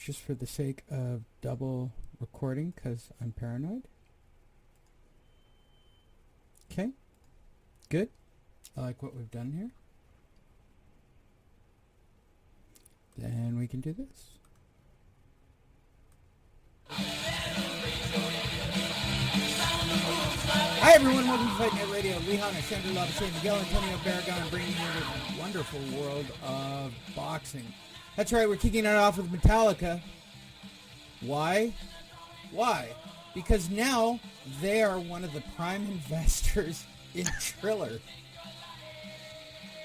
just for the sake of double recording because I'm paranoid. Okay, good. I like what we've done here. Then we can do this. Hi everyone, welcome to Fight Night Radio. Lehana, Sandra Labashe, Miguel Antonio Barragan bringing you the wonderful world of boxing. That's right, we're kicking it off with Metallica. Why? Because now they are one of the prime investors in Triller.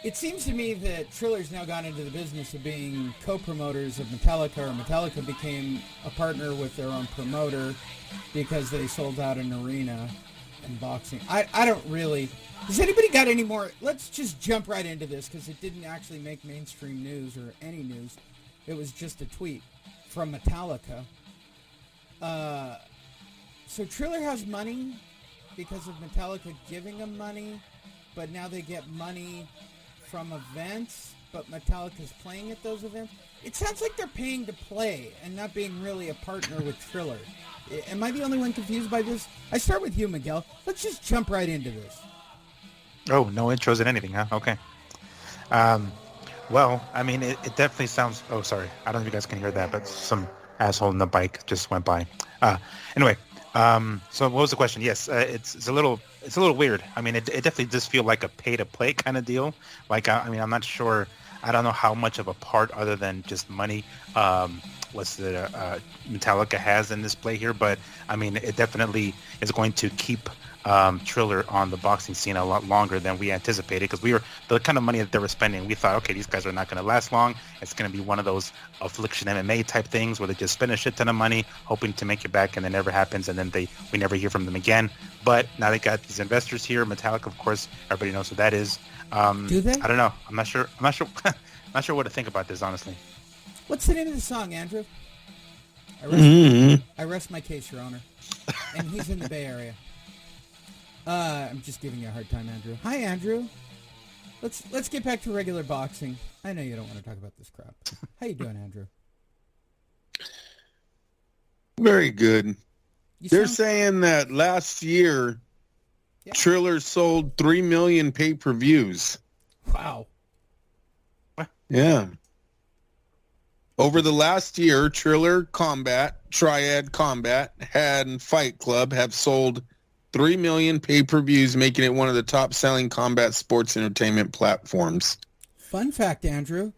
It seems to me that Triller's now gone into the business of being co-promoters of Metallica, or Metallica became a partner with their own promoter because they sold out an arena in boxing. I don't really... Has anybody got any more... Let's just jump right into this because it didn't actually make mainstream news or any news. It was just a tweet from Metallica. So Triller has money because of Metallica giving them money, but now they get money from events, but Metallica's playing at those events. It sounds like they're paying to play and not being really a partner with Triller. Am I the only one confused by this? I start with you, Miguel. Let's just jump right into this. Oh, no intros in anything, huh? Okay. Well, I mean, it definitely sounds... Oh, sorry. I don't know if you guys can hear that, but some asshole in the bike just went by. Anyway, so what was the question? Yes, it's a little weird. I mean, it definitely does feel like a pay-to-play kind of deal. Like, I mean, I'm not sure... I don't know how much of a part other than just money Metallica has in this play here, but I mean, it definitely is going to keep Triller on the boxing scene a lot longer than we anticipated, because the kind of money that they were spending, we thought, okay, these guys are not going to last long. It's going to be one of those Affliction MMA type things where they just spend a shit ton of money hoping to make it back, and it never happens, and then we never hear from them again. But now they got these investors here. Metallica, of course, everybody knows who that is. Do they? I don't know. I'm not sure. Not sure what to think about this, honestly. What's the name of the song, Andrew? I rest my case, Your Honor. And he's in the Bay Area. I'm just giving you a hard time, Andrew. Hi, Andrew. Let's get back to regular boxing. I know you don't want to talk about this crap. How you doing, Andrew? Very good. They're saying that last year, Triller sold 3 million pay-per-views. Wow. Yeah. Over the last year, Triller Combat, Triad Combat, and Fight Club have sold 3 million pay-per-views, making it one of the top-selling combat sports entertainment platforms. Fun fact, Andrew.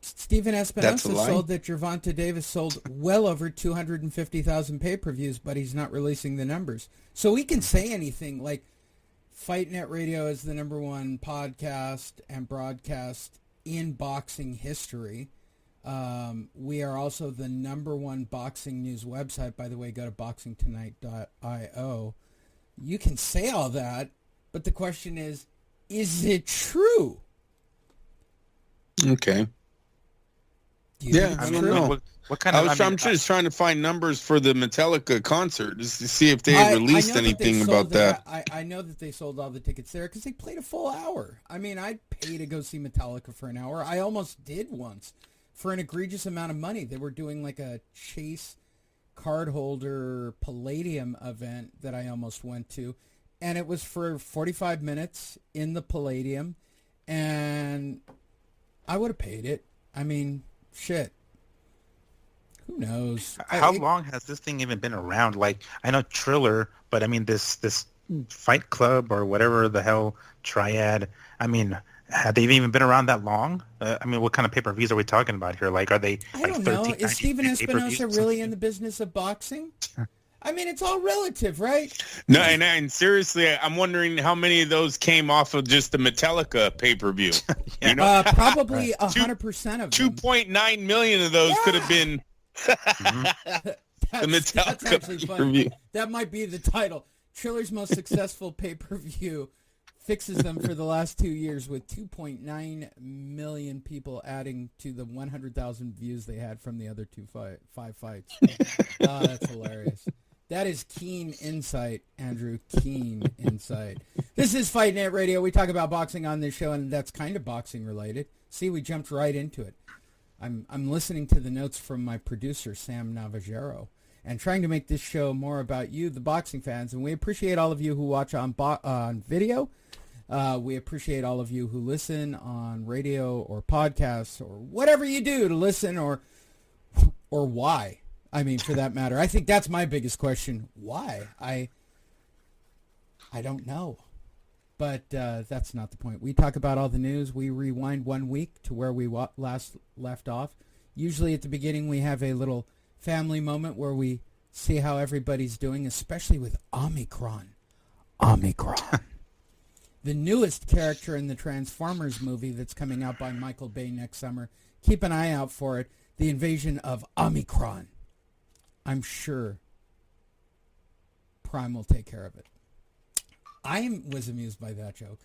Stephen Espinosa sold that Gervonta Davis sold well over 250,000 pay-per-views, but he's not releasing the numbers. So we can say anything like Fight Net Radio is the number one podcast and broadcast in boxing history. We are also the number one boxing news website. By the way, go to boxingtonight.io. You can say all that, but the question is it true? Okay. I don't know. What kind of? I'm just trying to find numbers for the Metallica concert just to see if they released anything about that. I know that they sold all the tickets there because they played a full hour. I mean, I'd pay to go see Metallica for an hour. I almost did once for an egregious amount of money. They were doing like a Chase cardholder Palladium event that I almost went to, and it was for 45 minutes in the Palladium, and I would have paid it. I mean, shit. Who knows? How long has this thing even been around? Like, I know Triller, but I mean this Fight Club or whatever the hell, Triad. I mean, have they even been around that long? I mean, what kind of pay-per-views are we talking about here? Like, are they I don't know. Is Stephen Espinosa really in the business of boxing? I mean, it's all relative, right? No, and seriously, I'm wondering how many of those came off of just the Metallica pay-per-view. You know? Probably 100% of them. 2.9 million of those could have been the Metallica pay-per-view. That might be the title. Triller's most successful pay-per-view fixes them for the last 2 years with 2.9 million people adding to the 100,000 views they had from the other five fights. That's hilarious. That is keen insight, Andrew. Keen insight. This is Fight Net Radio. We talk about boxing on this show, and that's kind of boxing related. See, we jumped right into it. I'm listening to the notes from my producer, Sam Navajero, and trying to make this show more about you, the boxing fans. And we appreciate all of you who watch on video. We appreciate all of you who listen on radio or podcasts or whatever you do to listen, or why. I mean, for that matter. I think that's my biggest question. Why? I don't know. But that's not the point. We talk about all the news. We rewind 1 week to where we last left off. Usually at the beginning we have a little family moment where we see how everybody's doing, especially with Omicron. Omicron. The newest character in the Transformers movie that's coming out by Michael Bay next summer. Keep an eye out for it. The invasion of Omicron. I'm sure Prime will take care of it. I was amused by that joke.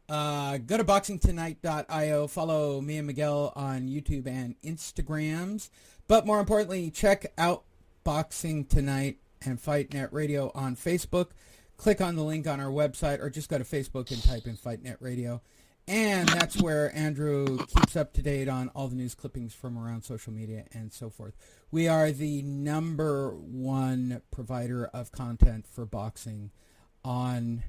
Go to boxingtonight.io. Follow me and Miguel on YouTube and Instagrams. But more importantly, check out Boxing Tonight and Fight Net Radio on Facebook. Click on the link on our website, or just go to Facebook and type in Fight Net Radio. And that's where Andrew keeps up to date on all the news clippings from around social media and so forth. We are the #1 provider of content for boxing on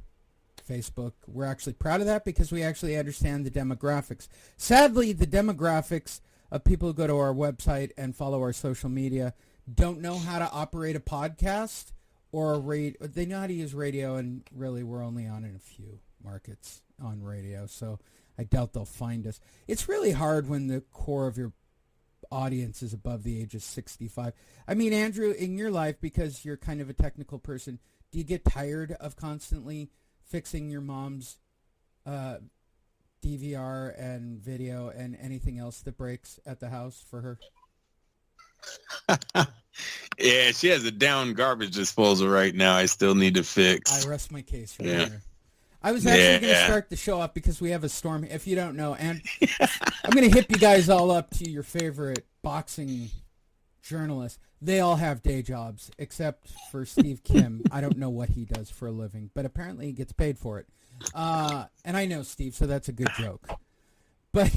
Facebook. We're actually proud of that because we actually understand the demographics. Sadly, the demographics of people who go to our website and follow our social media don't know how to operate a podcast or a radio. They know how to use radio, and really we're only on in a few markets on radio, so I doubt they'll find us. It's really hard when the core of your audience is above the age of 65. I mean, Andrew, in your life, because you're kind of a technical person, do you get tired of constantly fixing your mom's DVR and video and anything else that breaks at the house for her? Yeah, she has a down garbage disposal right now. I still need to fix. I rest my case right there. I was actually going to start the show off because we have a storm. If you don't know, and I'm going to hip you guys all up to your favorite boxing journalists. They all have day jobs, except for Steve Kim. I don't know what he does for a living, but apparently he gets paid for it. And I know Steve, so that's a good joke. But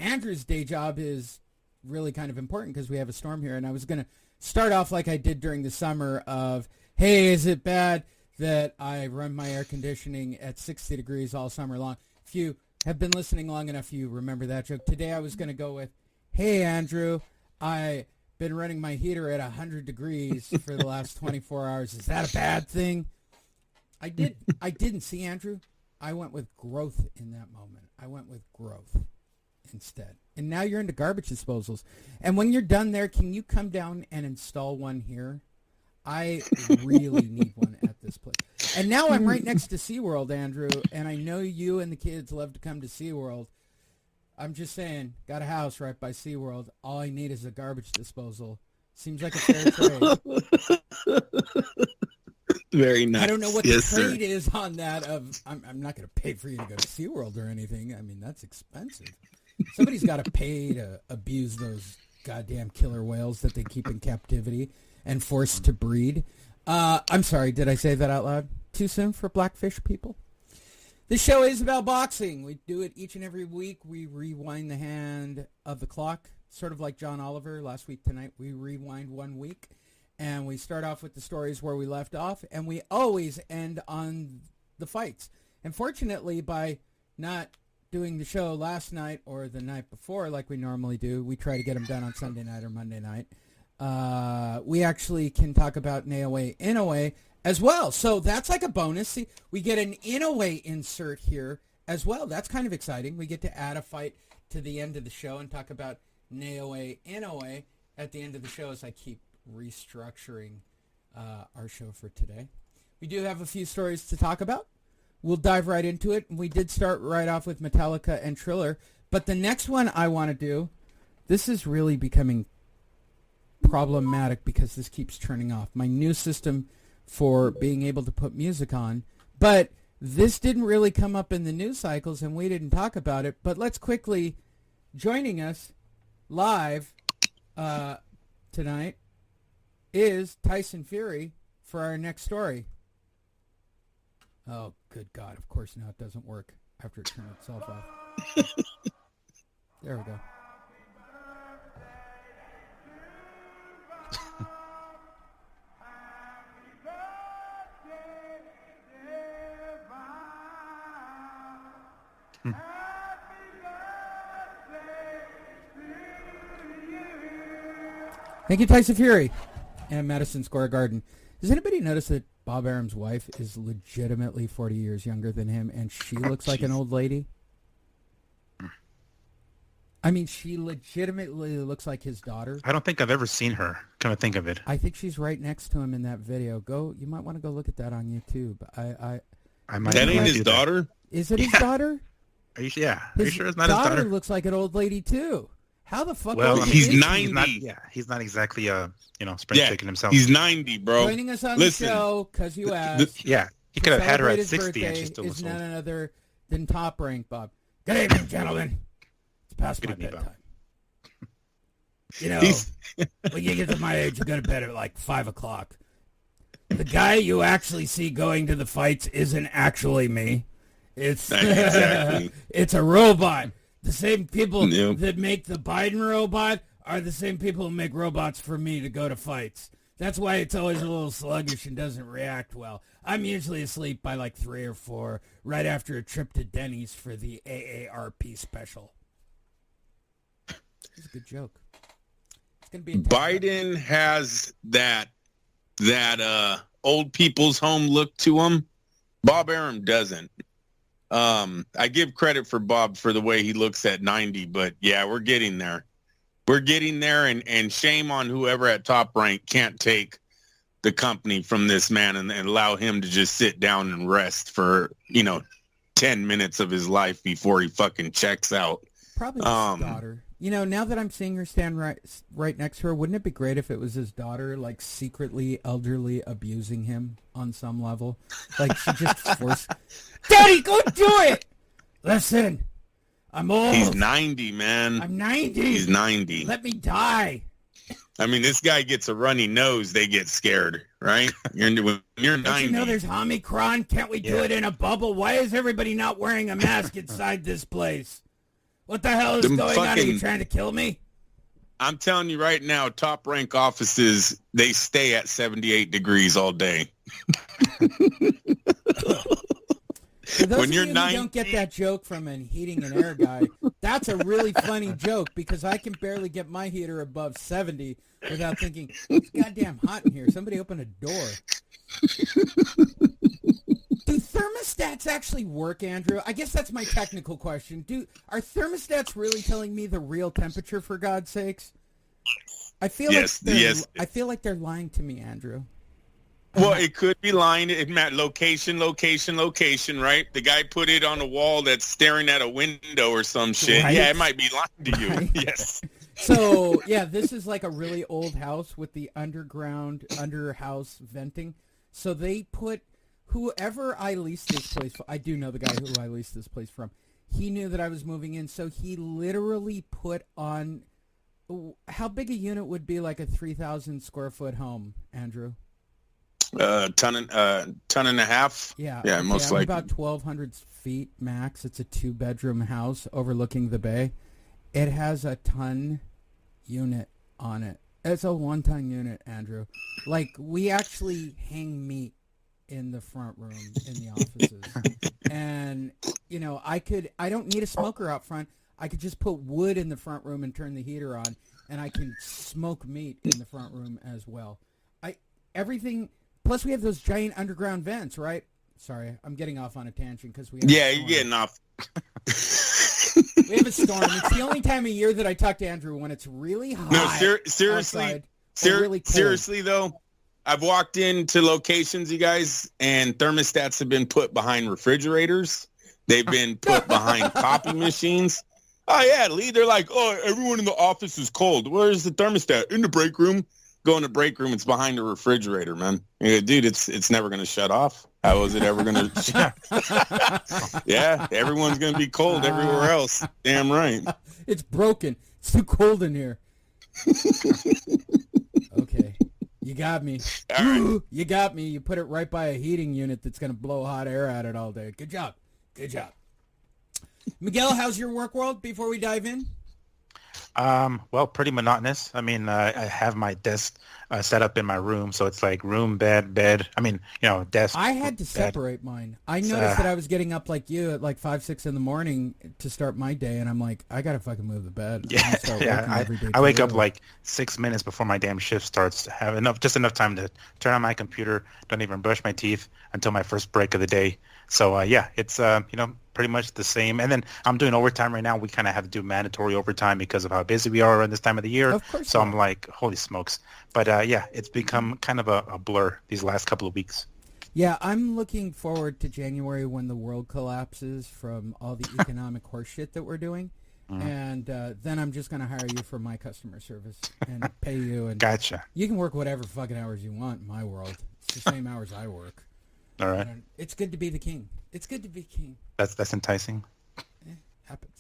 Andrew's day job is really kind of important because we have a storm here. And I was going to start off like I did during the summer of, hey, is it bad that I run my air conditioning at 60 degrees all summer long? If you have been listening long enough, you remember that joke. Today I was going to go with, hey, Andrew, I've been running my heater at 100 degrees for the last 24 hours. Is that a bad thing? I didn't see, Andrew. I went with growth in that moment. I went with growth instead. And now you're into garbage disposals. And when you're done there, can you come down and install one here? I really need one at this place. And now I'm right next to SeaWorld, Andrew, and I know you and the kids love to come to SeaWorld. I'm just saying, got a house right by SeaWorld. All I need is a garbage disposal. Seems like a fair trade. Very nice. I don't know what the trade is on that. I'm not going to pay for you to go to SeaWorld or anything. I mean, that's expensive. Somebody's got to pay to abuse those goddamn killer whales that they keep in captivity and forced to breed. I'm sorry, did I say that out loud? Too soon for Blackfish people? This show is about boxing. We do it each and every week. We rewind the hand of the clock, sort of like John Oliver. Last week tonight, we rewind 1 week. And we start off with the stories where we left off. And we always end on the fights. And fortunately, by not doing the show last night or the night before like we normally do, we try to get them done on Sunday night or Monday night. We actually can talk about Inoue as well. So that's like a bonus. See, we get an Inoue insert here as well. That's kind of exciting. We get to add a fight to the end of the show and talk about Inoue at the end of the show as I keep restructuring our show for today. We do have a few stories to talk about. We'll dive right into it. We did start right off with Metallica and Triller. But the next one I want to do, this is really becoming problematic because this keeps turning off. My new system for being able to put music on. But this didn't really come up in the news cycles and we didn't talk about it. But let's quickly, joining us live tonight is Tyson Fury for our next story. Oh, good God. Of course now it doesn't work after it turned itself off. There we go. Thank you, Tyson Fury and Madison Square Garden. Does anybody notice that Bob Arum's wife is legitimately 40 years younger than him, and she looks like an old lady? I mean, she legitimately looks like his daughter. I don't think I've ever seen her, come to think of it. I think she's right next to him in that video. You might want to go look at that on YouTube. I might. That ain't his daughter? Is it his daughter? Are you sure it's not his daughter? His daughter looks like an old lady, too. How the fuck? Well, he's 90. He's not exactly spring chicken himself. He's 90, bro. Joining us on the show because you asked. He could have had her at 60 and she still is was none other than Top Rank Bob. Good evening, gentlemen. It's past my bedtime. You know, when you get to my age, you go to bed at like 5 o'clock. The guy you actually see going to the fights isn't actually me. It's it's a robot. The same people that make the Biden robot are the same people who make robots for me to go to fights. That's why it's always a little sluggish and doesn't react well. I'm usually asleep by like 3 or 4 right after a trip to Denny's for the AARP special. It's a good joke. It's gonna be Biden has that old people's home look to him. Bob Arum doesn't. I give credit for Bob for the way he looks at 90, but yeah, we're getting there. We're getting there, and shame on whoever at Top Rank can't take the company from this man and allow him to just sit down and rest for, 10 minutes of his life before he fucking checks out. Probably his daughter. Now that I'm seeing her stand right next to her, wouldn't it be great if it was his daughter, like, secretly elderly abusing him on some level? Like, she just forced... Daddy, go do it! Listen, I'm old. He's 90, man. I'm 90. He's 90. Let me die. I mean, this guy gets a runny nose, they get scared, right? When you're 90. Don't you know there's Omicron? Can't we do it in a bubble? Why is everybody not wearing a mask inside this place? What the hell is going on? Are you trying to kill me? I'm telling you right now, Top Rank offices, they stay at 78 degrees all day. For those of you who don't get that joke from a heating and air guy, that's a really funny joke because I can barely get my heater above 70 without thinking, it's goddamn hot in here. Somebody open a door. Do thermostats actually work, Andrew? I guess that's my technical question. Are thermostats really telling me the real temperature, for God's sakes? I feel like they're lying to me, Andrew. Well, it could be lying. It meant location, right? The guy put it on a wall that's staring at a window or some shit. Right? Yeah, it might be lying to you. Right? Yes. So, yeah, this is like a really old house with the under-house venting. So they put whoever I leased this place for. I do know the guy who I leased this place from. He knew that I was moving in, so he literally put on. How big a unit would be like a 3,000 square foot home, Andrew? Ton and a half. Yeah, most likely about 1,200 feet max. It's a 2-bedroom house overlooking the bay. It has a ton unit on it. It's a 1-ton unit, Andrew. Like, we actually hang meat in the front room in the offices, and I don't need a smoker out front. I could just put wood in the front room and turn the heater on, and I can smoke meat in the front room as well. Everything. Plus, we have those giant underground vents, right? Sorry, I'm getting off on a tangent because we have you're getting off. We have a storm. It's the only time of year that I talk to Andrew when it's really hot. No, seriously, really seriously though, I've walked into locations, you guys, and thermostats have been put behind refrigerators. They've been put behind copy machines. Oh yeah, Lee. They're like, oh, everyone in the office is cold. Where's the thermostat? In the break room. Go in the break room. It's behind the refrigerator, man. Yeah, dude, it's never going to shut off. How is it ever going to? Yeah, everyone's going to be cold everywhere else. Damn right. It's broken. It's too cold in here. Okay. You got me. All right. You got me. You put it right by a heating unit that's going to blow hot air at it all day. Good job. Good job. Miguel, how's your work world before we dive in? Well, pretty monotonous. I mean, I have my desk set up in my room, so it's like room, bed, bed. I mean, desk. I had to bed. separate mine. I noticed that I was getting up like you at like 5, 6 in the morning to start my day, and I'm like, I gotta fucking move the bed. Yeah, I wake up like 6 minutes before my damn shift starts to have just enough time to turn on my computer. Don't even brush my teeth until my first break of the day. So it's pretty much the same. And then I'm doing overtime right now. We kind of have to do mandatory overtime because of how busy we are around this time of the year. Of course. So I'm like, holy smokes. But it's become kind of a blur these last couple of weeks. Yeah, I'm looking forward to January when the world collapses from all the economic horseshit that we're doing. And then I'm just going to hire you for my customer service and pay you. And Gotcha. You can work whatever fucking hours you want in my world. It's the same hours I work. All right. And it's good to be the king. It's good to be king. That's enticing. Happens.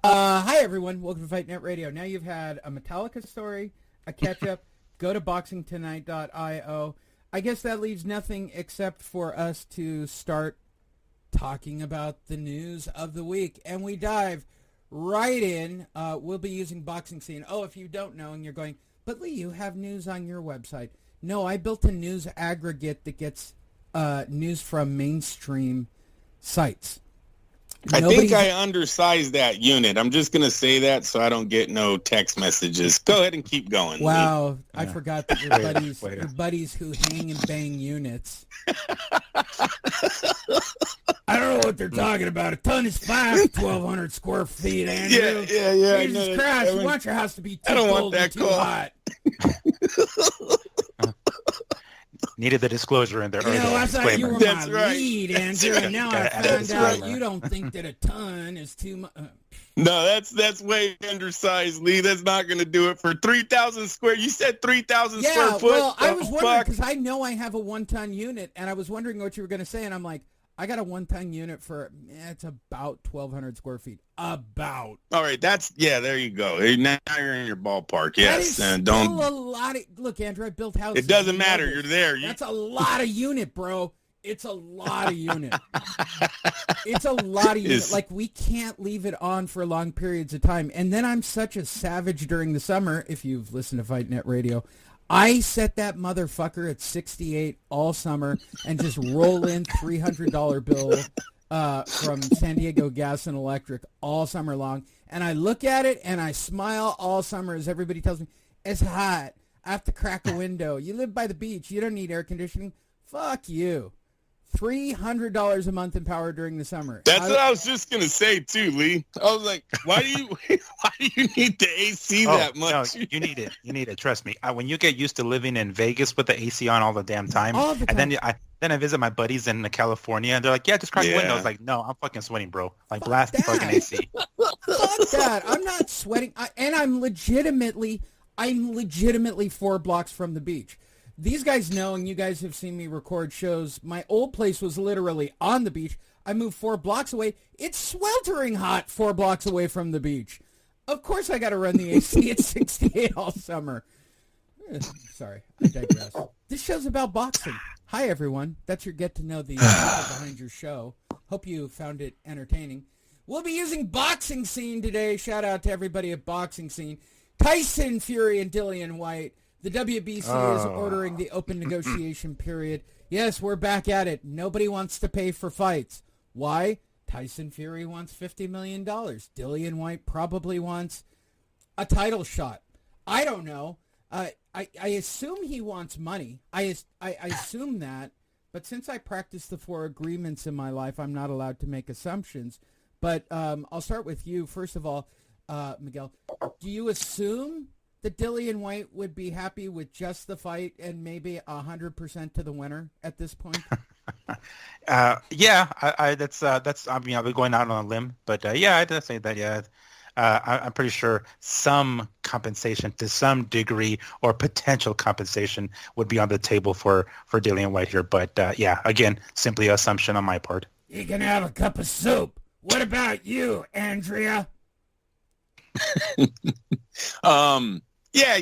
Hi, everyone. Welcome to Fight Net Radio. Now you've had a Metallica story, a catch-up. Go to boxingtonight.io. I guess that leaves nothing except for us to start talking about the news of the week. And we dive right in. We'll be using Boxing Scene. Oh, if you don't know and you're going, but Lee, you have news on your website. No, I built a news aggregate that gets news from mainstream sites. I think I undersized that unit. I'm just going to say that so I don't get no text messages. Go ahead and keep going. Wow. I forgot that your buddies who hang and bang units. I don't know what they're talking about. A ton is 1,200 square feet, Andrew. Yeah. Jesus Christ, you want your house to be too cold and too hot. Needed the disclosure in there. I thought you were my lead, Andrew, and now I found out you don't think that a ton is too much. No, that's way undersized, Lee. That's not going to do it for 3,000 square. You said 3,000 square foot. Well, I was wondering because I know I have a 1-ton unit, and I was wondering what you were going to say, and I'm like, I got a 1-ton unit for it's about 1,200 square feet. About. All right, there you go. Now you're in your ballpark. Yes, that is and don't. Still a lot of look, Andrew. I built houses. It doesn't matter. You're there. That's a lot of unit, bro. It's a lot of unit. It's a lot of unit. Like we can't leave it on for long periods of time. And then I'm such a savage during the summer. If you've listened to Fight Net Radio. I set that motherfucker at 68 all summer and just roll in $300 bill from San Diego Gas and Electric all summer long. And I look at it and I smile all summer as everybody tells me, it's hot. I have to crack a window. You live by the beach. You don't need air conditioning. Fuck you. $300 a month in power during the summer. That's what I was just gonna say too, Lee. I was like, why do you need the AC that much? No, you need it. You need it. Trust me. When you get used to living in Vegas with the AC on all the damn time, and then I visit my buddies in California, and they're like, "Yeah, just crack the window." I was like, "No, I'm fucking sweating, bro. Like, blast the fucking AC." Fuck that. I'm not sweating, and I'm legitimately 4 blocks from the beach. These guys know, and you guys have seen me record shows, my old place was literally on the beach. I moved 4 blocks away. It's sweltering hot 4 blocks away from the beach. Of course I got to run the AC at 68 all summer. Sorry, I digress. This show's about boxing. Hi, everyone. That's your get to know the people behind your show. Hope you found it entertaining. We'll be using Boxing Scene today. Shout out to everybody at Boxing Scene. Tyson Fury and Dillian White. The WBC is ordering the open negotiation period. Yes, we're back at it. Nobody wants to pay for fights. Why? Tyson Fury wants $50 million. Dillian White probably wants a title shot. I don't know. I assume he wants money. I assume that. But since I practice the 4 agreements in my life, I'm not allowed to make assumptions. But I'll start with you. First of all, Miguel, do you assume that Dillian White would be happy with just the fight and maybe 100% to the winner at this point? Yeah, that's. I mean, I'll be going out on a limb, but I'd say that. Yeah, I'm pretty sure some compensation to some degree or potential compensation would be on the table for Dillian White here. But again, simply assumption on my part. You can have a cup of soup. What about you, Andrea? Yeah,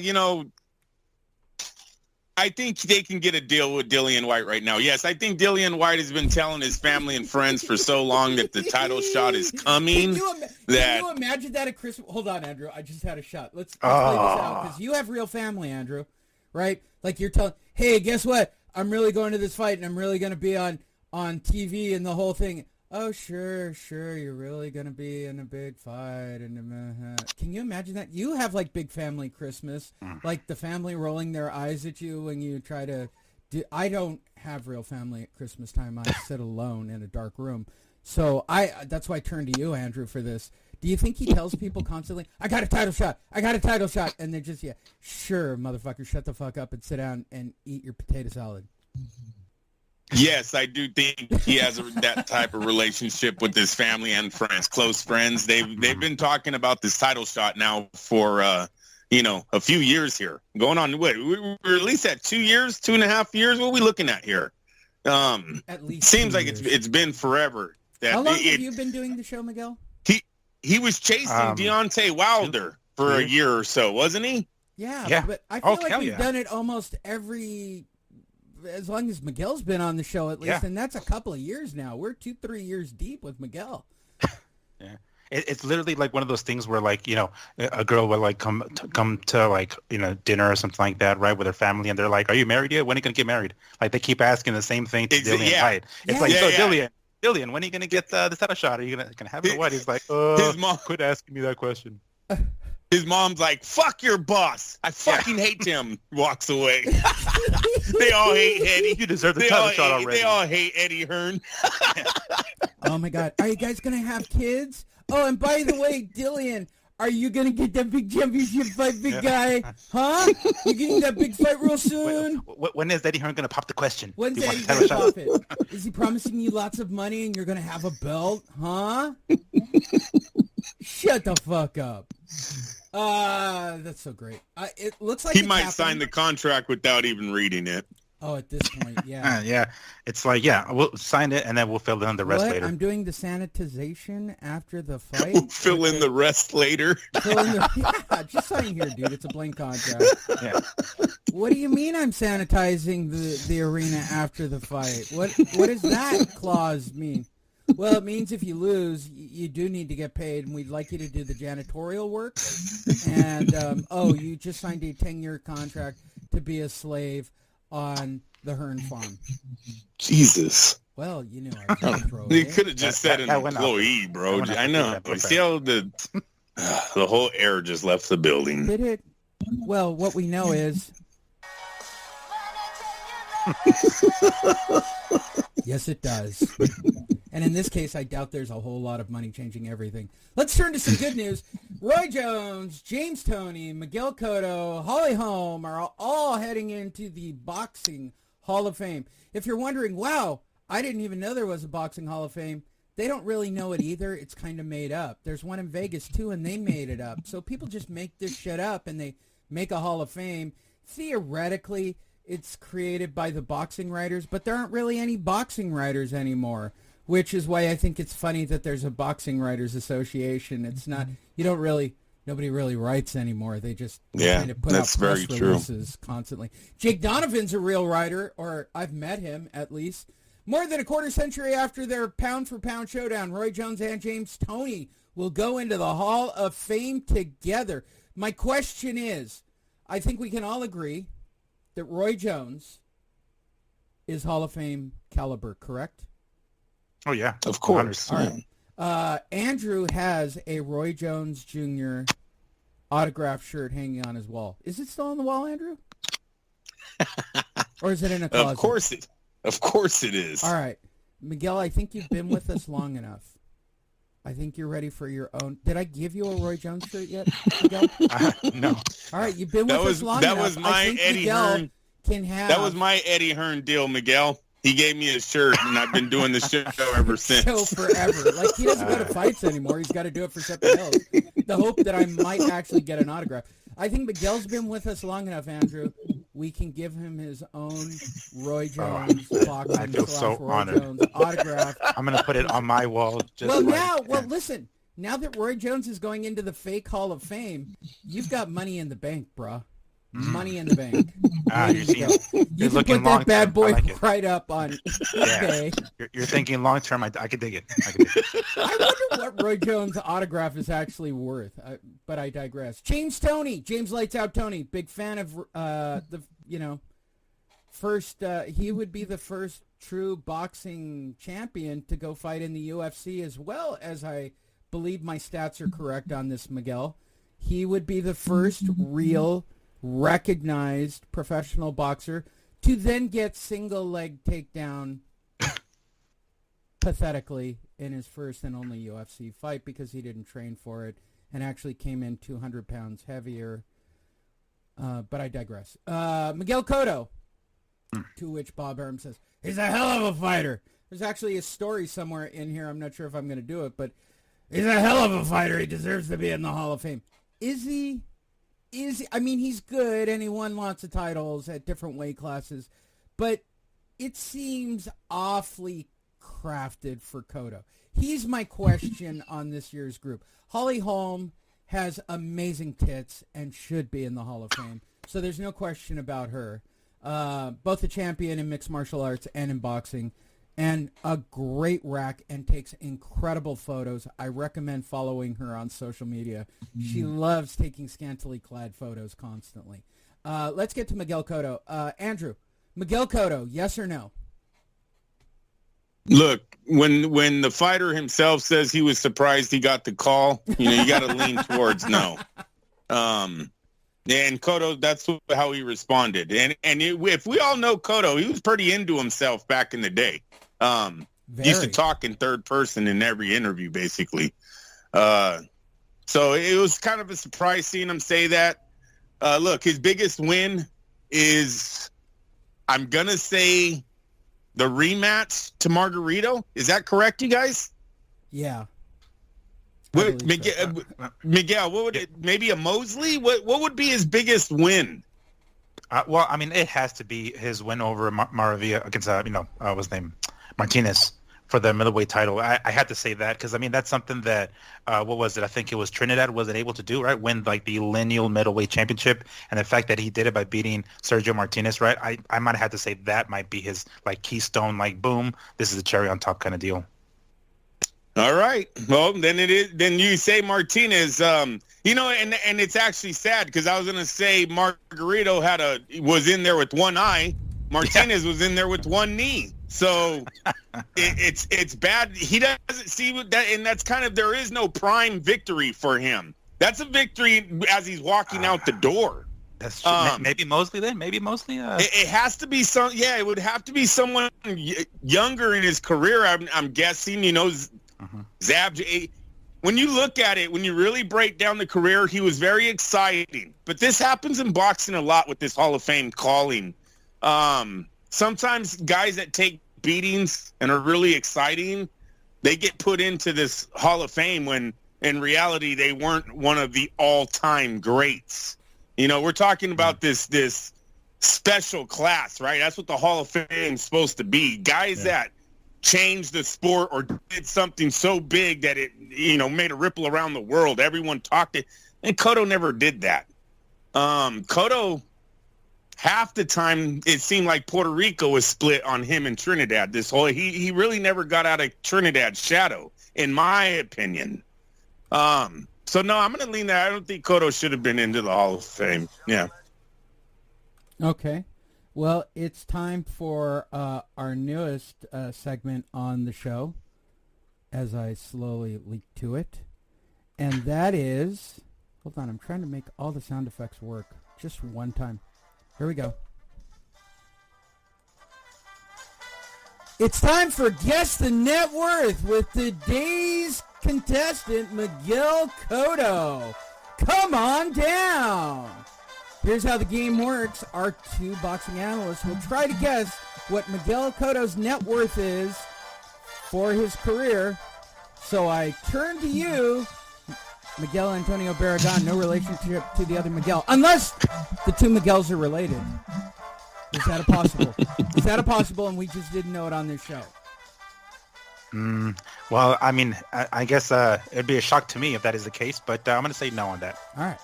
I think they can get a deal with Dillian White right now. Yes, I think Dillian White has been telling his family and friends for so long that the title shot is coming. Can you imagine that at Christmas? Hold on, Andrew. I just had a shot. Let's play this out because you have real family, Andrew, right? Like you're telling, hey, guess what? I'm really going to this fight and I'm really going to be on TV and the whole thing. Oh, sure, you're really going to be in a big fight. And can you imagine that? You have, like, big family Christmas, like the family rolling their eyes at you when you try to do... I don't have real family at Christmas time. I sit alone in a dark room. So that's why I turn to you, Andrew, for this. Do you think he tells people constantly, I got a title shot, and they're just, sure, motherfucker, shut the fuck up and sit down and eat your potato salad? Yes, I do think he has that type of relationship with his family and friends, close friends. They've been talking about this title shot now for a few years here. Going on what? We're at least at 2 years, 2.5 years. What are we looking at here? At least seems like it's been forever. How long have you been doing the show, Miguel? He was chasing Deontay Wilder for a year or so, wasn't he? Yeah. But I feel like we've done it almost as long as Miguel's been on the show at least, and that's a couple of years now. We're 2-3 years deep with Miguel. Yeah, it's literally like one of those things where like a girl will like come to like dinner or something like that, right, with her family, and they're like, "Are you married yet? When are you gonna get married?" Like they keep asking the same thing to Dillian White. It's like, Dillian, when are you gonna get the title shot? Are you gonna have it or what? He's like, his mom quit asking me that question. His mom's like, fuck your boss. I fucking hate him. Walks away. They all hate Eddie. You deserve the title shot already. They all hate Eddie Hearn. Oh, my God. Are you guys going to have kids? Oh, and by the way, Dillian, are you going to get that big championship fight, big guy? Huh? You getting that big fight real soon? When is Eddie Hearn going to pop the question? When's Eddie going to pop it? Is he promising you lots of money and you're going to have a belt? Huh? Shut the fuck up. That's so great. It looks like he might sign the contract without even reading it. Oh, at this point, yeah. Yeah. It's like, we'll sign it and then we'll fill in the rest later. I'm doing the sanitization after the fight. We'll fill in the rest later. Just sign here, dude. It's a blank contract. Yeah. What do you mean I'm sanitizing the arena after the fight? What does that clause mean? Well, it means if you lose, you do need to get paid, and we'd like you to do the janitorial work. And, you just signed a 10-year contract to be a slave on the Hearn farm. Jesus. Well, I can't throw You could have just said an employee, bro. I know. See how the whole air just left the building. Did it? Well, what we know is... Yes, it does. And in this case, I doubt there's a whole lot of money changing everything. Let's turn to some good news. Roy Jones, James Toney, Miguel Cotto, Holly Holm are all heading into the Boxing Hall of Fame. If you're wondering, wow, I didn't even know there was a Boxing Hall of Fame, they don't really know it either. It's kind of made up. There's one in Vegas, too, and they made it up. So people just make this shit up, and they make a Hall of Fame. Theoretically, it's created by the boxing writers, but there aren't really any boxing writers anymore, which is why I think it's funny that there's a Boxing Writers Association. It's not, nobody really writes anymore. They just kind of put out press releases constantly. Jake Donovan's a real writer, or I've met him at least. More than a quarter century after their pound-for-pound showdown, Roy Jones and James Toney will go into the Hall of Fame together. My question is, I think we can all agree that Roy Jones is Hall of Fame caliber, correct? Oh, yeah. Of course. All right. Andrew has a Roy Jones Jr. autographed shirt hanging on his wall. Is it still on the wall, Andrew? Or is it in a closet? Of course it is. All right. Miguel, I think you've been with us long enough. I think you're ready for your own. Did I give you a Roy Jones shirt yet, Miguel? No. All right. You've been with us long enough. That was my Eddie Hearn. That was my Eddie Hearn deal, Miguel. He gave me his shirt, and I've been doing this show ever since. Show forever. Like, he doesn't go to fights anymore. He's got to do it for something else. The hope that I might actually get an autograph. I think Miguel's been with us long enough, Andrew. We can give him his own Roy Jones I feel so honored. Jones autograph. I'm going to put it on my wall. Listen. Now that Roy Jones is going into the fake Hall of Fame, you've got money in the bank, bruh. Money in the bank. You're can put that bad boy right up on eBay. You're thinking long term. I could dig it. I wonder what Roy Jones' autograph is actually worth. But I digress. James Lights Out Tony, big fan of first. He would be the first true boxing champion to go fight in the UFC, as well as I believe my stats are correct on this, Miguel. He would be the first real recognized professional boxer to then get single leg takedown pathetically in his first and only UFC fight because he didn't train for it and actually came in 200 pounds heavier. But I digress. Miguel Cotto, to which Bob Arum says, he's a hell of a fighter. There's actually a story somewhere in here. I'm not sure if I'm going to do it, but he's a hell of a fighter. He deserves to be in the Hall of Fame. Is he? I mean, he's good, and he won lots of titles at different weight classes, but it seems awfully crafted for Cotto. He's my question on this year's group. Holly Holm has amazing tits and should be in the Hall of Fame, so there's no question about her. Both a champion in mixed martial arts and in boxing, and a great rack and takes incredible photos. I recommend following her on social media. She loves taking scantily clad photos constantly. Let's get to Miguel Cotto. Andrew, Miguel Cotto, yes or no? Look, when the fighter himself says he was surprised he got the call, you got to lean towards no. And Cotto, that's how he responded. If we all know Cotto, he was pretty into himself back in the day. He used to talk in third person in every interview, basically. So it was kind of a surprise seeing him say that. Look, his biggest win is, I'm going to say, the rematch to Margarito. Is that correct, you guys? Yeah. Miguel, what would it, maybe a Mosley? What would be his biggest win? Well, I mean, it has to be his win over Maravilla against, what's his name? Martinez for the middleweight title. I had to say that because, I mean, that's something that, what was it? I think it was Trinidad wasn't able to do, right? Win, like, the lineal middleweight championship. And the fact that he did it by beating Sergio Martinez, right? I might have to say that might be his, like, keystone, like, boom, this is the cherry on top kind of deal. All right. Well, then it is. Then you say Martinez. And it's actually sad because I was going to say Margarito was in there with one eye. Martinez was in there with one knee. So it's bad. He doesn't see that, and that's kind of, there is no prime victory for him. That's a victory as he's walking out the door. That's true. Maybe Mosley then. Maybe Mosley. It has to be some. Yeah, it would have to be someone younger in his career. I'm guessing. Zab. When you look at it, when you really break down the career, he was very exciting. But this happens in boxing a lot with this Hall of Fame calling. Sometimes guys that take beatings and are really exciting, they get put into this Hall of Fame when in reality they weren't one of the all-time greats. We're talking about this special class, right? That's what the Hall of Fame is supposed to be. Guys that changed the sport or did something so big that it, made a ripple around the world. Everyone talked it. And Cotto never did that. Cotto, half the time it seemed like Puerto Rico was split on him and Trinidad. He really never got out of Trinidad's shadow, in my opinion. So no, I'm going to lean that. I don't think Cotto should have been into the Hall of Fame. Yeah. Okay. Well, it's time for our newest segment on the show, as I slowly leak to it. And that is, hold on, I'm trying to make all the sound effects work just one time. Here we go. It's time for Guess the Net Worth with today's contestant, Miguel Cotto. Come on down. Here's how the game works. Our two boxing analysts will try to guess what Miguel Cotto's net worth is for his career. So I turn to you, Miguel Antonio Barragan, no relationship to the other Miguel, unless the two Miguels are related. Is that possible? Is that possible and we just didn't know it on this show? Well, I mean, I guess it'd be a shock to me if that is the case, but I'm going to say no on that. All right.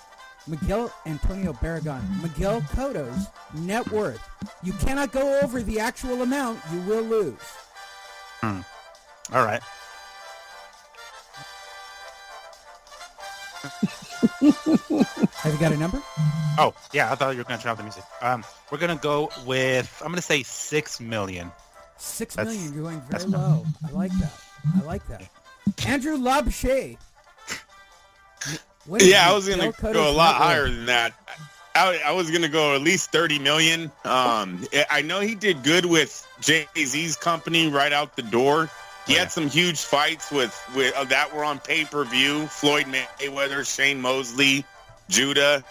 Miguel Antonio Barragan. Miguel Cotto's net worth. You cannot go over the actual amount. You will lose. All right. Have you got a number? Oh, yeah. I thought you were going to turn off the music. We're going to go with, I'm going to say 6 million. 6 million. You're going very low. I like that. Andrew Labshay. Yeah, I was going to go a lot higher than that. I was going to go at least 30 million. I know he did good with Jay-Z's company right out the door. He had some huge fights with that were on pay-per-view. Floyd Mayweather, Shane Mosley, Judah.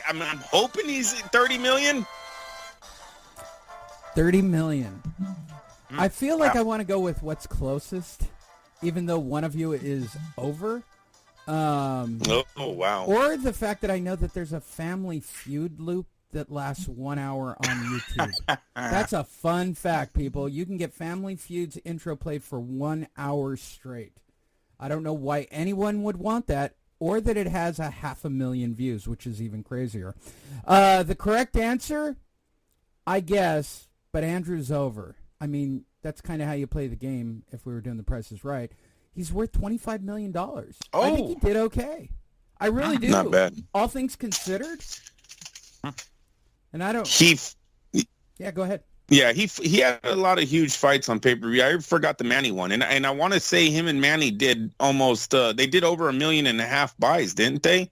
I'm hoping he's at 30 million. 30 million. I feel like I want to go with what's closest, even though one of you is over. Oh, wow. Or the fact that I know that there's a Family Feud loop that lasts 1 hour on YouTube. That's a fun fact, people. You can get Family Feud's intro played for 1 hour straight. I don't know why anyone would want that, or that it has 500,000 views, which is even crazier. The correct answer, I guess, but Andrew's over. I mean, that's kind of how you play the game if we were doing The Price is Right. He's worth $25 million. Oh. I think he did okay. I really do. Not bad. All things considered. And I don't... Yeah, go ahead. Yeah, he had a lot of huge fights on pay-per-view. I forgot the Manny one. And I want to say him and Manny did almost... they did over 1.5 million buys, didn't they?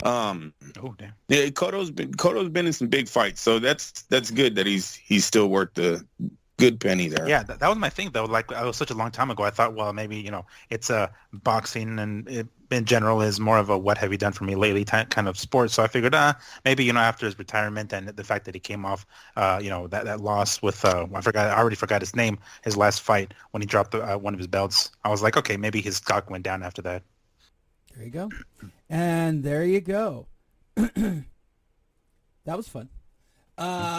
Oh, damn. Yeah, Cotto's been in some big fights, so that's good that he's still worth the good penny there. Yeah, that was my thing, though. Like, it was such a long time ago. I thought, well, maybe, it's boxing and it, in general is more of a what have you done for me lately kind of sport. So I figured, maybe, after his retirement and the fact that he came off, that loss with, I already forgot his name, his last fight when he dropped one of his belts. I was like, okay, maybe his stock went down after that. There you go. And there you go. That was fun.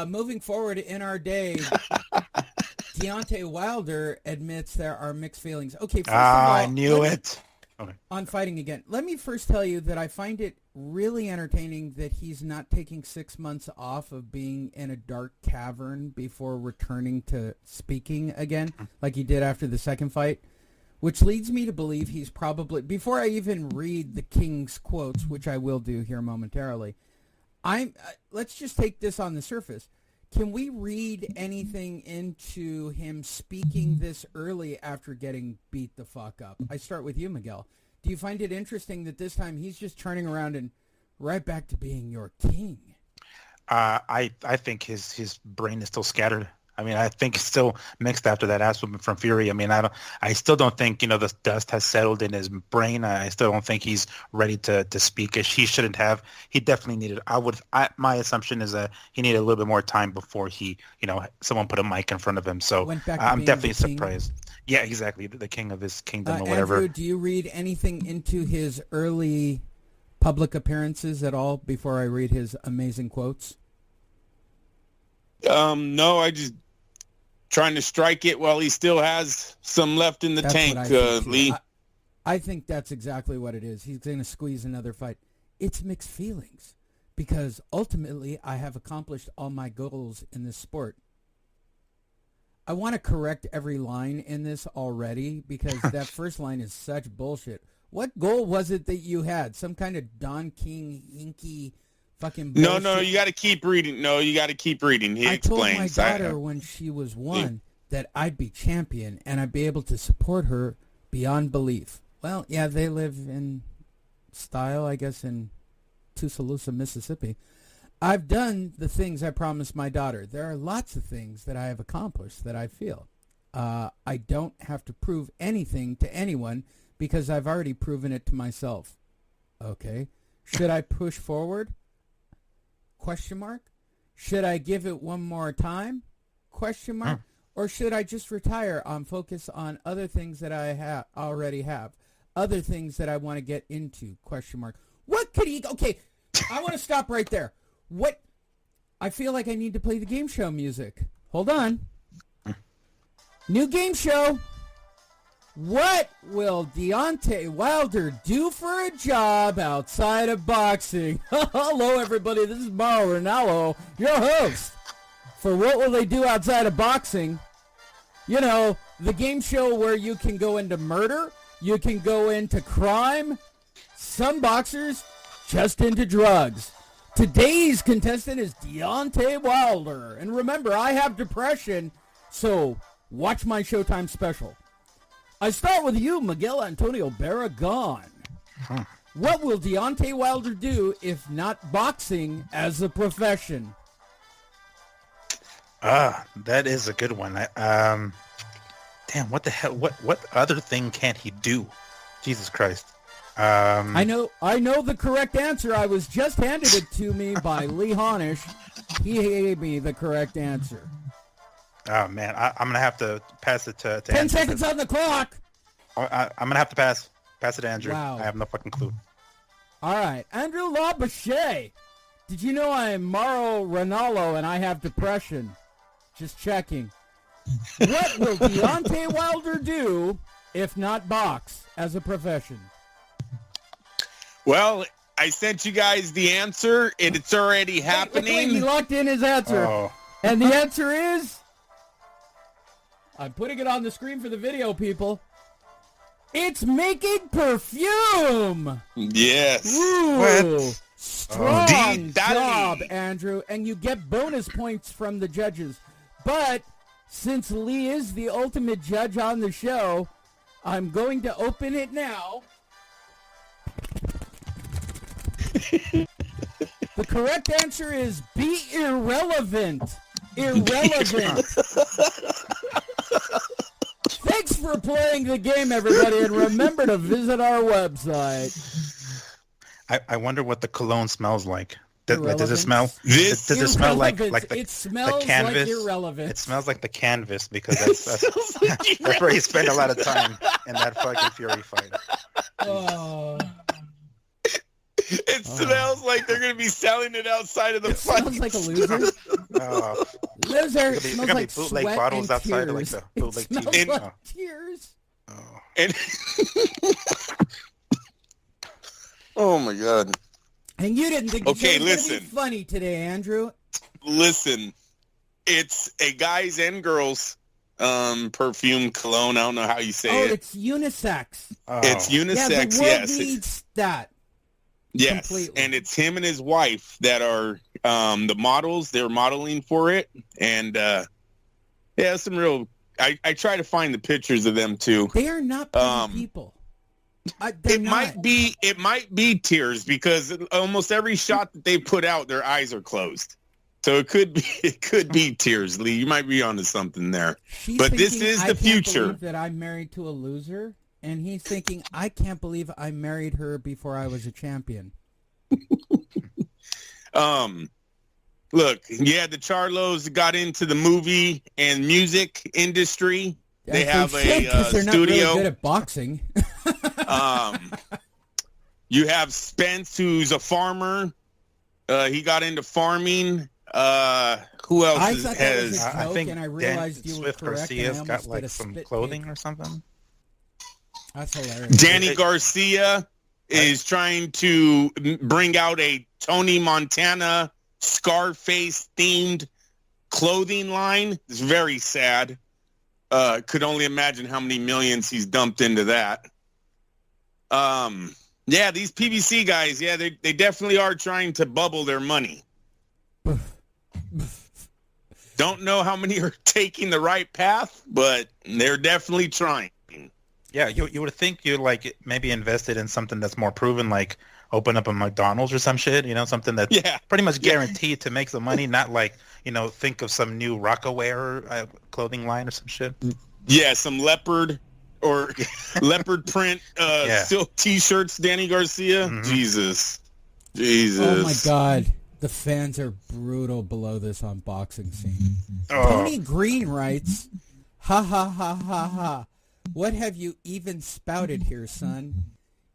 Moving forward in our day, Deontay Wilder admits there are mixed feelings. Okay, first of all, I knew it. Okay. On fighting again, let me first tell you that I find it really entertaining that he's not taking 6 months off of being in a dark cavern before returning to speaking again, like he did after the second fight, which leads me to believe he's probably, before I even read the King's quotes, which I will do here momentarily, let's just take this on the surface. Can we read anything into him speaking this early after getting beat the fuck up? I start with you, Miguel. Do you find it interesting that this time he's just turning around and right back to being your king? I think his brain is still scattered. I mean, I think it's still mixed after that ass whooping from Fury. I mean, I still don't think, the dust has settled in his brain. I still don't think he's ready to speak as he shouldn't have. He definitely needed, my assumption is that he needed a little bit more time before he, someone put a mic in front of him. So I'm definitely surprised. Yeah, exactly. The king of his kingdom or whatever. Andrew, do you read anything into his early public appearances at all before I read his amazing quotes? No, I just trying to strike it while he still has some left in the tank, Lee. I think that's exactly what it is. He's going to squeeze another fight. It's mixed feelings because ultimately I have accomplished all my goals in this sport. I want to correct every line in this already because that first line is such bullshit. What goal was it that you had? Some kind of Don King, hinky fucking bullshit? No, you got to keep reading. No, you got to keep reading. He explains. I told my daughter when she was one that I'd be champion and I'd be able to support her beyond belief. Well, yeah, they live in style, I guess, in Tuscaloosa, Mississippi. I've done the things I promised my daughter. There are lots of things that I have accomplished that I feel. I don't have to prove anything to anyone because I've already proven it to myself. Okay. Should I push forward? Question mark. Should I give it one more time? Question mark. Or should I just retire and focus on other things that I already have? Other things that I want to get into? Question mark. What could he... Okay, I want to stop right there. What... I feel like I need to play the game show music. Hold on. New game show. What will Deontay Wilder do for a job outside of boxing? Hello, everybody. This is Mauro Ranallo, your host. For What Will They Do Outside of Boxing? You know, the game show where you can go into murder, you can go into crime, some boxers just into drugs. Today's contestant is Deontay Wilder. And remember, I have depression, so watch my Showtime special. I start with you, Miguel Antonio Barragan. What will Deontay Wilder do if not boxing as a profession? That is a good one. Damn, what the hell? What other thing can't he do? Jesus Christ. I know the correct answer. I was just handed it to me by Lee Honish. He gave me the correct answer. Oh, man. I'm going to have to pass it to 10 Andrew. seconds on the clock. I'm going to have to pass it to Andrew. Wow. I have no fucking clue. All right. Andrew Labouche. Did you know I'm Mauro Ranallo and I have depression? Just checking. What will Deontay Wilder do if not box as a profession? Well, I sent you guys the answer, and it's already happening. He locked in his answer. Oh. And the answer is... I'm putting it on the screen for the video, people. It's making perfume. Yes. Ooh, What? strong job, Andrew. And you get bonus points from the judges. But since Lee is the ultimate judge on the show, I'm going to open it now. The correct answer is be irrelevant. Irrelevant. Thanks for playing the game, everybody, and remember to visit our website. I wonder what the cologne smells like. Does it smell? This Does it smell like the, it smells the canvas? like irrelevant. It smells like the canvas because that's where he spent a lot of time in that fucking Fury fight. Oh. It smells like they're going to be selling it outside of the fight. Smells like a loser. Loser. There Smells gonna like be bootleg sweat bottles and outside, tears. like the bootleg It smells TV. like tears. And oh my God. And you didn't think the Okay, show was listen. gonna be funny today, Andrew. Listen, it's a guys and girls perfume cologne. I don't know how you say it. It's unisex. Oh. It's Yeah, unisex, the world yes. needs that. Yes, completely. and it's him and his wife that are the models. They're modeling for it, and some real. I try to find the pictures of them too. They are not pretty people. It might be tears because almost every shot that they put out, their eyes are closed. So it could be tears, Lee. You might be onto something there. But this is the future. I can't believe that I'm married to a loser, and he's thinking, I can't believe I married her before I was a champion. Look, yeah, the Charlos got into the movie and music industry. They have a they're studio. not really good at boxing. You have Spence, who's a farmer. He got into farming. Who else I thought that was has? a joke, I think and I realized you were Swift correct. Garcia's and I got almost like did a some spit clothing take. or something. That's hilarious. Danny Garcia is trying to bring out a Tony Montana Scarface themed clothing line. It's very sad. Could only imagine how many millions he's dumped into that. Yeah, these PBC guys, yeah, they definitely are trying to bubble their money. Don't know how many are taking the right path, but they're definitely trying. Yeah, you would think you like maybe invested in something that's more proven, like open up a McDonald's or some shit, something that's pretty much guaranteed to make some money, not like, think of some new Rockaware clothing line or some shit. Yeah, some leopard or leopard print silk T-shirts, Danny Garcia. Mm-hmm. Jesus. Oh, my God. The fans are brutal below this unboxing scene. Tony Green writes, ha, ha, ha, ha, ha. What have you even spouted here, son?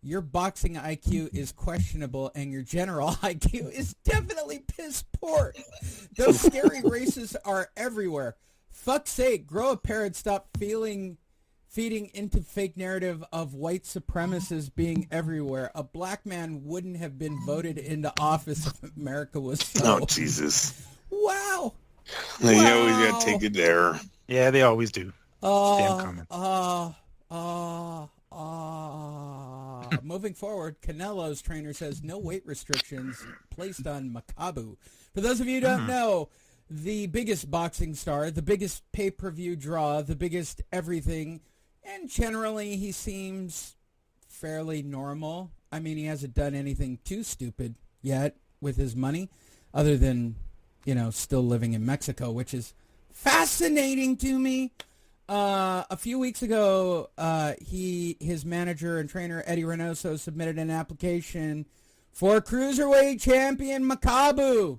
Your boxing IQ is questionable, and your general IQ is definitely piss poor. Those scary races are everywhere. Fuck's sake, grow a pair and stop feeling feeding into fake narrative of white supremacists being everywhere. A black man wouldn't have been voted into office if America was so. Oh, Jesus. Wow. You always got to take it there. Yeah, they always do. Damn comment. Moving forward, Canello's trainer says no weight restrictions placed on Makabu. For those of you who don't know, the biggest boxing star, the biggest pay-per-view draw, the biggest everything, and generally he seems fairly normal. I mean, he hasn't done anything too stupid yet with his money, other than, still living in Mexico, which is fascinating to me. A few weeks ago, his manager and trainer, Eddie Reynoso, submitted an application for Cruiserweight Champion Makabu.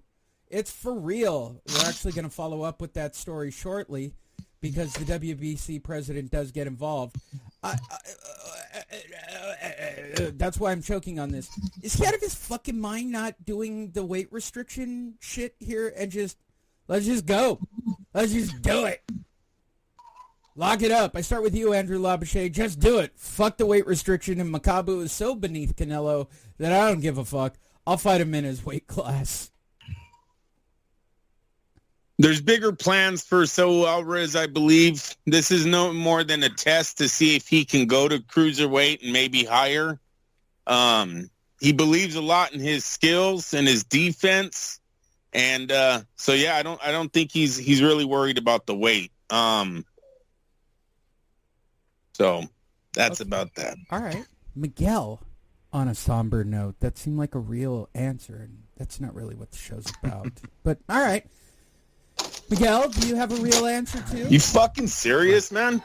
It's for real. We're actually going to follow up with that story shortly because the WBC president does get involved. That's why I'm choking on this. Is he out of his fucking mind not doing the weight restriction shit here and let's just go. Let's just do it. Lock it up. I start with you, Andrew Labouche. Just do it. Fuck the weight restriction, and Makabu is so beneath Canelo that I don't give a fuck. I'll fight him in his weight class. There's bigger plans for Saul Alvarez, I believe. This is no more than a test to see if he can go to cruiserweight and maybe higher. He believes a lot in his skills and his defense, and I don't think he's really worried about the weight. So that's about that. All right. Miguel, on a somber note, that seemed like a real answer, and that's not really what the show's about. But all right. Miguel, do you have a real answer too? You fucking serious, man?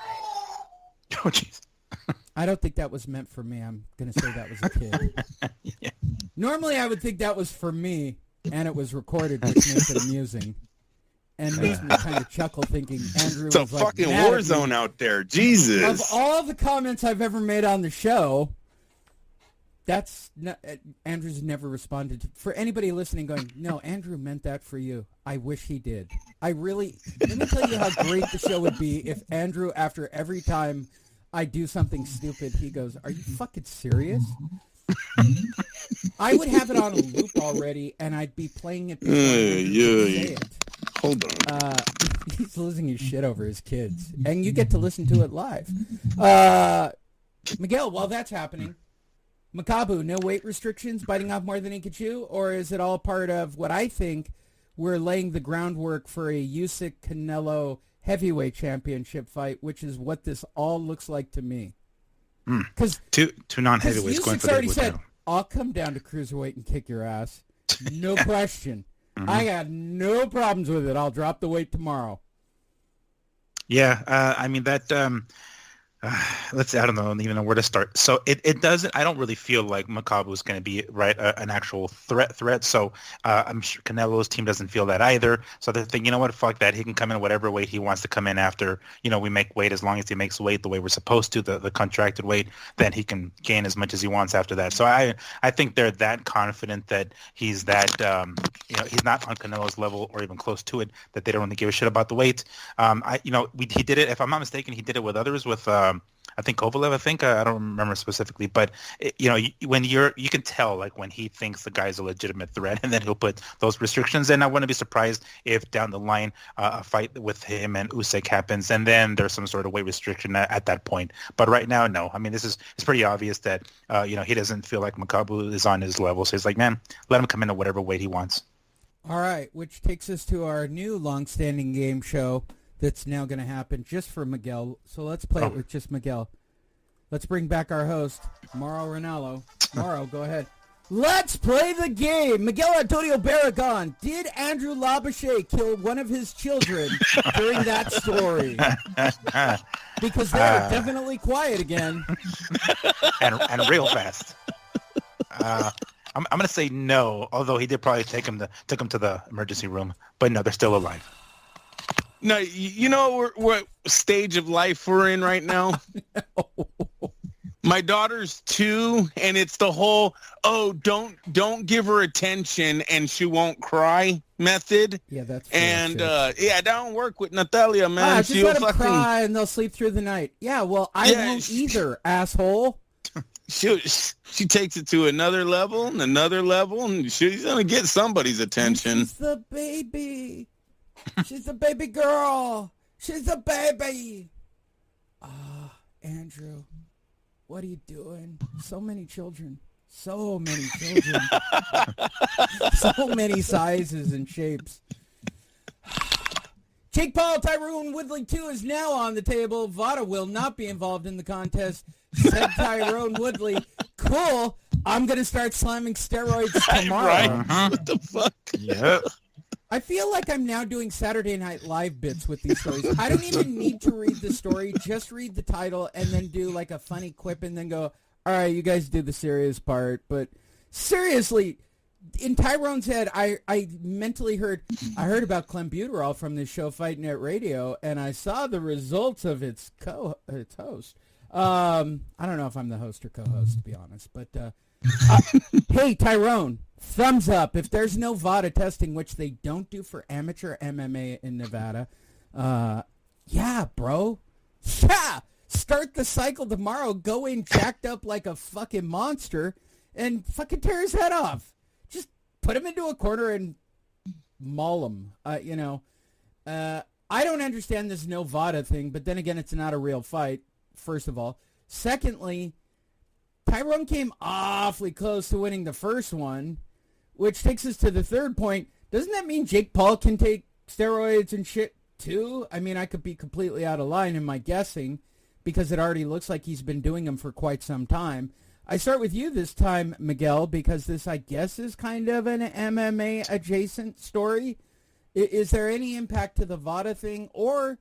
Oh, jeez. I don't think that was meant for me. I'm going to say that was a kid. Yeah. Normally, I would think that was for me, and it was recorded, which makes it amusing. And makes me kind of chuckle thinking Andrew it's was a like fucking war zone out there. Jesus. Of all the comments I've ever made on the show, that's not, Andrew's never responded to. For anybody listening going, no, Andrew meant that for you. I wish he did. Let me tell you how great the show would be if Andrew, after every time I do something stupid, he goes, are you fucking serious? I would have it on a loop already, and I'd be playing it before say it. Hold on. He's losing his shit over his kids, and you get to listen to it live. Miguel, while that's happening, Makabu, no weight restrictions, biting off more than he could chew, or is it all part of what I think we're laying the groundwork for a Usyk Canelo heavyweight championship fight, which is what this all looks like to me. Because two non-heavyweights going for the already said, title. I'll come down to cruiserweight and kick your ass. No question. I got no problems with it. I'll drop the weight tomorrow. Yeah, I mean that. Let's see, I don't even know where to start. So it doesn't. I don't really feel like Makabu is going to be an actual threat. So I'm sure Canelo's team doesn't feel that either. So they're thinking, you know what, fuck that. He can come in whatever weight he wants to come in after. We make weight as long as he makes weight the way we're supposed to, the contracted weight. Then he can gain as much as he wants after that. So I think they're that confident that he's that he's not on Canelo's level or even close to it, that they don't really give a shit about the weight. He did it. If I'm not mistaken, he did it with others with. I think Kovalev. I don't remember specifically, but when you can tell like when he thinks the guy's a legitimate threat, and then he'll put those restrictions. And I wouldn't be surprised if down the line a fight with him and Usyk happens, and then there's some sort of weight restriction at that point. But right now, no. I mean, it's pretty obvious that he doesn't feel like Makabu is on his level. So he's like, man, let him come in at whatever weight he wants. All right, which takes us to our new long-standing game show that's now going to happen just for Miguel. So let's play it with just Miguel. Let's bring back our host, Mauro Ranallo. Mauro, go ahead. Let's play the game. Miguel Antonio Barragan, did Andrew Labouche kill one of his children during that story? Because they are definitely quiet again. and real fast. I'm going to say no, although he did probably took him to the emergency room. But no, they're still alive. No, you know what stage of life we're in right now? No. My daughter's 2, and it's the whole, don't give her attention and she won't cry method. Yeah, that's and that don't work with Natalia, man. Just let them cry and they'll sleep through the night. Yeah, well, I won't either, asshole. She takes it to another level, and she's gonna get somebody's attention. She's the baby. She's the baby girl. She's the baby. Andrew, what are you doing? So many children. So many children. So many sizes and shapes. Jake Paul, Tyrone Woodley 2 is now on the table. Vada will not be involved in the contest, said Tyrone Woodley. Cool. I'm going to start slamming steroids tomorrow. Right? What the fuck? Yep. I feel like I'm now doing Saturday Night Live bits with these stories. I don't even need to read the story. Just read the title and then do like a funny quip and then go, all right, you guys do the serious part. But seriously, in Tyrone's head, I mentally heard about clenbuterol from this show, Fight Net Radio, and I saw the results of its host. I don't know if I'm the host or co-host, to be honest. But hey, Tyrone, thumbs up. If there's no VADA testing, which they don't do for amateur MMA in Nevada, yeah, bro. Yeah! Start the cycle tomorrow. Go in jacked up like a fucking monster and fucking tear his head off. Just put him into a corner and maul him. I don't understand this no VADA thing, but then again, it's not a real fight, first of all. Secondly, Tyrone came awfully close to winning the first one, which takes us to the third point. Doesn't that mean Jake Paul can take steroids and shit too? I mean, I could be completely out of line in my guessing because it already looks like he's been doing them for quite some time. I start with you this time, Miguel, because this, I guess, is kind of an MMA-adjacent story. Is there any impact to the VADA thing or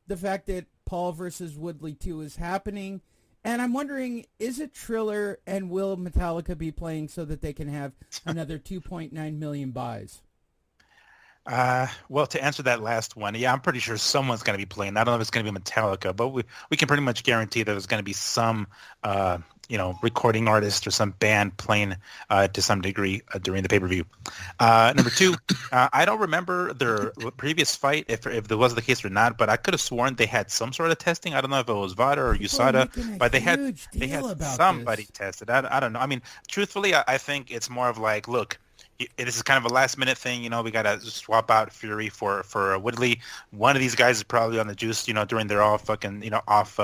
the fact that Paul versus Woodley 2 is happening? And I'm wondering, is it Triller and will Metallica be playing so that they can have another 2.9 million buys? Well, to answer that last one, yeah, I'm pretty sure someone's going to be playing. I don't know if it's going to be Metallica, but we can pretty much guarantee that there's going to be some, recording artist or some band playing to some degree during the pay-per-view. Number 2, I don't remember their previous fight, if there was the case or not, but I could have sworn they had some sort of testing. I don't know if it was VADA or USADA, but they had somebody tested. I don't know. I mean, truthfully, I think it's more of like, look, this is kind of a last-minute thing. We got to swap out Fury for Woodley. One of these guys is probably on the juice, during their all fucking, off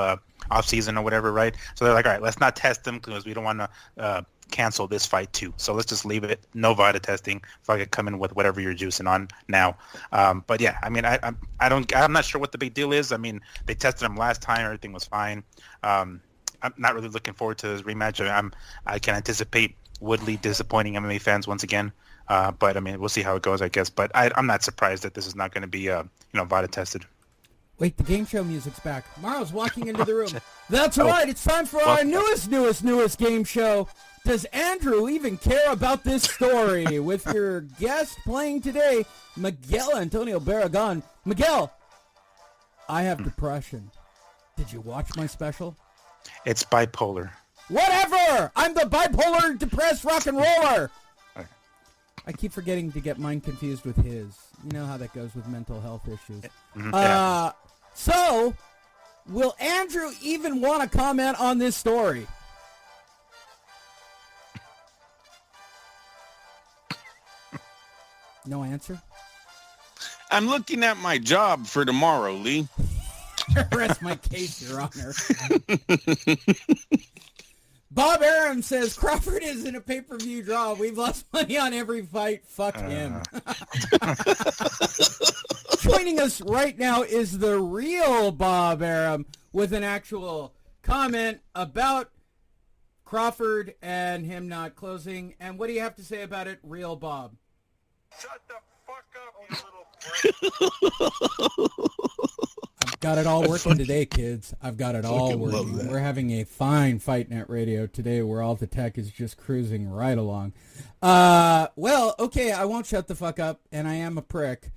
season or whatever, right? So they're like, all right, let's not test them because we don't want to cancel this fight too. So let's just leave it. No VADA testing. Fuck it, come in with whatever you're juicing on now. But yeah, I mean, I'm not sure what the big deal is. I mean, they tested him last time. Everything was fine. I'm not really looking forward to this rematch. I can anticipate Woodley disappointing MMA fans once again. But I mean, we'll see how it goes, I guess. But I'm not surprised that this is not going to be, VADA tested. Wait, the game show music's back. Maro's walking into the room. That's right. It's time for our newest game show. Does Andrew even care about this story? With your guest playing today, Miguel Antonio Barragan. Miguel, I have depression. Did you watch my special? It's bipolar. Whatever! I'm the bipolar depressed rock and roller! I keep forgetting to get mine confused with his. You know how that goes with mental health issues. Mm-hmm. So, will Andrew even want to comment on this story? No answer? I'm looking at my job for tomorrow, Lee. Rest my case, Your Honor. Bob Aram says, Crawford is in a pay-per-view draw. We've lost money on every fight. Fuck him. Joining us right now is the real Bob Aram with an actual comment about Crawford and him not closing. And what do you have to say about it, real Bob? Shut the fuck up, you little prick. I've got it all working today, kids. I've got it all working. We're having a fine Fight Net Radio today where all the tech is just cruising right along. Well, okay, I won't shut the fuck up, and I am a prick.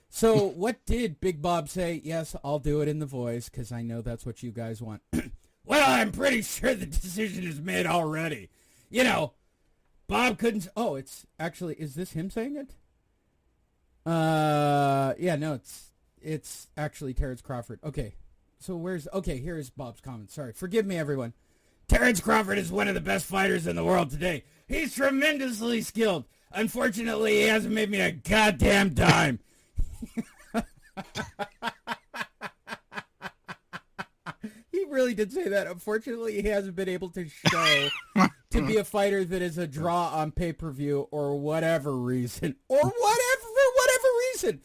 So what did Big Bob say? Yes, I'll do it in the voice because I know that's what you guys want. Well, I'm pretty sure the decision is made already. You know, Bob couldn't... Oh, it's actually... Is this him saying it? Yeah, no, it's actually Terrence Crawford. Okay, so here's Bob's comment. Sorry, forgive me, everyone. Terrence Crawford is one of the best fighters in the world today. He's tremendously skilled. Unfortunately, he hasn't made me a goddamn dime. He really did say that. Unfortunately, he hasn't been able to show to be a fighter that is a draw on pay-per-view or whatever reason. For whatever reason.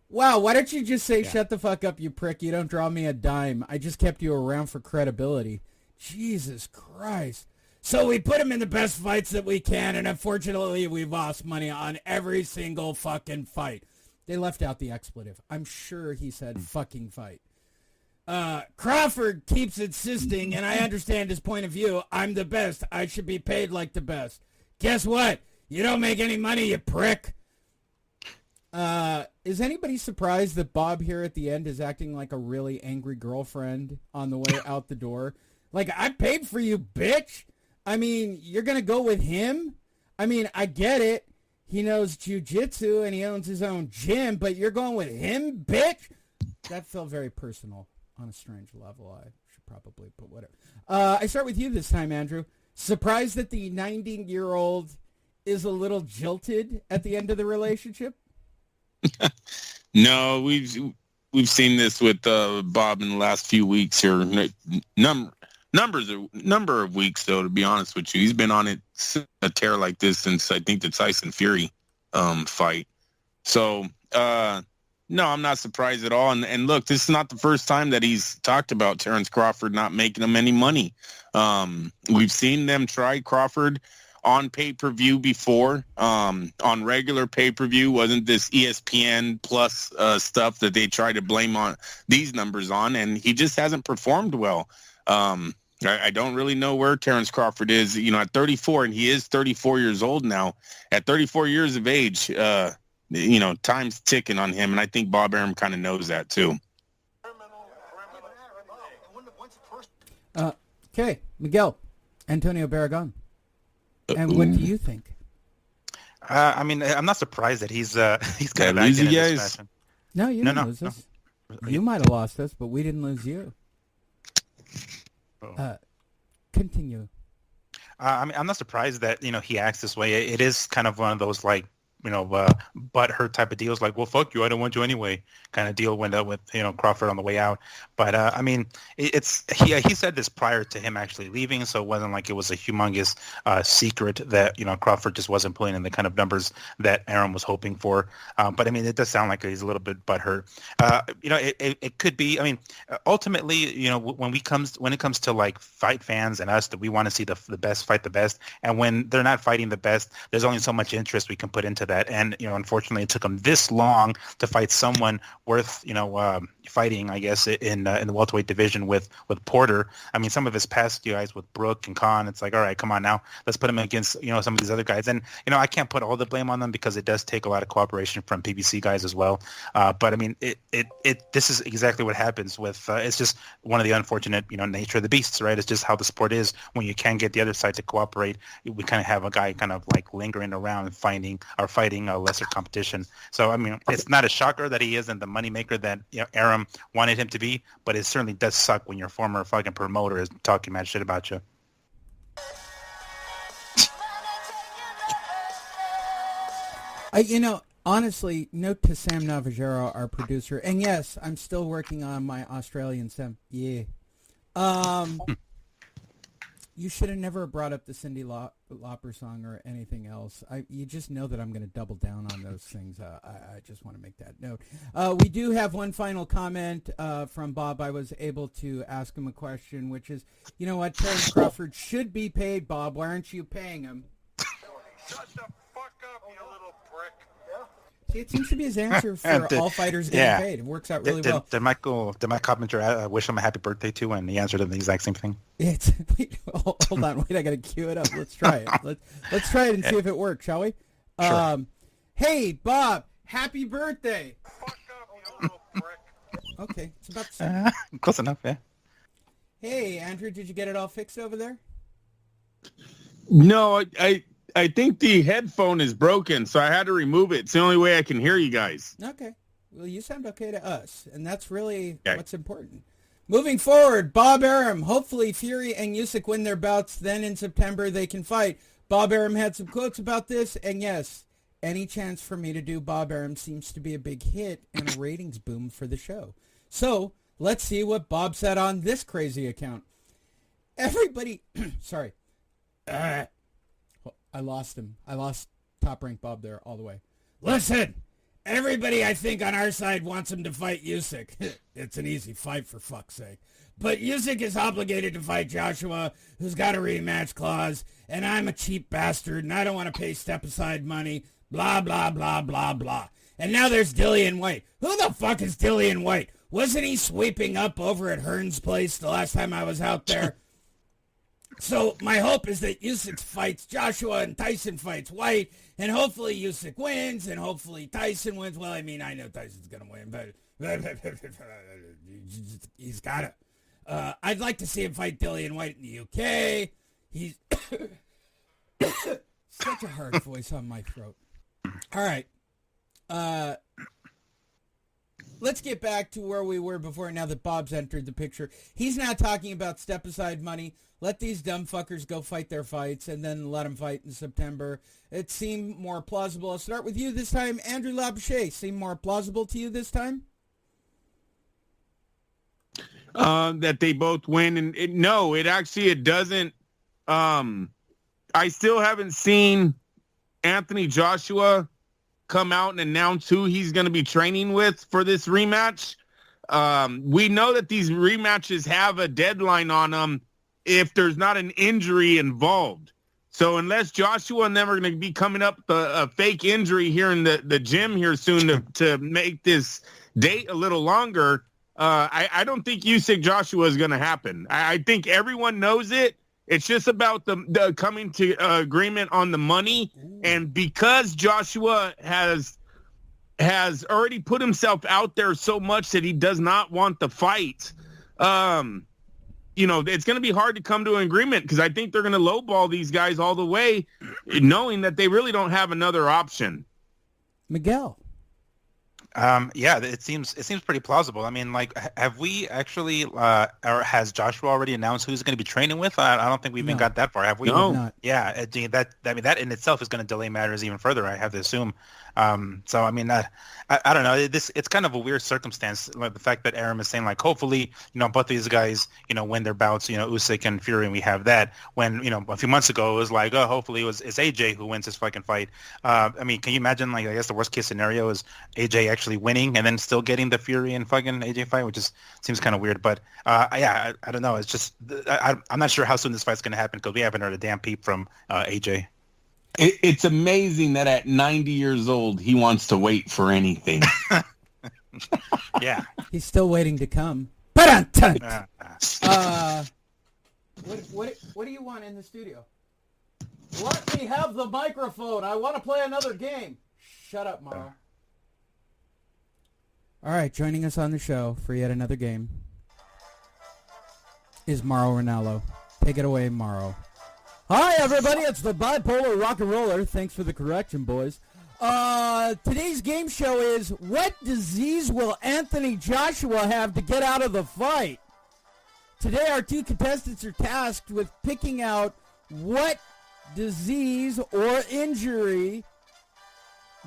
Wow, why don't you just say, shut the fuck up, you prick. You don't draw me a dime. I just kept you around for credibility. Jesus Christ. So we put him in the best fights that we can, and unfortunately we've lost money on every single fucking fight. They left out the expletive. I'm sure he said fucking fight. Crawford keeps insisting, and I understand his point of view, I'm the best. I should be paid like the best. Guess what? You don't make any money, you prick. Is anybody surprised that Bob here at the end is acting like a really angry girlfriend on the way out the door? Like, I paid for you, bitch. I mean, you're going to go with him? I mean, I get it. He knows jiu-jitsu and he owns his own gym, but you're going with him, bitch? That felt very personal on a strange level. I should probably put whatever. I start with you this time, Andrew. Surprised that the 90-year-old is a little jilted at the end of the relationship? No, we've seen this with Bob in the last few weeks here. Number of weeks, though, to be honest with you. He's been on a tear like this since, I think, the Tyson Fury fight. So, no, I'm not surprised at all. And look, this is not the first time that he's talked about Terrence Crawford not making him any money. We've seen them try Crawford on pay-per-view before, on regular pay-per-view. Wasn't this ESPN plus stuff that they try to blame on these numbers on, and he just hasn't performed well. I don't really know where Terrence Crawford is, at 34, and he is 34 years old now. At 34 years of age, time's ticking on him, and I think Bob Arum kind of knows that too. Okay, Miguel, Antonio Barragan. And what do you think? I mean, I'm not surprised that he's kind of acting in this fashion. No, you didn't lose us. You might have lost us, but we didn't lose you. Continue. I mean, I'm not surprised that he acts this way. It is kind of one of those butthurt type of deals, like, well, fuck you, I don't want you anyway, kind of deal went up with Crawford on the way out. But I mean, he said this prior to him actually leaving, so it wasn't like it was a humongous secret that Crawford just wasn't pulling in the kind of numbers that Arum was hoping for. But I mean, it does sound like he's a little bit butthurt. It could be. I mean, ultimately, when it comes to like fight fans and us, that we want to see the best fight the best, and when they're not fighting the best, there's only so much interest we can put into that. And unfortunately, it took him this long to fight someone worth fighting, I guess, in the welterweight division with Porter. I mean, some of his past guys with Brook and Khan, it's like, all right, come on now, let's put him against some of these other guys. And I can't put all the blame on them because it does take a lot of cooperation from PBC guys as well. But I mean, this is exactly what happens with. It's just one of the unfortunate nature of the beasts, right? It's just how the sport is. When you can't get the other side to cooperate, we kind of have a guy kind of like lingering around and fighting a lesser competition. So I mean, it's not a shocker that he isn't the moneymaker that Arum wanted him to be, but it certainly does suck when your former fucking promoter is talking mad shit about you. Honestly, note to Sam Navajero, our producer, and yes, I'm still working on my Australian Sam. Yeah. You should have never brought up the Cyndi Lauper song or anything else. You just know that I'm going to double down on those things. I just want to make that note. We do have one final comment from Bob. I was able to ask him a question, which is, you know what, Terrence Crawford should be paid, Bob. Why aren't you paying him? Shut the fuck up, you little prick. See, it seems to be his answer for all fighters getting paid. It works out really well. Did Mike Coppinger wish him a happy birthday too, and he answered him the exact same thing? Wait, hold on, I got to cue it up. Let's try it. Let's try it and see if it works, shall we? Sure. Hey, Bob, happy birthday. Fuck up, you little prick. Okay, it's about the same. Close enough, yeah. Hey, Andrew, did you get it all fixed over there? No, I think the headphone is broken, so I had to remove it. It's the only way I can hear you guys. Okay. Well, you sound okay to us, and that's really what's important. Moving forward, Bob Arum. Hopefully Fury and Usyk win their bouts. Then in September they can fight. Bob Arum had some quotes about this, and yes, any chance for me to do Bob Arum seems to be a big hit and a ratings boom for the show. So let's see what Bob said on this crazy account. Everybody, sorry. I lost him. I lost Top Rank Bob there all the way. Listen, everybody I think on our side wants him to fight Usyk. It's an easy fight for fuck's sake. But Usyk is obligated to fight Joshua, who's got a rematch clause, and I'm a cheap bastard, and I don't want to pay step-aside money, blah, blah, blah, blah, blah. And now there's Dillian White. Who the fuck is Dillian White? Wasn't he sweeping up over at Hearn's place the last time I was out there? So my hope is that Usyk fights Joshua and Tyson fights White, and hopefully Usyk wins, and hopefully Tyson wins. Well, I mean, I know Tyson's going to win, but he's got to. I'd like to see him fight Dillian White in the UK. He's such a hard voice on my throat. All right. Let's get back to where we were before now that Bob's entered the picture. He's now talking about step-aside money. Let these dumb fuckers go fight their fights and then let them fight in September. It seemed more plausible. I'll start with you this time. Andrew Labouche, seem more plausible to you this time? That they both win. And it doesn't. I still haven't seen Anthony Joshua come out and announce who he's going to be training with for this rematch. We know that these rematches have a deadline on them if there's not an injury involved. So unless Joshua and them are going to be coming up a fake injury here in the gym here soon to make this date a little longer, I don't think Usyk Joshua is going to happen. I think everyone knows it. It's just about the coming to agreement on the money. And because Joshua has already put himself out there so much that he does not want the fight, it's going to be hard to come to an agreement because I think they're going to lowball these guys all the way, knowing that they really don't have another option. Miguel. It seems pretty plausible. I mean, like, have we actually, or has Joshua already announced who he's going to be training with? I don't think we even got that far. Have we? No. Yeah, that in itself is going to delay matters even further, I have to assume. So I mean, I don't know. It's kind of a weird circumstance, like the fact that Arum is saying, like, hopefully, both of these guys, win their bouts, Usyk and Fury, and we have that. When a few months ago it was like, oh, hopefully it's AJ who wins this fucking fight. I mean, can you imagine? Like, I guess the worst case scenario is AJ actually winning and then still getting the Fury and fucking AJ fight, which seems kind of weird. But I don't know. It's just I'm not sure how soon this fight's going to happen because we haven't heard a damn peep from AJ. It's amazing that at 90 years old, he wants to wait for anything. Yeah. He's still waiting to come. What do you want in the studio? Let me have the microphone. I want to play another game. Shut up, Morrow. All right, joining us on the show for yet another game is Mauro Ranallo. Take it away, Mauro. Hi, everybody. It's the bipolar rock and roller. Thanks for the correction, boys. Today's game show is, what disease will Anthony Joshua have to get out of the fight? Today, our two contestants are tasked with picking out what disease or injury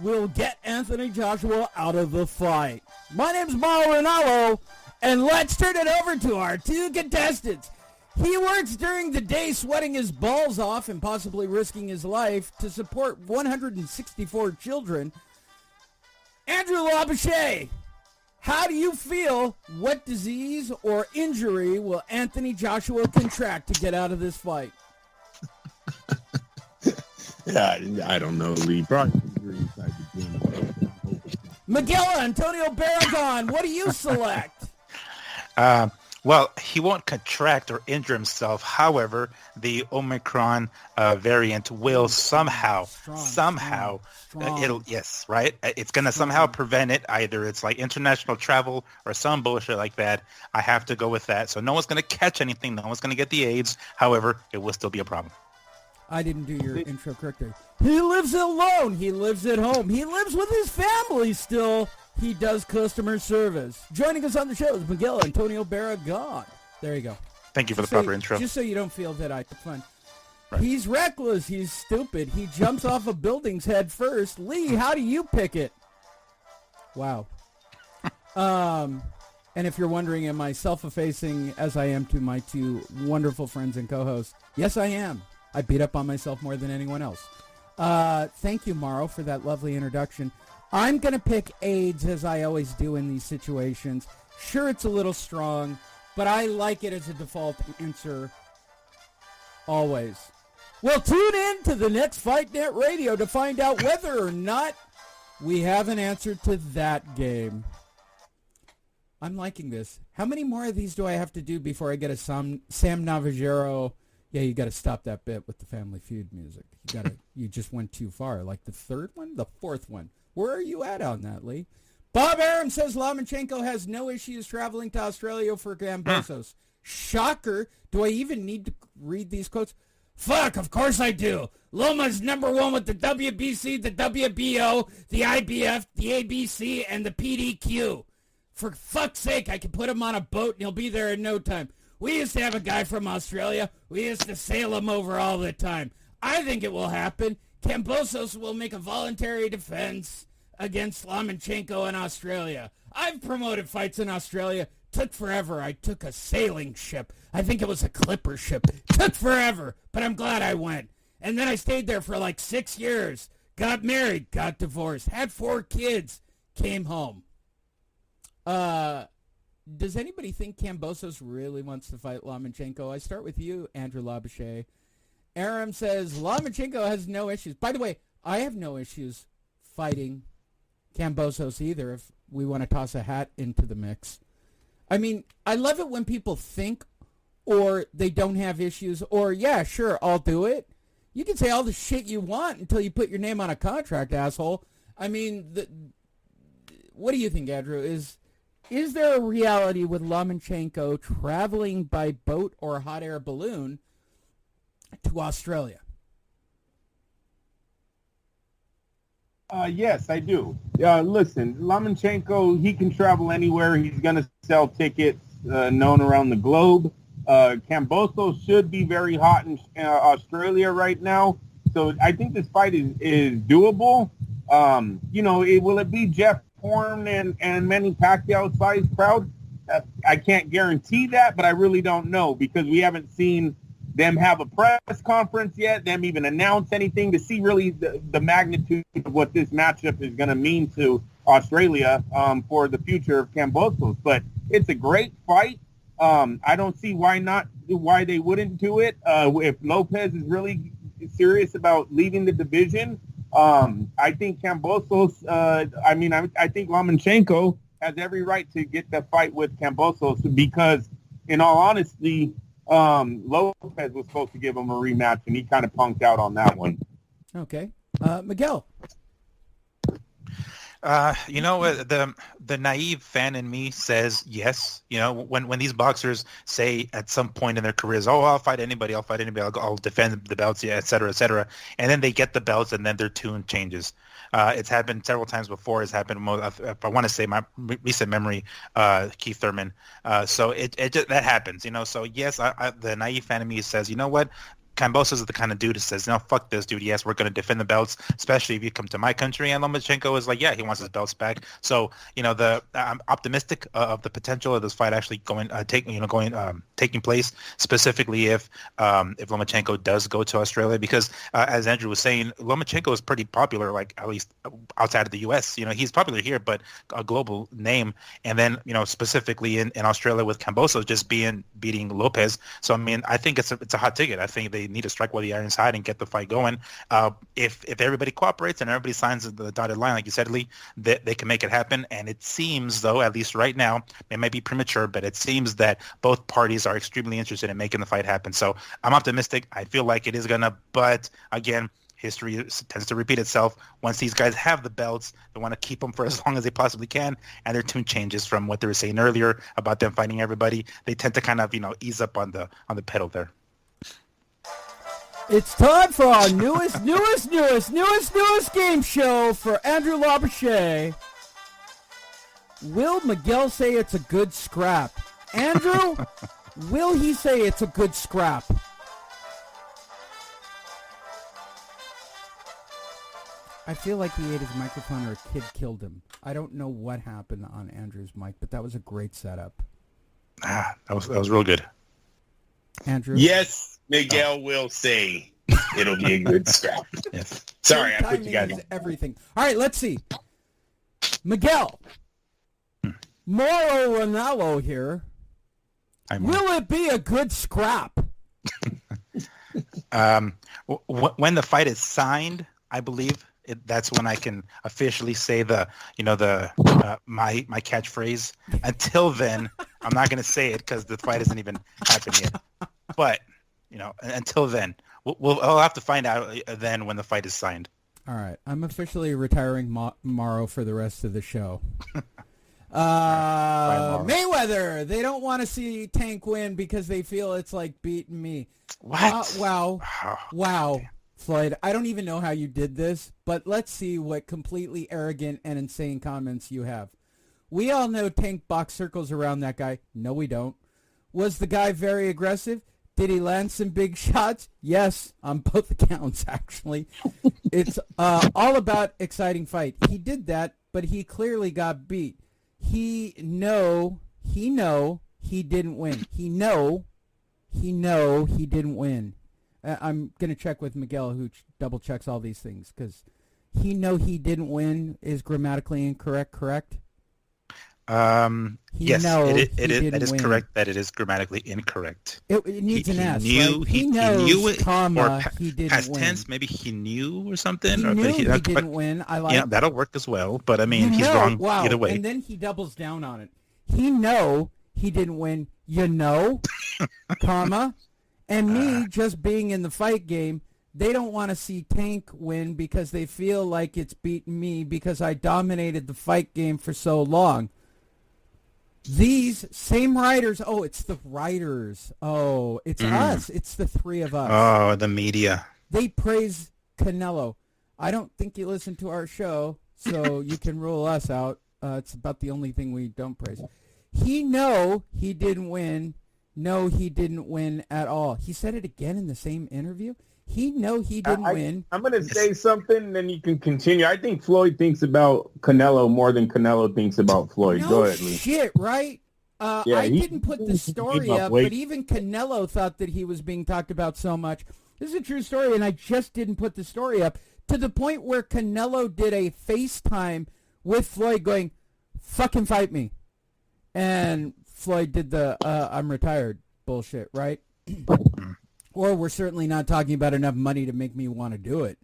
will get Anthony Joshua out of the fight. My name's Mauro Ranallo, and let's turn it over to our two contestants. He works during the day sweating his balls off and possibly risking his life to support 164 children. Andrew Labouche, how do you feel? What disease or injury will Anthony Joshua contract to get out of this fight? Yeah, I don't know, Lee. Probably Miguel Antonio Barragon, what do you select? Well, he won't contract or injure himself. However, the Omicron variant will somehow, it'll, yes, right? It's going to somehow prevent it. Either it's like international travel or some bullshit like that. I have to go with that. So no one's going to catch anything. No one's going to get the AIDS. However, it will still be a problem. I didn't do your intro correctly. He lives alone. He lives at home. He lives with his family still. He does customer service. Joining us on the show is Miguel Antonio Barragan. There you go. Thank you for the proper intro. Just so you don't feel that I took fun. Right. He's reckless. He's stupid. He jumps off of buildings head first. Lee, how do you pick it? Wow. And if you're wondering, am I self-effacing as I am to my two wonderful friends and co-hosts? Yes, I am. I beat up on myself more than anyone else. Thank you, Morrow, for that lovely introduction. I'm going to pick AIDS as I always do in these situations. Sure, it's a little strong, but I like it as a default answer always. Well, tune in to the next Fight Net Radio to find out whether or not we have an answer to that game. I'm liking this. How many more of these do I have to do before I get a Sam Navajero? Yeah, you got to stop that bit with the Family Feud music. You just went too far. Like the third one, the fourth one. Where are you at on that, Lee? Bob Aram says Lomachenko has no issues traveling to Australia for Gambosos. Shocker. Do I even need to read these quotes? Fuck, of course I do. Loma's number one with the WBC, the WBO, the IBF, the ABC, and the PDQ. For fuck's sake, I can put him on a boat and he'll be there in no time. We used to have a guy from Australia. We used to sail him over all the time. I think it will happen. Kambosos will make a voluntary defense against Lomachenko in Australia. I've promoted fights in Australia. Took forever. I took a sailing ship. I think it was a clipper ship. Took forever, but I'm glad I went. And then I stayed there for like 6 years. Got married, got divorced, had 4 kids, came home. Does anybody think Kambosos really wants to fight Lomachenko? I start with you, Andrew Labouche. Aram says Lomachenko has no issues. By the way, I have no issues fighting Kambosos either if we want to toss a hat into the mix. I mean, I love it when people think or they don't have issues or, yeah, sure, I'll do it. You can say all the shit you want until you put your name on a contract, asshole. I mean, what do you think, Andrew? Is there a reality with Lomachenko traveling by boat or hot air balloon to Australia? Yes, I do. Listen, Lomachenko, he can travel anywhere. He's going to sell tickets known around the globe. Kambosos should be very hot in Australia right now. So I think this fight is doable. Will it be Jeff Horn and Manny Pacquiao size crowd? I can't guarantee that, but I really don't know because we haven't seen them have a press conference yet, them even announce anything to see really the magnitude of what this matchup is going to mean to Australia for the future of Kambosos. But it's a great fight. I don't see why they wouldn't do it. If Lopez is really serious about leaving the division, I think Kambosos, I think Lomachenko has every right to get the fight with Kambosos because, in all honesty, Lopez was supposed to give him a rematch, and he kind of punked out on that one. Okay. Miguel. The naive fan in me says yes. When these boxers say at some point in their careers, oh, I'll fight anybody, I'll defend the belts, yeah, et cetera, and then they get the belts and then their tune changes. It's happened several times before. It's happened, if I want to say my recent memory, Keith Thurman. So it just, that happens, So yes, the naive fan in me says, you know what? Kambosos is the kind of dude that says, no, fuck this dude. Yes, we're going to defend the belts, especially if you come to my country. And Lomachenko is like, yeah, he wants his belts back. So, I'm optimistic of the potential of this fight actually taking place, specifically if Lomachenko does go to Australia, because as Andrew was saying, Lomachenko is pretty popular, like at least outside of the U.S. He's popular here, but a global name. And then, specifically in Australia with Kambosos just beating Lopez. So, I mean, I think it's a hot ticket. I think they need to strike while the iron's hot and get the fight going. If everybody cooperates and everybody signs the dotted line, like you said, Lee, they can make it happen. And it seems, though, at least right now, it might be premature, but it seems that both parties are extremely interested in making the fight happen. So I'm optimistic. I feel like it is gonna, but again, history tends to repeat itself. Once these guys have the belts, they want to keep them for as long as they possibly can, and their tune changes from what they were saying earlier about them fighting everybody. They tend to kind of, ease up on the pedal there. It's time for our newest game show for Andrew Labouche. Will Miguel say it's a good scrap? Andrew, will he say it's a good scrap? I feel like he ate his microphone or a kid killed him. I don't know what happened on Andrew's mic, but that was a great setup. That was real good. Andrew? Yes, Miguel will say it'll be a good scrap. Yes. Sorry, I put you guys on. Everything. All right, let's see. Miguel. Mauro Ranallo here. Will it be a good scrap? When the fight is signed, I believe that's when I can officially say my catchphrase. Until then, I'm not going to say it because the fight hasn't even happened yet. But until then, I'll have to find out then when the fight is signed. All right, I'm officially retiring Mauro for the rest of the show. Mayweather, they don't want to see Tank win because they feel it's like beating me. What? Wow. Floyd, I don't even know how you did this, but let's see what completely arrogant and insane comments you have. We all know Tank box circles around that guy. No, we don't. Was the guy very aggressive? Did he land some big shots? Yes, on both accounts, actually. It's all about exciting fight. He did that, but he clearly got beat. He didn't win. He didn't win. I'm going to check with Miguel, who double checks all these things, because he didn't win is grammatically incorrect, correct? Yes, it is correct that it is grammatically incorrect. It needs an S. He knew it, comma, or he didn't past win. Tense, maybe he knew or something. He didn't win. Yeah, that'll work as well, but I mean, he's wrong either way. And then he doubles down on it. He didn't win, comma. And me just being in the fight game, they don't want to see Tank win because they feel like it's beaten me because I dominated the fight game for so long. These same writers, it's the writers. Oh, it's us. It's the three of us. Oh, the media. They praise Canello. I don't think you listen to our show, so you can rule us out. It's about the only thing we don't praise. He didn't win. No, he didn't win at all. He said it again in the same interview. He didn't win. I'm going to say something, and then you can continue. I think Floyd thinks about Canello more than Canello thinks about Floyd. No Go ahead, Lee. Shit, right? I didn't put the story up, but even Canello thought that he was being talked about so much. This is a true story, and I just didn't put the story up to the point where Canello did a FaceTime with Floyd going, fucking fight me. And Floyd did the I'm retired bullshit, right? Or we're certainly not talking about enough money to make me want to do it.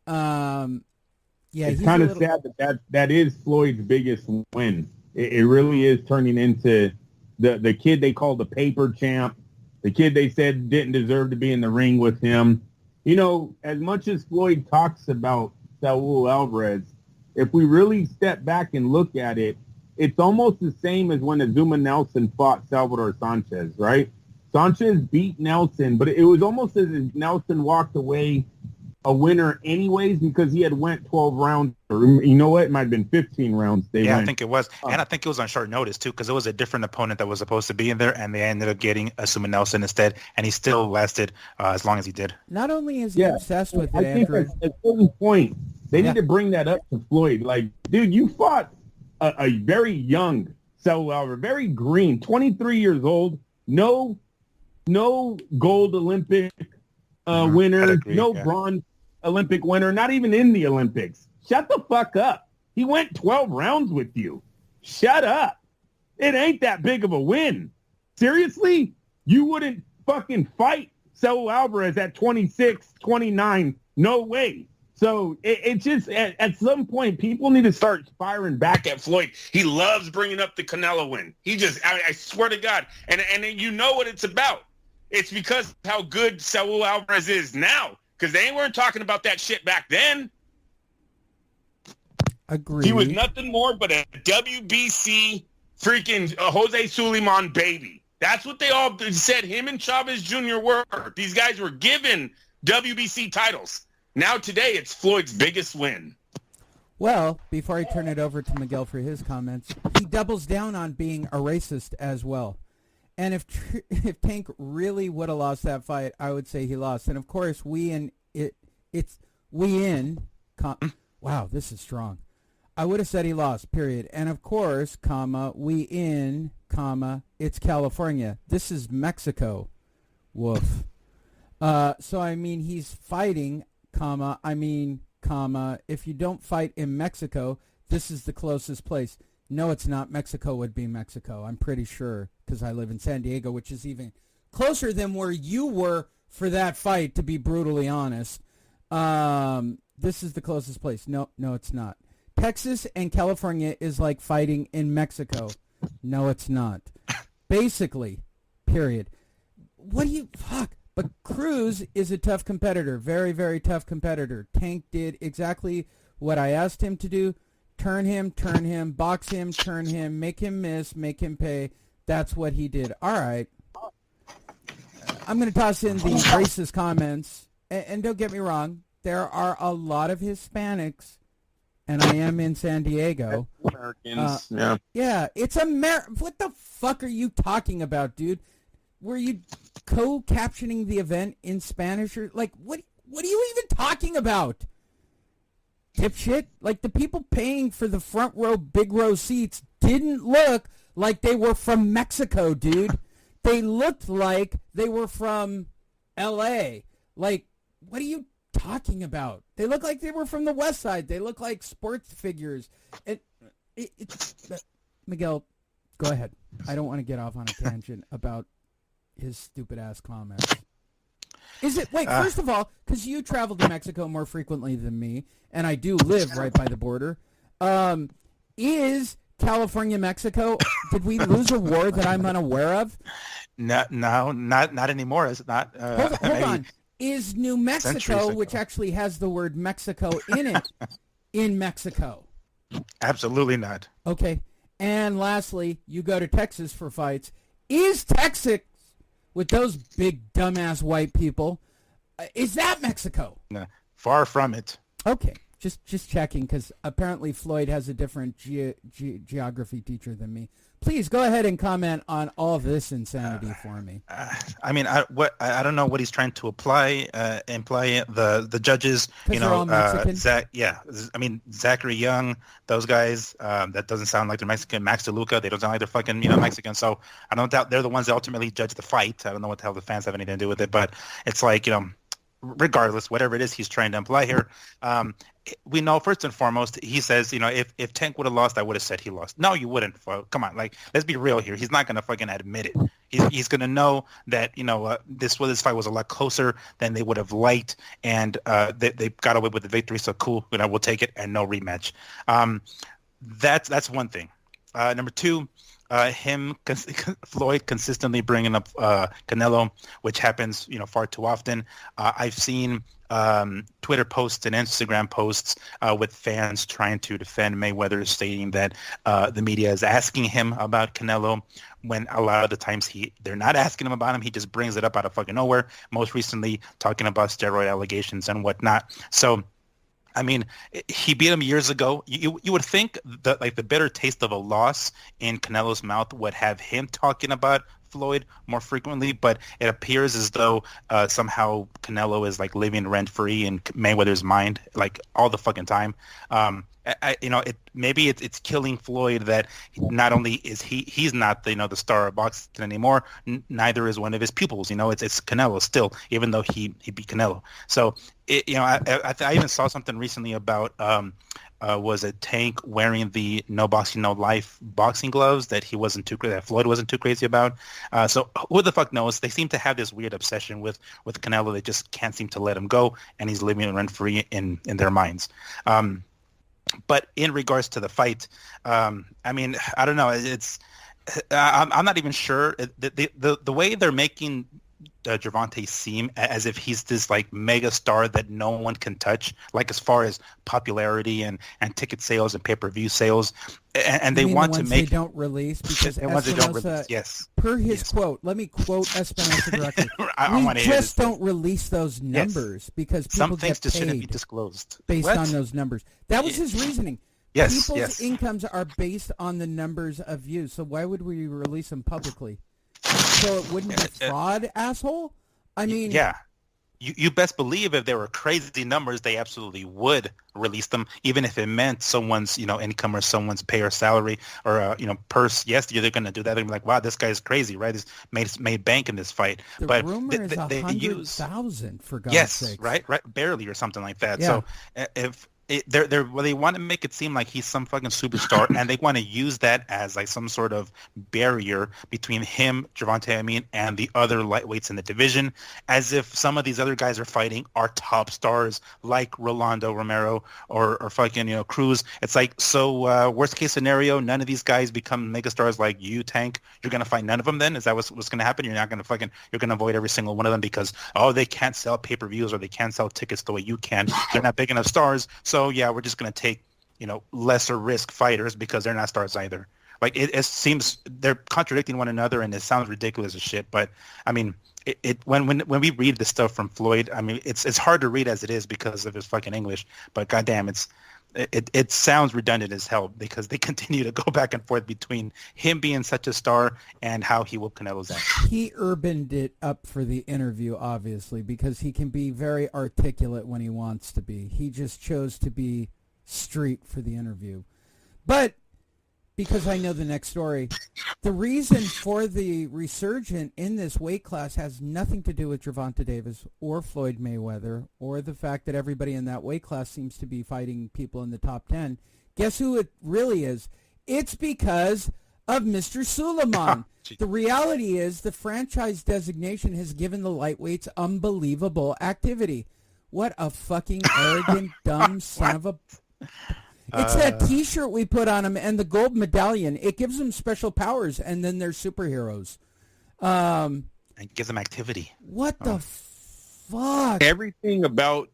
It's kind of sad that is Floyd's biggest win. It really is turning into the kid they called the paper champ, the kid they said didn't deserve to be in the ring with him. As much as Floyd talks about Saul Alvarez, if we really step back and look at it, it's almost the same as when Azuma Nelson fought Salvador Sanchez, right? Sanchez beat Nelson, but it was almost as if Nelson walked away a winner anyways because he had went 12 rounds. Or, you know what? It might have been 15 rounds. I think it was. And I think it was on short notice, too, because it was a different opponent that was supposed to be in there, and they ended up getting Azuma Nelson instead, and he still lasted as long as he did. Not only is he obsessed with it, Andrew. I think at a certain point, they need to bring that up to Floyd. Like, dude, you fought a very young Saul Alvarez, very green, 23 years old, no gold Olympic winner, bronze Olympic winner, not even in the Olympics. Shut the fuck up. He went 12 rounds with you. Shut up. It ain't that big of a win. Seriously? You wouldn't fucking fight Saul Alvarez at 26, 29. No way. So it just, at some point, people need to start firing back at Floyd. He loves bringing up the Canelo win. He just, I swear to God. And you know what it's about. It's because how good Saul Alvarez is now. Because they weren't talking about that shit back then. Agreed. He was nothing more but a WBC freaking Jose Suleiman baby. That's what they all said him and Chavez Jr. were. These guys were given WBC titles. Now today, it's Floyd's biggest win. Well, before I turn it over to Miguel for his comments, he doubles down on being a racist as well. And if Tank really would have lost that fight, I would say he lost. And of course, wow, this is strong. I would have said he lost, period. And of course, it's California. This is Mexico. Woof. So, I mean, he's fighting, if you don't fight in Mexico, this is the closest place. No, it's not. Mexico would be Mexico. I'm pretty sure, because I live in San Diego, which is even closer than where you were for that fight, to be brutally honest. This is the closest place. No, it's not. Texas and California is like fighting in Mexico. No, it's not. Basically, period. But Cruz is a tough competitor. Very, very tough competitor. Tank did exactly what I asked him to do. Turn him, box him, turn him, make him miss, make him pay. That's what he did. All right. I'm going to toss in the racist comments. And don't get me wrong, there are a lot of Hispanics, and I am in San Diego. Americans, Yeah, it's what the fuck are you talking about, dude? Were you co-captioning the event in Spanish? Or, like, what are you even talking about? Dipshit? Like, the people paying for the front row, big row seats didn't look like they were from Mexico, dude. They looked like they were from L.A. Like, what are you talking about? They look like they were from the West Side. They look like sports figures. Miguel, go ahead. I don't want to get off on a tangent about his stupid-ass comments. First of all, because you travel to Mexico more frequently than me, and I do live right by the border, is California Mexico? Did we lose a war that I'm unaware of? No, not anymore. It's not. Hold on. Is New Mexico, which actually has the word Mexico in it, in Mexico? Absolutely not. Okay. And lastly, you go to Texas for fights. Is Texas, with those big dumbass white people, is that Mexico? No, far from it. Okay. Just checking, because apparently Floyd has a different geography teacher than me. Please go ahead and comment on all of this insanity for me. I mean, I don't know what he's trying to imply. The judges, they're all Mexican? Zachary Young, those guys. That doesn't sound like they're Mexican. Max DeLuca, they don't sound like they're fucking Mexican. So I don't doubt they're the ones that ultimately judge the fight. I don't know what the hell the fans have anything to do with it, but it's like regardless, whatever it is he's trying to imply here, we know first and foremost, he says, if Tank would have lost, I would have said he lost. No, you wouldn't. Come on, like, let's be real here. He's not going to fucking admit it. He's going to know that, this fight was a lot closer than they would have liked, and they got away with the victory, so cool, we'll take it, and no rematch. That's one thing. Number two, Floyd consistently bringing up Canelo, which happens, far too often. I've seen Twitter posts and Instagram posts with fans trying to defend Mayweather, stating that the media is asking him about Canelo, when a lot of the times they're not asking him about him. He just brings it up out of fucking nowhere. Most recently, talking about steroid allegations and whatnot. So, I mean, he beat him years ago. You would think that, like, the bitter taste of a loss in Canelo's mouth would have him talking about Floyd more frequently, but it appears as though somehow Canelo is like living rent free in Mayweather's mind, like all the fucking time. maybe it's killing Floyd that not only is he's not the the star of boxing anymore, neither is one of his pupils. It's Canelo still, even though he beat Canelo. So I even saw something recently about was it Tank wearing the No Boxing No Life boxing gloves that Floyd wasn't too crazy about. So who the fuck knows? They seem to have this weird obsession with Canelo. They just can't seem to let him go, and he's living rent free in their minds. But in regards to the fight, I don't know. I'm not even sure. The way they're making Gervonta seem as if he's this like mega star that no one can touch, like as far as popularity and ticket sales and pay-per-view sales, and they want to make they don't release because Espinosa, yes, per his quote. Let me quote Espinosa directly. We just don't release those numbers because people some things get just paid shouldn't be disclosed based on those numbers. That was his reasoning. Yes, people's incomes are based on the numbers of views, so why would we release them publicly? So it wouldn't be fraud, asshole? I mean... Yeah. You best believe if there were crazy numbers, they absolutely would release them, even if it meant someone's, income or someone's pay or salary or, purse. Yes, they're going to do that. They're like, wow, this guy's crazy, right? He's made bank in this fight. The rumor is 100,000, for God's sake. Yes, right, barely or something like that. Yeah. So if... they want to make it seem like he's some fucking superstar, and they want to use that as like some sort of barrier between him, Gervonta, and the other lightweights in the division, as if some of these other guys are fighting are top stars like Rolando Romero or fucking Cruz. It's like, so worst case scenario, none of these guys become megastars like you, Tank. You're gonna fight none of them then? Is that what's gonna happen? You're gonna avoid every single one of them because they can't sell pay-per-views or they can't sell tickets the way you can. They're not big enough stars. So yeah, we're just going to take, lesser risk fighters because they're not stars either. Like it seems they're contradicting one another, and it sounds ridiculous as shit. But I mean, when we read the stuff from Floyd, I mean, it's hard to read as it is because of his fucking English. But goddamn, it sounds redundant as hell because they continue to go back and forth between him being such a star and how he whooped Canelo's ass. He urbaned it up for the interview, obviously, because he can be very articulate when he wants to be. He just chose to be street for the interview. But because I know the next story, the reason for the resurgent in this weight class has nothing to do with Gervonta Davis or Floyd Mayweather or the fact that everybody in that weight class seems to be fighting people in the top 10. Guess who it really is? It's because of Mr. Suleiman. The reality is the franchise designation has given the lightweights unbelievable activity. What a fucking arrogant, dumb son of a... It's that T-shirt we put on them and the gold medallion. It gives them special powers, and then they're superheroes. It gives them activity. What the fuck? Everything about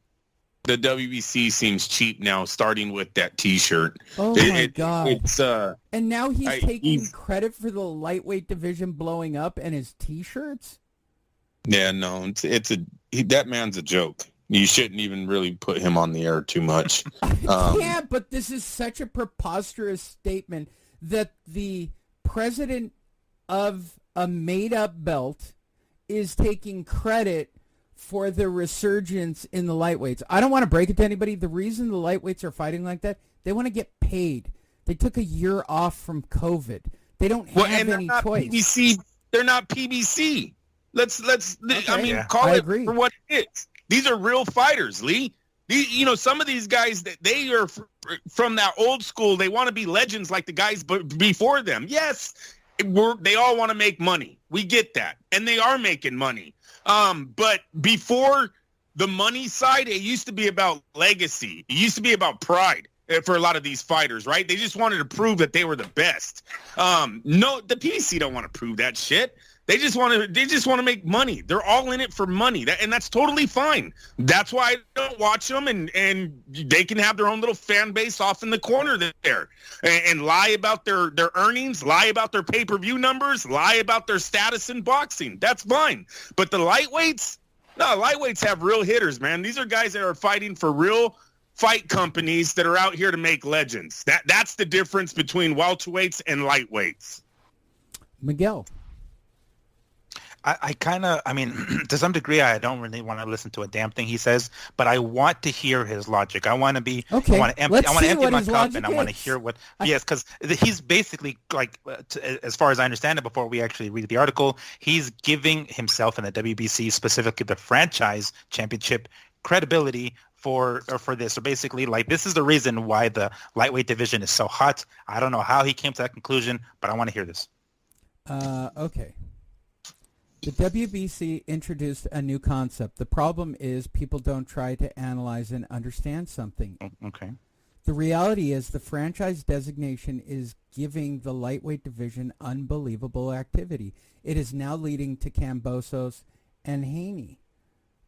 the WBC seems cheap now, starting with that T-shirt. Oh my God! It's and now he's taking credit for the lightweight division blowing up and his T-shirts. Yeah, no, that man's a joke. You shouldn't even really put him on the air too much. Yeah, but this is such a preposterous statement that the president of a made-up belt is taking credit for the resurgence in the lightweights. I don't want to break it to anybody. The reason the lightweights are fighting like that, they want to get paid. They took a year off from COVID. They don't have any choice. PBC, they're not PBC. Let's Okay. Call it for what it is. These are real fighters, Lee. Some of these guys, they are from that old school. They want to be legends like the guys before them. Yes, they all want to make money. We get that. And they are making money. But before the money side, it used to be about legacy. It used to be about pride for a lot of these fighters, right? They just wanted to prove that they were the best. No, the PBC don't want to prove that shit. They just want to make money. They're all in it for money, and that's totally fine. That's why I don't watch them, and they can have their own little fan base off in the corner there, and lie about their earnings, lie about their pay-per-view numbers, lie about their status in boxing. That's fine. But the lightweights have real hitters, man. These are guys that are fighting for real fight companies that are out here to make legends. That's the difference between welterweights and lightweights. Miguel. I mean, to some degree, I don't really want to listen to a damn thing he says, but I want to hear his logic. I want to be, okay. I want to empty my cup, and I want to is. hear what, yes, because he's basically like, as far as I understand it, before we actually read the article, he's giving himself and the WBC, specifically the franchise championship, credibility for this. So basically, like, this is the reason why the lightweight division is so hot. I don't know how he came to that conclusion, but I want to hear this. Okay. The WBC introduced a new concept. The problem is people don't try to analyze and understand something. Okay. The reality is the franchise designation is giving the lightweight division unbelievable activity. It is now leading to Kambosos and Haney.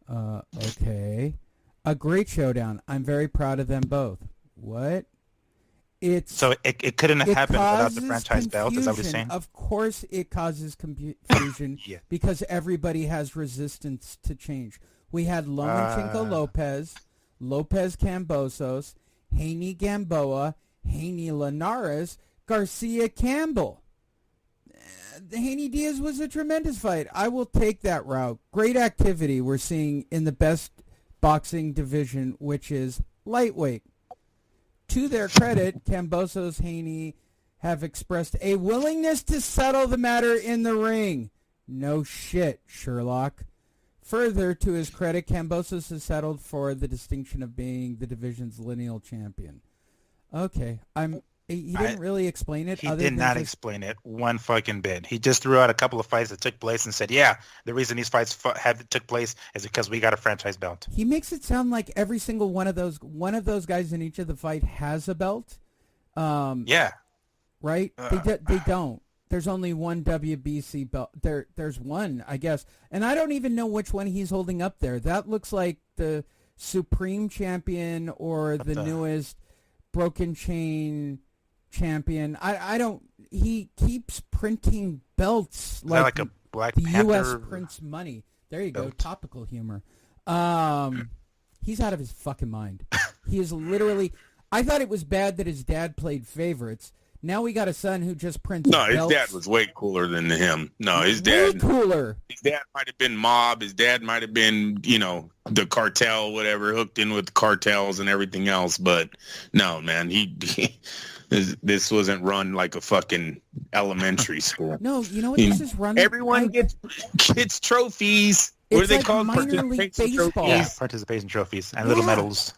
Okay. A great showdown. I'm very proud of them both. What? So it couldn't have happened without the franchise belt, is that what you're saying? Of course it causes confusion yeah. because everybody has resistance to change. We had Lomachenko Lopez, Lopez Kambosos, Haney Gamboa, Haney Linares, Garcia Campbell. The Haney Diaz was a tremendous fight. I will take that route. Great activity we're seeing in the best boxing division, which is lightweight. To their credit, Kambosos Haney have expressed a willingness to settle the matter in the ring. No shit, Sherlock. Further, to his credit, Kambosos has settled for the distinction of being the division's lineal champion. Okay, he didn't really explain it. He did not explain it one fucking bit. He just threw out a couple of fights that took place and said, yeah, the reason these fights took place is because we got a franchise belt. He makes it sound like every single one of those guys in each of the fight has a belt. Yeah. Right? They don't. There's only one WBC belt. There's one, I guess. And I don't even know which one he's holding up there. That looks like the Supreme Champion or the newest Broken Chain Champion. I don't. He keeps printing belts like a Black the Panther U.S. prints money. There you go. Topical humor. He's out of his fucking mind. He is literally. I thought it was bad that his dad played favorites. Now we got a son who just prints. No, his belts. dad was way cooler than him. No, his dad way cooler. His dad might have been mob. His dad might have been, the cartel, whatever, hooked in with the cartels and everything else. But no, man, this wasn't run like a fucking elementary school. No, you know what this is run. Everyone gets trophies. What are they called? Minor league baseball. Yeah, participation trophies and little medals.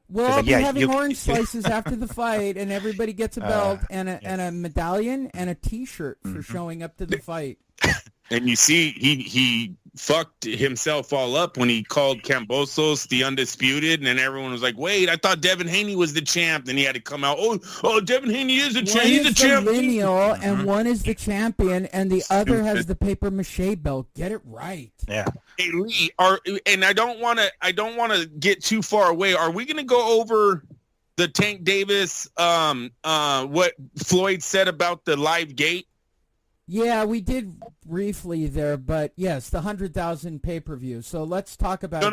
Well, we're having orange slices after the fight, and everybody gets a belt and a medallion and a T-shirt for showing up to the fight. And you see, he fucked himself all up when he called Kambosos the undisputed, and then everyone was like, "Wait, I thought Devin Haney was the champ." Then he had to come out, "Oh, Devin Haney is the champ. He's the champ." One is the lineal, and one is the champion, and the other has the paper mache belt. Get it right. Yeah. Hey Lee, and I don't want to get too far away. Are we going to go over the Tank Davis? What Floyd said about the live gate? Yeah, we did briefly there, but yes, the 100,000 pay-per-view. So let's talk about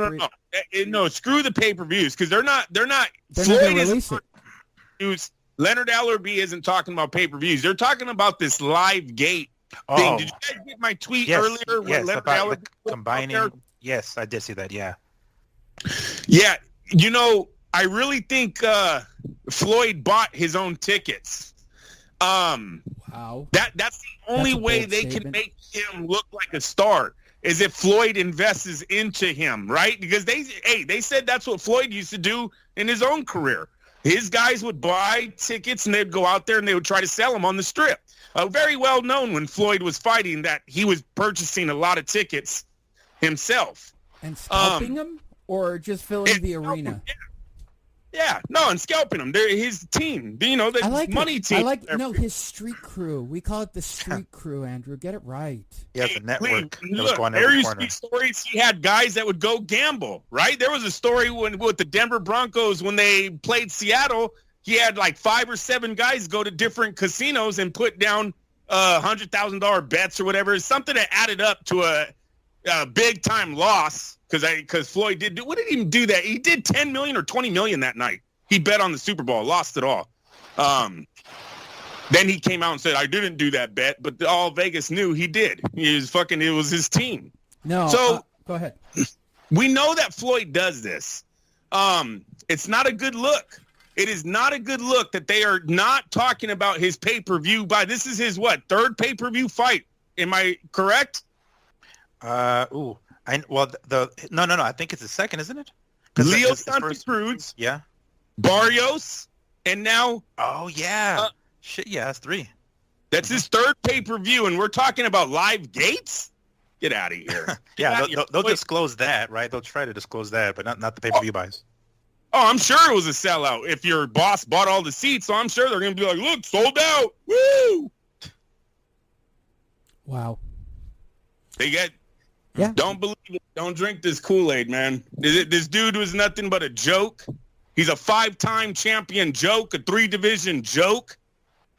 No, screw the pay-per-views because they're not They're Floyd not gonna release it. Leonard Ellerby isn't talking about pay-per-views. They're talking about this live gate thing. Did you guys get my tweet earlier? Yes, about combining. Yes, I did see that. Yeah. Yeah, I really think Floyd bought his own tickets. Wow. That's the only way they can make him look like a star is if Floyd invests into him, right? Because they said that's what Floyd used to do in his own career. His guys would buy tickets and they'd go out there and they would try to sell them on the strip. Very well known when Floyd was fighting that he was purchasing a lot of tickets himself. And scalping them or just filling the arena? Yeah, no, and scalping them. They're his team. The money team. His street crew. We call it the street crew, Andrew. Get it right. Yeah, the network. There used to be stories. He had guys that would go gamble, right? There was a story with the Denver Broncos when they played Seattle. He had like 5 or 7 guys go to different casinos and put down $100,000 bets or whatever. Something that added up to a big time loss. Because Floyd did what did he do that? He did 10 million or 20 million that night. He bet on the Super Bowl, lost it all. Then he came out and said, I didn't do that bet, but all Vegas knew he did. It was his team. No. So go ahead. We know that Floyd does this. It's not a good look. It is not a good look that they are not talking about his pay-per-view. This is his, third pay-per-view fight. Am I correct? No. I think it's the second, isn't it? Leo Santa Cruz. Yeah. Barrios. And now. Oh, yeah. Shit, yeah, that's 3. That's his third pay-per-view, and we're talking about live gates? Get out of here. Yeah, they'll disclose that, right? They'll try to disclose that, but not the pay-per-view buys. Oh, I'm sure it was a sellout. If your boss bought all the seats, so I'm sure they're going to be like, look, sold out. Woo! Wow. Don't believe it. Don't drink this Kool-Aid, man. This dude was nothing but a joke. He's a 5-time champion joke, a 3-division joke.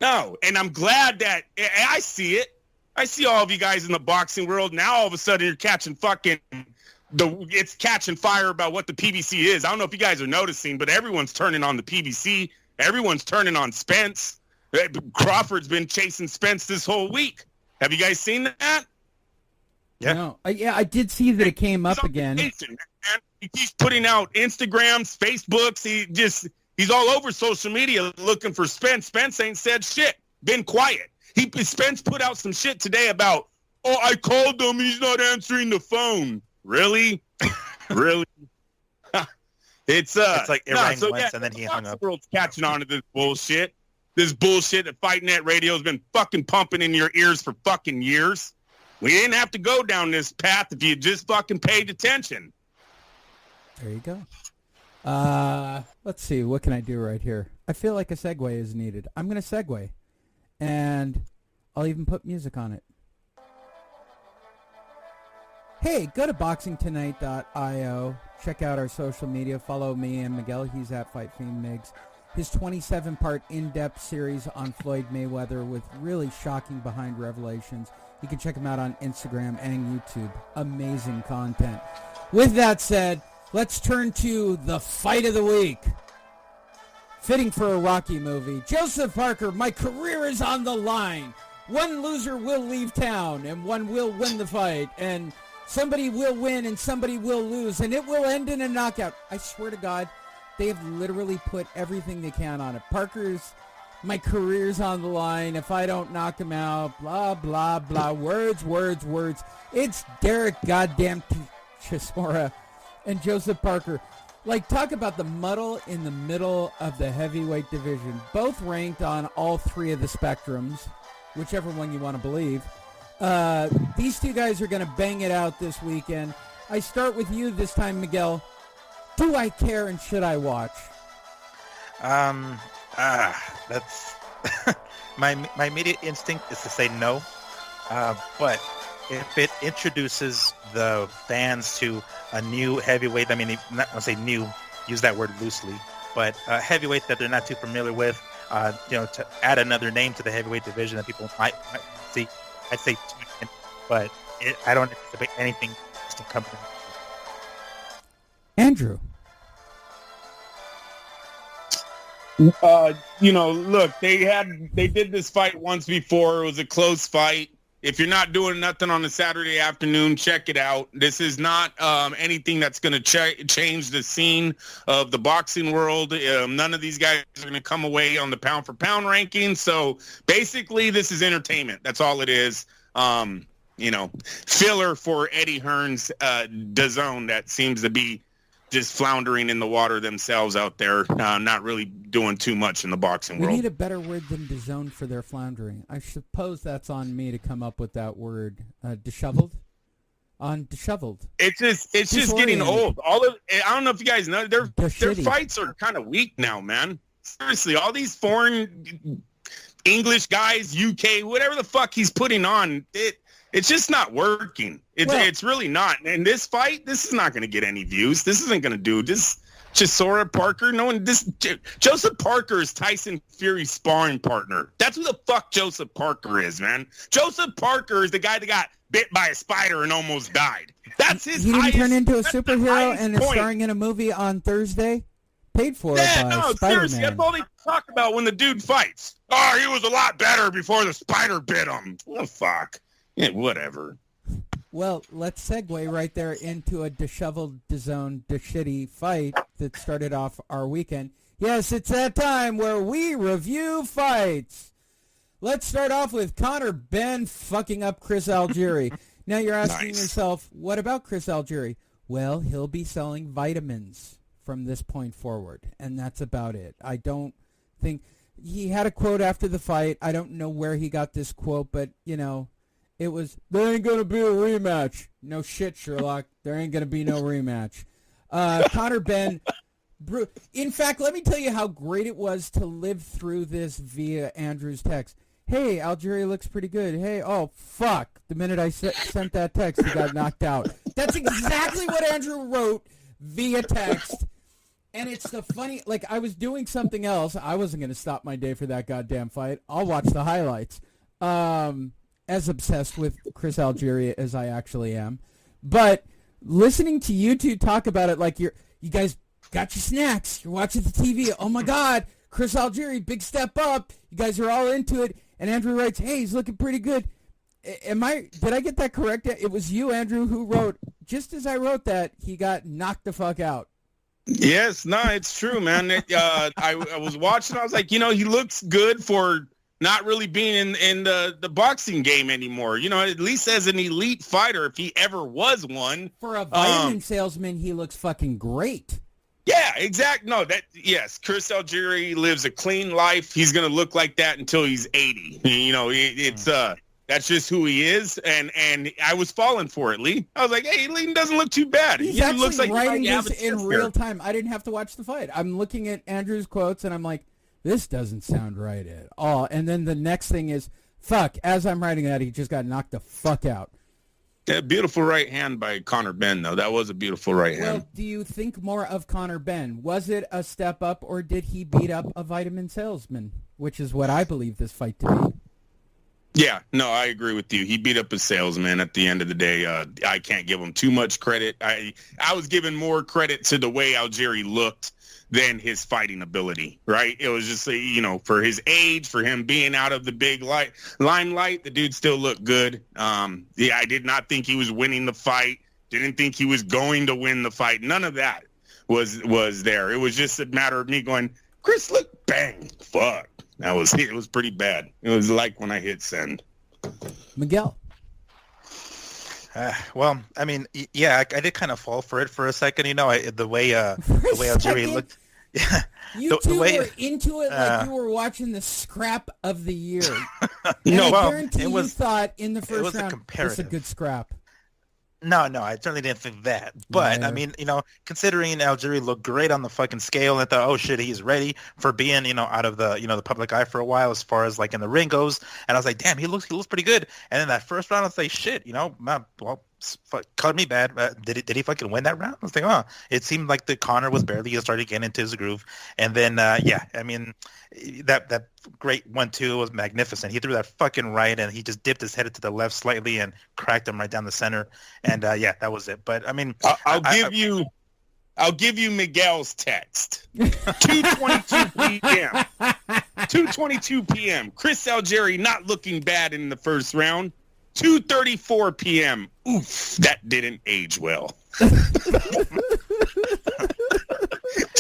No, and I'm glad that I see it. I see all of you guys in the boxing world. Now all of a sudden you're catching it's catching fire about what the PBC is. I don't know if you guys are noticing, but everyone's turning on the PBC. Everyone's turning on Spence. Crawford's been chasing Spence this whole week. Have you guys seen that? Yeah. No. I did see that it came up again. He's putting out Instagrams, Facebooks. He's all over social media looking for Spence. Spence ain't said shit. Been quiet. Spence put out some shit today about, I called him. He's not answering the phone. Really? Really? It's like it rang once and then he hung up. The world's catching on to this bullshit. This bullshit that Fight Net Radio has been fucking pumping in your ears for fucking years. We didn't have to go down this path if you just fucking paid attention. There you go. Let's see. What can I do right here? I feel like a segue is needed. I'm going to segue. And I'll even put music on it. Hey, go to boxingtonight.io. Check out our social media. Follow me and Miguel. He's at Fight Fiend Migs. His 27-part in-depth series on Floyd Mayweather with really shocking behind revelations. You can check him out on Instagram and YouTube. Amazing content. With that said, let's turn to the fight of the week. Fitting for a Rocky movie. Joseph Parker, my career is on the line. One loser will leave town, and one will win the fight. And somebody will win, and somebody will lose, and it will end in a knockout. I swear to God, they have literally put everything they can on it. My career's on the line. If I don't knock him out, blah, blah, blah. Words. It's Derek goddamn Chisora and Joseph Parker. Like, talk about the muddle in the middle of the heavyweight division. Both ranked on all 3 of the spectrums, whichever one you want to believe. These 2 guys are going to bang it out this weekend. I start with you this time, Miguel. Do I care and should I watch? That's my immediate instinct is to say no. But if it introduces the fans to a new heavyweight, I mean, not want to say new, use that word loosely, but a heavyweight that they're not too familiar with, to add another name to the heavyweight division that people might see, I'd say tune in, but I don't anticipate anything to come in. Andrew. Look, they did this fight once before. It was a close fight. If you're not doing nothing on a Saturday afternoon, check it out. This is not anything that's going to change the scene of the boxing world. None of these guys are going to come away on the pound-for-pound ranking. So basically, this is entertainment. That's all it is. Filler for Eddie Hearn's DAZN that seems to be just floundering in the water themselves out there, not really doing too much in the boxing world. We need a better word than DAZN for their floundering. I suppose that's on me to come up with that word. Disheveled? On disheveled. It's just getting old. I don't know if you guys know, their fights are kind of weak now, man. Seriously, all these foreign English guys, UK, whatever the fuck he's putting on, it's just not working. It's really not. And this fight, this is not going to get any views. This isn't going to do this. Chisora Parker, Joseph Parker is Tyson Fury's sparring partner. That's who the fuck Joseph Parker is, man. Joseph Parker is the guy that got bit by a spider and almost died. That's his. He didn't turn into a superhero and is starring in a movie on Thursday. paid for Yeah, by no, Spider-Man. seriously, that's all they talk about when the dude fights. Oh, he was a lot better before the spider bit him. Oh, fuck. Yeah, whatever. Well, let's segue right there into a disheveled, disowned, shitty fight that started off our weekend. Yes, it's that time where we review fights. Let's start off with Conor Benn fucking up Chris Algieri. Now you're asking yourself, what about Chris Algieri? Well, he'll be selling vitamins from this point forward, and that's about it. I don't think he had a quote after the fight. I don't know where he got this quote, but, you know, it was, there ain't going to be a rematch. No shit, Sherlock. There ain't going to be no rematch. Conor Benn, in fact, let me tell you how great it was to live through this via Andrew's text. Hey, Algieri looks pretty good. Hey, oh, fuck. The minute I sent that text, he got knocked out. That's exactly what Andrew wrote via text. And it's the funny, like, I was doing something else. I wasn't going to stop my day for that goddamn fight. I'll watch the highlights. As obsessed with Chris Algieri as I actually am. But listening to you two talk about it like you guys got your snacks. You're watching the TV. Oh, my God. Chris Algieri, big step up. You guys are all into it. And Andrew writes, hey, he's looking pretty good. Did I get that correct? It was you, Andrew, who wrote, just as I wrote that, he got knocked the fuck out. Yes, no, it's true, man. I was watching. I was like, you know, he looks good for not really being in the boxing game anymore. You know, at least as an elite fighter, if he ever was one. For a vitamin salesman, he looks fucking great. Yeah, exactly. No, yes, Chris Algieri lives a clean life. He's going to look like that until he's 80. You know, it's that's just who he is. And I was falling for it, Lee. I was like, hey, Lee doesn't look too bad. He's actually looks like writing this in real time. I didn't have to watch the fight. I'm looking at Andrew's quotes, and I'm like, this doesn't sound right at all. And then the next thing is, fuck, as I'm writing that, he just got knocked the fuck out. Yeah, beautiful right hand by Conor Benn, though. That was a beautiful right hand. Well, do you think more of Conor Benn? Was it a step up, or did he beat up a vitamin salesman, which is what I believe this fight to be? Yeah, no, I agree with you. He beat up a salesman at the end of the day. I can't give him too much credit. I was giving more credit to the way Algieri looked than his fighting ability, right? It was just, you know, for his age, for him being out of the big limelight, the dude still looked good. Yeah, I did not think he was winning the fight. Didn't think he was going to win the fight. None of that was there. It was just a matter of me going, Chris, look, bang, fuck. It was pretty bad. It was like when I hit send. Miguel. Well, I mean, yeah, I did kind of fall for it for a second. You know, the way Algieri looked. Yeah, you two were into it like you were watching the scrap of the year. No, I guarantee you thought in the first round, it's a good scrap. No, I certainly didn't think that. But, I mean, you know, considering Algieri looked great on the fucking scale, and I thought, oh, shit, he's ready for being, you know, out of the, you know, the public eye for a while as far as, like, in the ring goes. And I was like, damn, he looks pretty good. And then that first round, I was like, shit, you know, well, cut me bad. Did he fucking win that round? I was like, oh, it seemed like the Conor was barely started getting into his groove. And then, yeah, I mean, that great 1-2 was magnificent. He threw that fucking right, and he just dipped his head to the left slightly and cracked him right down the center. And yeah, that was it. But I mean, I'll give you Miguel's text. 2:22 p.m. 2:22 p.m. Chris Algieri not looking bad in the first round. 2:34 p.m. Oof, that didn't age well.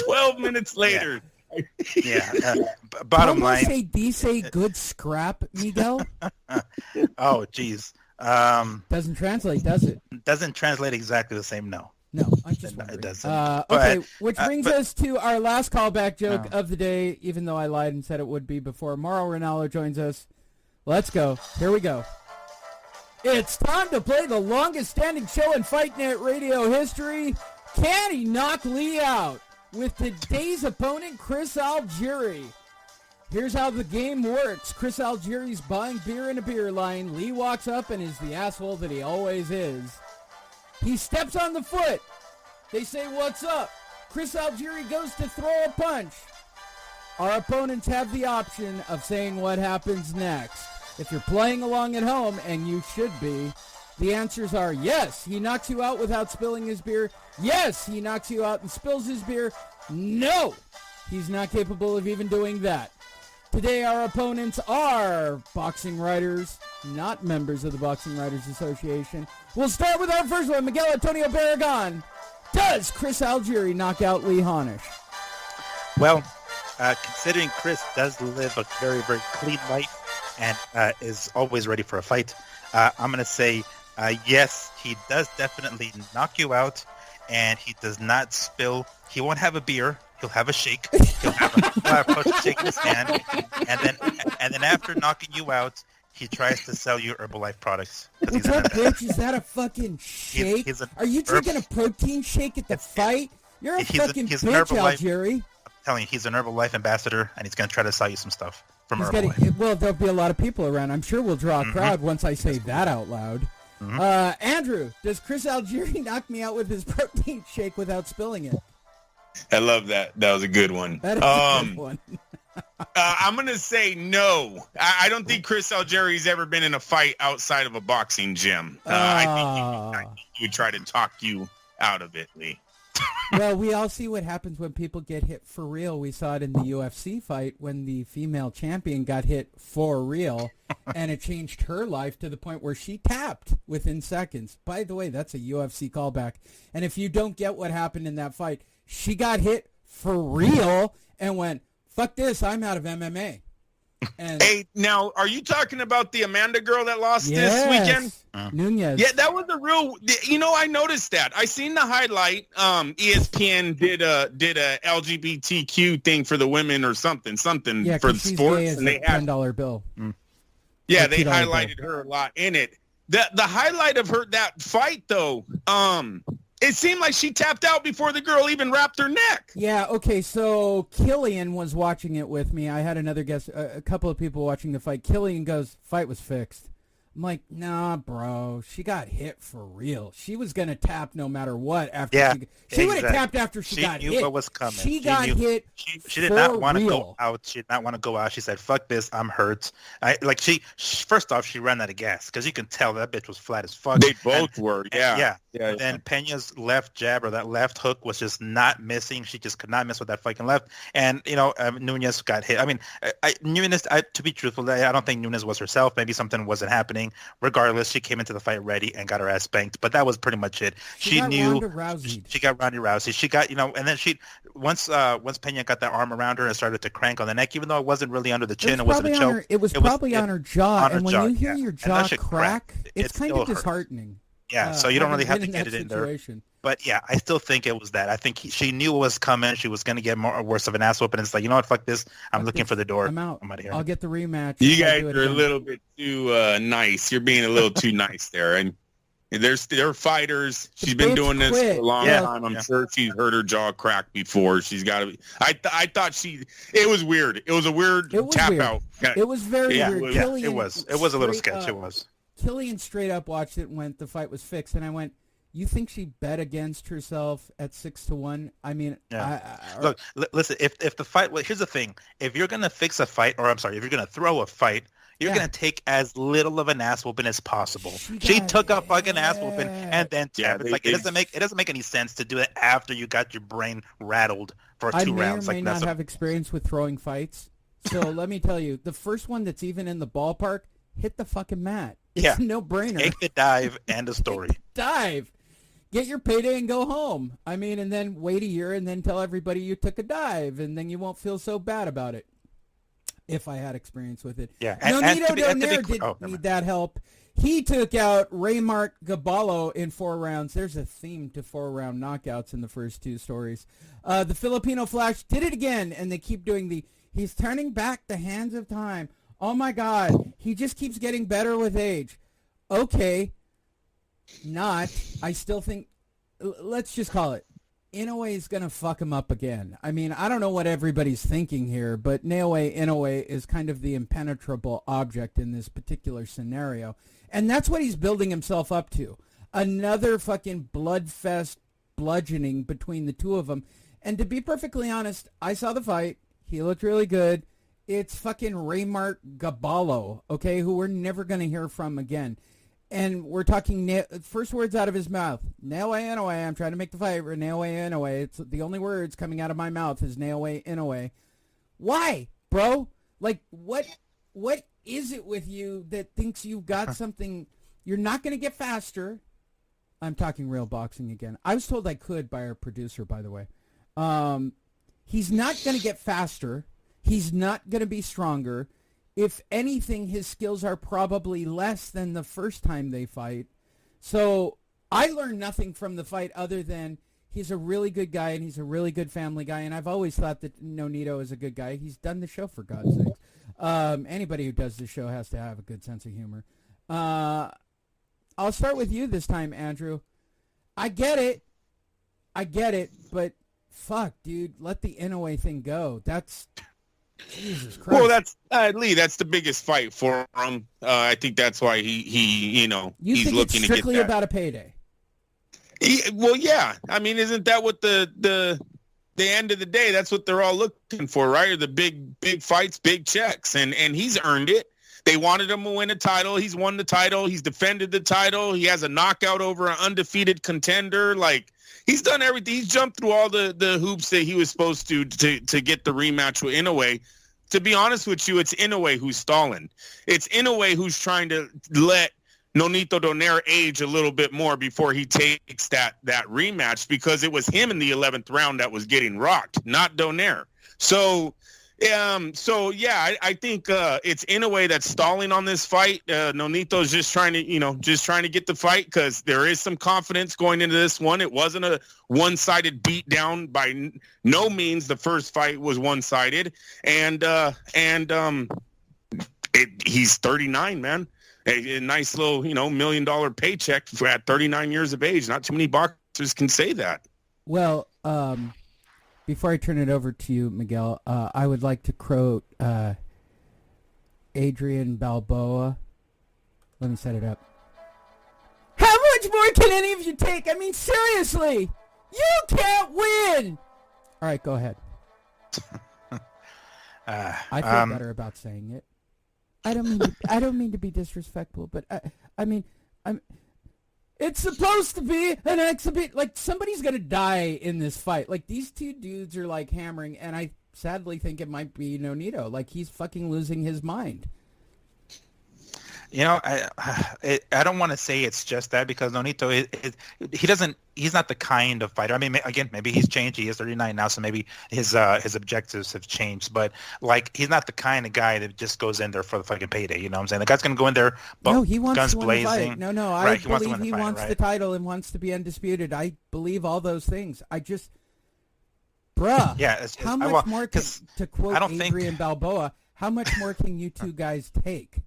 12 minutes later. Yeah. Bottom line. Do you say good scrap, Miguel? Oh, geez. Doesn't translate, does it? Doesn't translate exactly the same. No. No, I'm just wondering. It doesn't. Okay, which brings us to our last callback joke of the day, even though I lied and said it would be before. Mauro Ranallo joins us. Let's go. Here we go. It's time to play the longest standing show in Fight Net radio history. Can he knock Lee out? With today's opponent, Chris Algieri. Here's how the game works. Chris Algieri's buying beer in a beer line. Lee walks up and is the asshole that he always is. He steps on the foot. They say, what's up? Chris Algieri goes to throw a punch. Our opponents have the option of saying what happens next. If you're playing along at home, and you should be, the answers are yes, he knocks you out without spilling his beer. Yes, he knocks you out and spills his beer. No, he's not capable of even doing that. Today, our opponents are boxing writers, not members of the Boxing Writers Association. We'll start with our first one, Miguel Antonio Barragan. Does Chris Algieri knock out Lee Honish? Well, considering Chris does live a very, very clean life and is always ready for a fight, I'm going to say yes, he does definitely knock you out, and he does not spill. He won't have a beer. He'll have a shake. He'll have a shake in his hand, and then after knocking you out, he tries to sell you Herbalife products. What's up, bitch? Is that a fucking shake? Are you drinking a protein shake at the fight? You're a fucking bitch, Algieri. I'm telling you, he's an Herbalife ambassador, and he's going to try to sell you some stuff from Herbalife. Well, there'll be a lot of people around. I'm sure we'll draw a crowd once I say that out loud. Andrew, does Chris Algieri knock me out with his protein shake without spilling it? I love that. That was a good one. That is a good one. I'm going to say no. I don't think Chris Algieri's ever been in a fight outside of a boxing gym. I think he would try to talk you out of it, Lee. Well, we all see what happens when people get hit for real. We saw it in the UFC fight when the female champion got hit for real, and it changed her life to the point where she tapped within seconds. By the way, that's a UFC callback. And if you don't get what happened in that fight, she got hit for real and went, fuck this, I'm out of MMA. And hey, now, are you talking about the Amanda girl that lost this weekend? Nunez. Yeah, that was a real, I noticed that. I seen the highlight. ESPN did a LGBTQ thing for the women or something for the sports. And they had $10 bill. Yeah, they highlighted her a lot in it. The highlight of that fight, though, it seemed like she tapped out before the girl even wrapped her neck. Yeah, okay, so Killian was watching it with me. I had another guest, a couple of people watching the fight. Killian goes, fight was fixed. I'm like, nah, bro, she got hit for real. She was going to tap no matter what. She would have tapped after she got hit. She knew what was coming. She got hit. She did not want to go out. She did not want to go out. She said, fuck this, I'm hurt. First off, she ran out of gas because you can tell that bitch was flat as fuck. They both were, yeah. Then Pena's left jab or that left hook was just not missing. She just could not miss with that fucking left. And, Nunez got hit. I mean, Nunez, to be truthful, I don't think Nunez was herself. Maybe something wasn't happening. Regardless, she came into the fight ready and got her ass spanked. But that was pretty much it. She knew she got Ronda Rousey. She got, and then once Pena got that arm around her and started to crank on the neck, even though it wasn't really under the chin, it wasn't a choke. It was probably on her jaw. And when you hear your jaw crack, it's kind of disheartening. Yeah, so you don't really have to get it in there. But yeah, I still think it was that. I think she knew what was coming. She was going to get worse of an ass whooping. It's like, you know what? Fuck this. I'm looking for the door. I'm out. I'm out of here. I'll get the rematch. You guys are a little bit too nice. You're being a little too nice there. And they're fighters. She's been doing this for a long time. I'm sure she's heard her jaw crack before. She's got to be. I thought it was weird. It was a weird tap out. It was very weird. Yeah, it was. It was a little sketch. It was. Killian straight up watched it and went, the fight was fixed. And I went, you think she bet against herself at 6-1? I mean, look, listen. If the fight, here's the thing: if you're gonna fix a fight, if you're gonna throw a fight, you're gonna take as little of an ass whooping as possible. She took a fucking ass whooping and then tapped. It doesn't make any sense to do it after you got your brain rattled for 2 rounds. I may not have experience with throwing fights, so let me tell you, the first one that's even in the ballpark, hit the fucking mat. It's a no-brainer. Take the dive and the story. Dive. Get your payday and go home. I mean, and then wait a year and then tell everybody you took a dive, and then you won't feel so bad about it. If I had experience with it. Yeah. Nonito Donaire didn't need that help. He took out Raymart Gaballo in 4 rounds. There's a theme to 4-round knockouts in the first 2 stories. The Filipino Flash did it again, and they keep doing he's turning back the hands of time. Oh, my God. He just keeps getting better with age. Okay. I still think, let's just call it, Inoue is going to fuck him up again. I mean, I don't know what everybody's thinking here, but Naoya Inoue is kind of the impenetrable object in this particular scenario. And that's what he's building himself up to. Another fucking bloodfest bludgeoning between the two of them. And to be perfectly honest, I saw the fight. He looked really good. It's fucking Raymart Gaballo, okay, who we're never going to hear from again. And we're talking first words out of his mouth. Naoya Inoue. I'm trying to make the fight. Naoya Inoue. It's the only words coming out of my mouth is Naoya Inoue. Why, bro? Like, what is it with you that thinks you've got something? You're not going to get faster. I'm talking real boxing again. I was told I could by our producer, by the way. He's not going to get faster. He's not going to be stronger. If anything, his skills are probably less than the first time they fight. So I learned nothing from the fight other than he's a really good guy and he's a really good family guy. And I've always thought that Nonito is a good guy. He's done the show, for God's sakes. Anybody who does the show has to have a good sense of humor. I'll start with you this time, Andrew. I get it, but fuck, dude, let the Inoue thing go. That's... Jesus Christ. Well, that's Lee. That's the biggest fight for him. I think that's why he he's think looking it's to get strictly that. about a payday. Well, yeah. I mean, isn't that what the end of the day? That's what they're all looking for, right? Or the big fights, big checks, and he's earned it. They wanted him to win a title. He's won the title. He's defended the title. He has a knockout over an undefeated contender. Like, he's done everything. He's jumped through all the hoops that he was supposed to get the rematch with Inoue. To be honest with you, it's Inoue who's stalling. It's Inoue who's trying to let Nonito Donaire age a little bit more before he takes that rematch, because it was him in the 11th round that was getting rocked, not Donaire. So I think it's Inoue that's stalling on this fight. Nonito's just trying to get the fight, because there is some confidence going into this one. It wasn't a one-sided beatdown by no means. The first fight was one-sided, and he's 39, man. A nice little $1 million paycheck at 39 years of age. Not too many boxers can say that. Well, before I turn it over to you, Miguel, I would like to quote Adrian Balboa. Let me set it up. How much more can any of you take? I mean, seriously, you can't win. All right, go ahead. I feel better about saying it. I don't mean to be disrespectful, but I'm. It's supposed to be an exhibit. Like, somebody's gonna die in this fight. Like, these two dudes are like hammering, and I sadly think it might be Nonito. Like, he's fucking losing his mind. I don't want to say it's just that, because Nonito he's not the kind of fighter. I mean, again, maybe he's changed. He is 39 now, so maybe his objectives have changed. But like, he's not the kind of guy that just goes in there for the fucking payday. You know what I'm saying? The guy's gonna go in there, he wants guns to win blazing. The fight. No, I believe he wants the title and wants to be undisputed. I believe all those things. I just, bruh. Yeah. How much more to quote Adrian Balboa? How much more can you two guys take?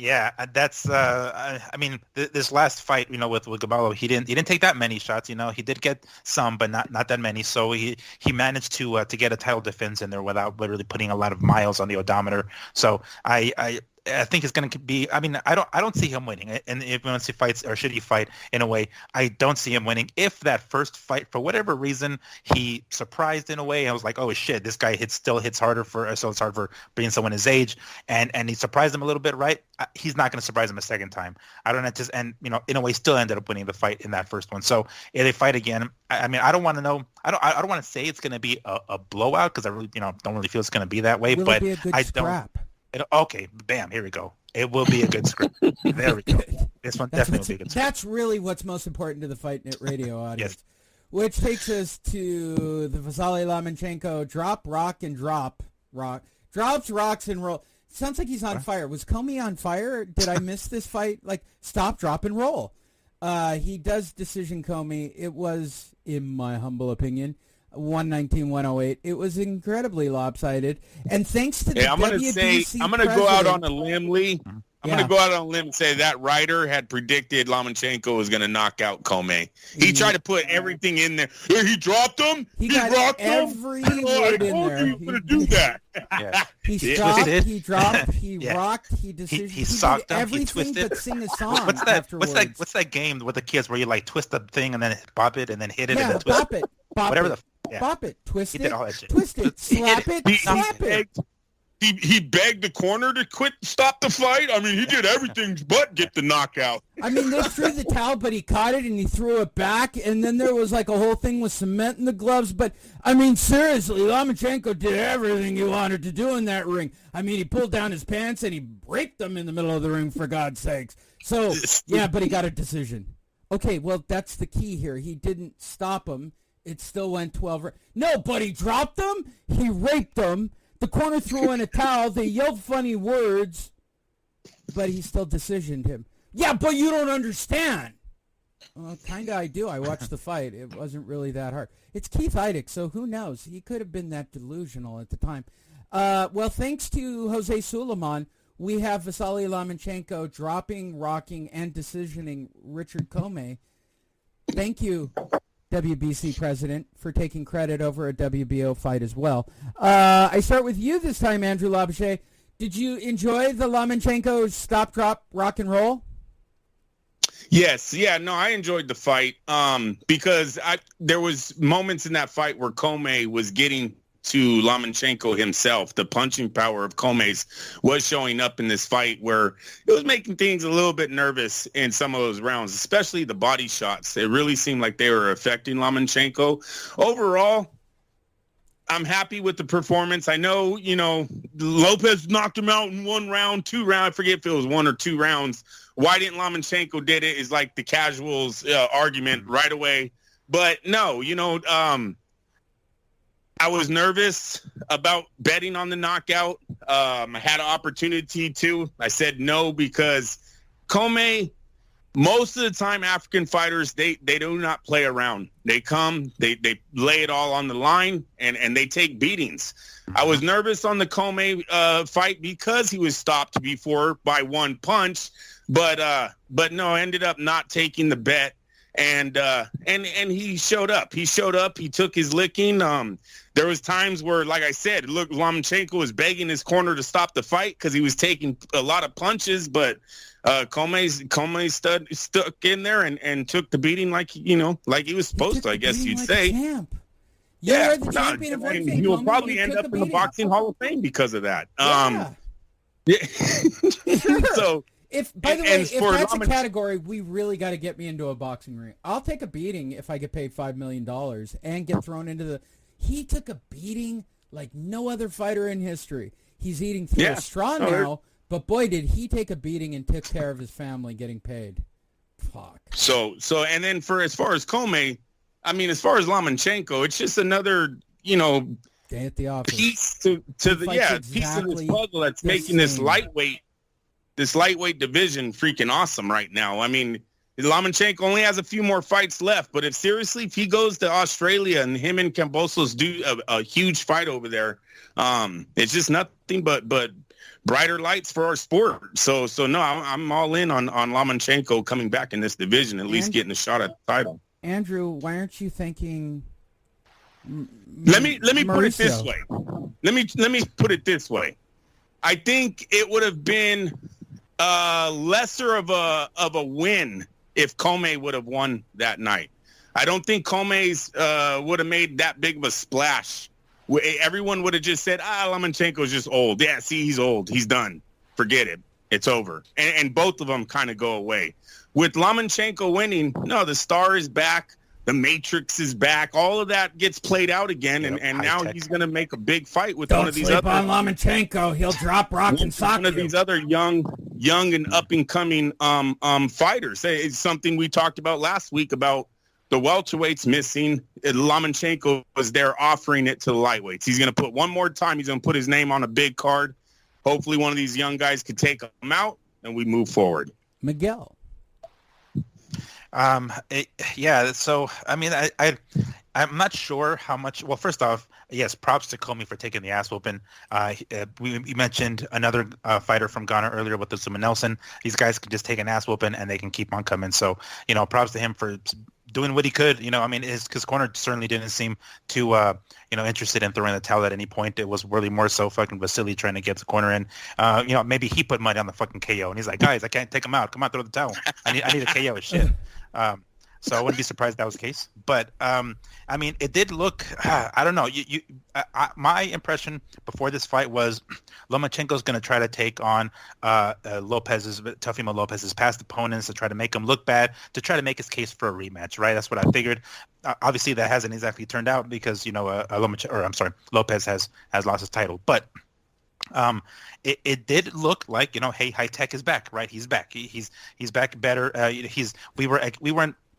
Yeah, that's. I mean, this last fight, with Gaballo, he didn't take that many shots. He did get some, but not that many. So he managed to get a title defense in there without literally putting a lot of miles on the odometer. So I think it's going to be. I mean, I don't see him winning. And if once he fights, or should he fight in a way, I don't see him winning. If that first fight, for whatever reason, he surprised in a way, I was like, oh shit, this guy still hits harder so it's hard for being someone his age, and he surprised him a little bit, right? He's not going to surprise him a second time. I don't anticipate, and in a way, still ended up winning the fight in that first one. So if they fight again, I mean, I don't want to know. I don't want to say it's going to be a blowout, because I really don't really feel it's going to be that way. Will but it be a good I scrap? Okay, bam, here we go. It will be a good script. There we go. This one definitely will be a good script. That's really what's most important to the Fight Net Radio audience. Yes. Which takes us to the Vasily Lomachenko drop, rock, and drop. Drops, rocks, and roll. Sounds like he's on fire. Was Comey on fire? Did I miss this fight? Like, stop, drop, and roll. He does decision Comey. It was, in my humble opinion, 119-108. It was incredibly lopsided, and thanks to the WBC I'm gonna go out on a limb, Lee. I'm gonna go out on a limb and say that writer had predicted Lomachenko was gonna knock out Comey. He tried to put everything in there. He dropped him. He rocked him. Every word in there. He was gonna do that. Yeah. He stopped. He dropped. He Yeah. rocked. He decision. He socked him. Everything He twisted. but sing a song. What's that? Afterwards. What's that game with the kids where you like twist the thing and then bop it and then hit it and Yeah, then twist bop it. Bop whatever it. Yeah. Bop it. Twist He it. did all that shit. Twist it. He Slap did it. Slap it. He begged the corner to stop the fight. I mean, he did everything but get the knockout. I mean, they threw the towel, but he caught it and he threw it back, and then there was like a whole thing with cement in the gloves. But, I mean, seriously, Lomachenko did everything he wanted to do in that ring. I mean, he pulled down his pants and he raped them in the middle of the ring, for God's sakes. So, yeah, but he got a decision. Okay, well, that's the key here. He didn't stop him. It still went 12. No, but he dropped them. He raped them. The corner threw in a towel. They yelled funny words, but he still decisioned him. Yeah, but you don't understand. Well, kind of I do. I watched the fight. It wasn't really that hard. It's Keith Heidick, so who knows? He could have been that delusional at the time. Well, thanks to Jose Suleiman, we have Vasily Lomachenko dropping, rocking, and decisioning Richard Comey. Thank you, WBC president, for taking credit over a WBO fight as well. I start with you this time, Andrew Labouche. Did you enjoy the Lomachenko stop, drop, rock and roll? Yes. Yeah, no, I enjoyed the fight because there was moments in that fight where Comey was getting to Lomachenko himself. The punching power of Comey's was showing up in this fight where it was making things a little bit nervous in some of those rounds, especially the body shots. It really seemed like they were affecting Lomachenko. Overall, I'm happy with the performance. I know, Lopez knocked him out in 1 round, 2 rounds. I forget if it was 1 or 2 rounds. Why didn't Lomachenko did it is like the casuals argument right away. But no, I was nervous about betting on the knockout. I had an opportunity to. I said no because Comey, most of the time, African fighters, they do not play around. They come, they lay it all on the line, and they take beatings. I was nervous on the Comey fight because he was stopped before by 1 punch, but no, I ended up not taking the bet. And he showed up. He took his licking. There was times where, like I said, look, Lomachenko was begging his corner to stop the fight because he was taking a lot of punches, but Comey stuck in there and took the beating like he was supposed to, I guess you'd say. Champ. Yeah, the champion of everything. He will probably end up in the Boxing Hall of Fame because of that. Yeah. Sure. So. By the way, if that's a category, we really got to get me into a boxing ring. I'll take a beating if I get paid $5 million and get thrown into the... He took a beating like no other fighter in history. He's eating through a straw now, but boy, did he take a beating and took care of his family getting paid. Fuck. So, and then as far as Comey, I mean, as far as Lomachenko, it's just another, day at the office. Piece to the piece of this puzzle that's making this lightweight division freaking awesome right now. I mean, Lomachenko only has a few more fights left, but if he goes to Australia and him and Kambosos do a huge fight over there, it's just nothing but brighter lights for our sport. So no, I'm all in on Lomachenko coming back in this division, at least getting a shot at the title. Andrew, why aren't you thinking? Let me put it this way. Let me put it this way. I think it would have been lesser of a win if Comey would have won that night. I don't think Comey's would have made that big of a splash. Everyone would have just said, Lomachenko's just old. Yeah, see, he's old. He's done. Forget it. It's over. And both of them kind of go away. With Lomachenko winning, no, the star is back. The Matrix is back. All of that gets played out again, and now he's going to make a big fight with one of these other. Don't sleep on Lomachenko. He'll drop rock and sock one of these other young and up and coming fighters. It's something we talked about last week about the welterweights missing. Lomachenko was there offering it to the lightweights. He's going to put one more time. He's going to put his name on a big card. Hopefully, one of these young guys could take him out, and we move forward. Miguel. So I mean, I'm not sure how much. Well, first off, yes, props to Comey for taking the ass whooping. We mentioned another fighter from Ghana earlier with the Zuma Nelson. These guys can just take an ass whooping and they can keep on coming. So props to him for doing what he could. I mean, his corner certainly didn't seem too interested in throwing the towel at any point. It was really more so fucking Vasily trying to get the corner in. Maybe he put money on the fucking KO and he's like, guys, I can't take him out. Come on, throw the towel. I need a KO as shit. So I wouldn't be surprised if that was the case. But I mean, it did look. I don't know. My impression before this fight was Lomachenko's going to try to take on Teofimo Lopez's past opponents to try to make him look bad, to try to make his case for a rematch. Right? That's what I figured. Obviously, that hasn't exactly turned out because Lopez has lost his title, but. It did look like, hey, High Tech is back, right? He's back. He's back better.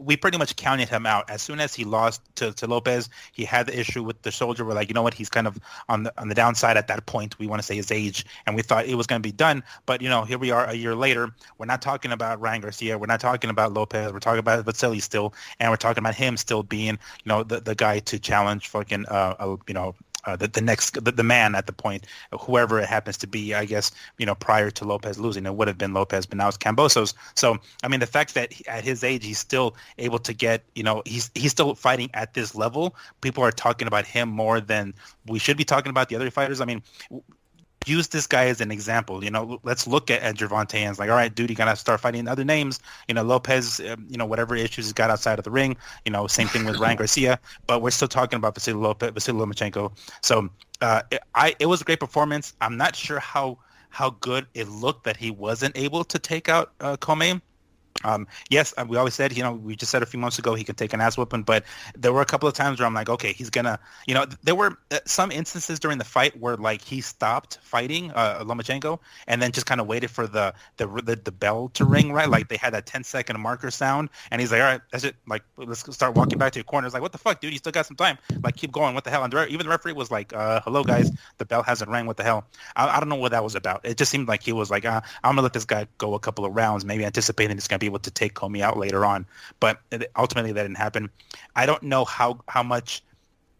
We pretty much counted him out as soon as he lost to Lopez. He had the issue with the shoulder. We're like, you know what? He's kind of on the downside at that point. We want to say his age, and we thought it was going to be done. But here we are a year later. We're not talking about Ryan Garcia. We're not talking about Lopez. We're talking about Vasily still, and we're talking about him still being, the guy to challenge fucking, the man at the point, whoever it happens to be, I guess, prior to Lopez losing, it would have been Lopez, but now it's Kambosos. So, I mean, the fact that at his age, he's still able to get, he's still fighting at this level. People are talking about him more than we should be talking about the other fighters. I mean, use this guy as an example. Let's look at Gervonta and it's like, all right, dude, you gotta start fighting other names. Lopez, whatever issues he's got outside of the ring. Same thing with Ryan Garcia. But we're still talking about Vasily Lomachenko. So it was a great performance. I'm not sure how good it looked that he wasn't able to take out Comey. Yes, we always said, we just said a few months ago he could take an ass whooping, but there were a couple of times where I'm like, okay, he's gonna, there were some instances during the fight where like he stopped fighting Lomachenko and then just kind of waited for the bell to ring, right? Like they had that 10-second marker sound, and he's like, all right, that's it. Like, let's start walking back to your corner. It's like, what the fuck, dude? You still got some time. Like, keep going. What the hell? And even the referee was like, hello, guys, the bell hasn't rang. What the hell? I don't know what that was about. It just seemed like he was like, I'm gonna let this guy go a couple of rounds, maybe anticipating it's gonna be able to take Comey out later on, but ultimately that didn't happen. I don't know how much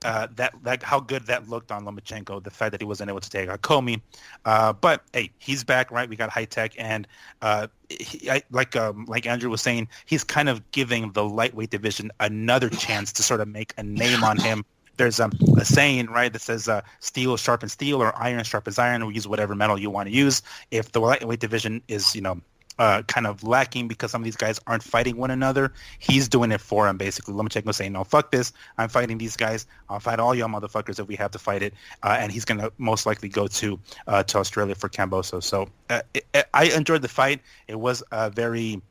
how good that looked on Lomachenko, the fact that he wasn't able to take out Comey, but hey, he's back, right? We got High Tech, and like Andrew was saying, he's kind of giving the lightweight division another chance to sort of make a name on him. There's a saying, right, that says steel sharpens steel or iron sharpens iron. We use whatever metal you want to use. If the lightweight division is, kind of lacking because some of these guys aren't fighting one another, he's doing it for him, basically. Lomachenko saying, no, fuck this. I'm fighting these guys. I'll fight all y'all motherfuckers if we have to fight it. And he's going to most likely go to Australia for Kambosos. So I enjoyed the fight. It was a very...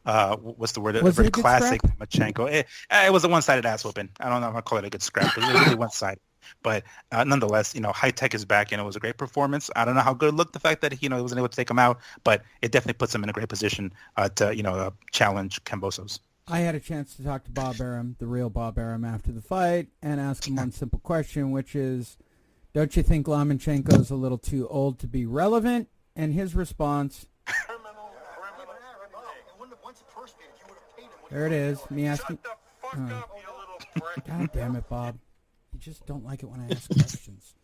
what's the word? A very classic Lomachenko. It was a one-sided ass whooping. I don't know if I call it a good scrap, but it was really one-sided. But nonetheless, High Tech is back, and it was a great performance. I don't know how good it looked, the fact that he wasn't able to take him out, but it definitely puts him in a great position to challenge Kambosos. I had a chance to talk to Bob Arum, the real Bob Arum, after the fight, and ask him one simple question, which is, don't you think Lomachenko is a little too old to be relevant? And his response, there it is, me asking. God damn it, Bob. You just don't like it when I ask questions.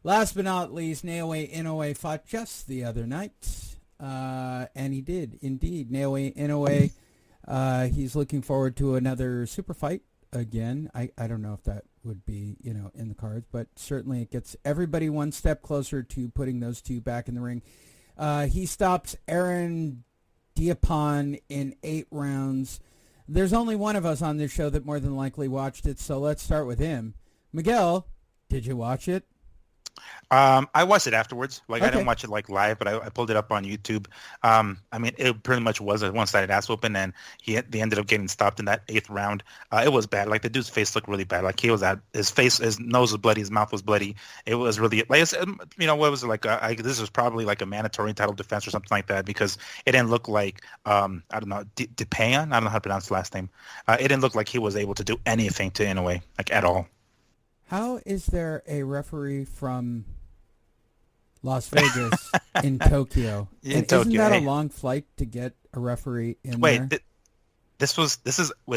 Last but not least, Naoya Inoue fought just the other night. And he did, indeed. Naoya Inoue, he's looking forward to another super fight again. I don't know if that would be, in the cards, but certainly it gets everybody one step closer to putting those two back in the ring. He stops Aaron Diapon in 8 rounds. There's only one of us on this show that more than likely watched it, so let's start with him. Miguel, did you watch it? I watched it afterwards. Okay. I didn't watch it live, but I pulled it up on YouTube. I mean, it pretty much was a one-sided ass whooping, and they ended up getting stopped in that 8th round. It was bad. Like, the dude's face looked really bad. Like, he was his nose was bloody, his mouth was bloody. It was really, what was it like? This was probably like a mandatory title defense or something like that, because it didn't look like I don't know, Depayan. I don't know how to pronounce the last name. It didn't look like he was able to do anything to Inoue, like, at all. How is there a referee from Las Vegas in Tokyo? Isn't that a long flight to get a referee in there? Wait, was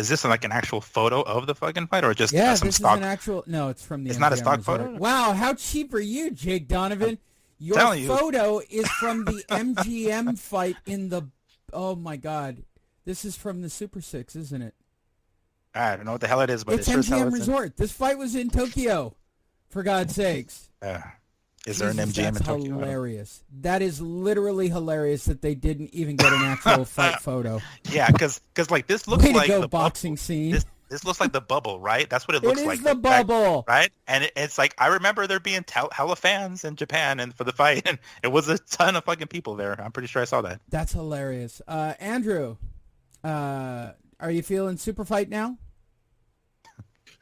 this like an actual photo of the fucking fight, or just some stock? Is an actual. No, it's from the. It's MGM not a stock resort. photo. Wow, how cheap are you, Jake Donovan? Your photo is from the MGM fight in the. Oh my God, this is from the Super 6, isn't it? I don't know what the hell it is, but it's MGM Resort. This fight was in Tokyo, for God's sakes. Is there an MGM in that's Tokyo? hilarious. That is literally hilarious that they didn't even get an actual fight photo. Yeah, because like this looks Way to like go, the boxing bubble. scene. This looks like the bubble, right? That's what it looks It like. is the bubble. Right? And it's like, I remember there being hella fans in Japan and for the fight, and it was a ton of fucking people there. I'm pretty sure I saw that. That's hilarious. Andrew, are you feeling super fight now?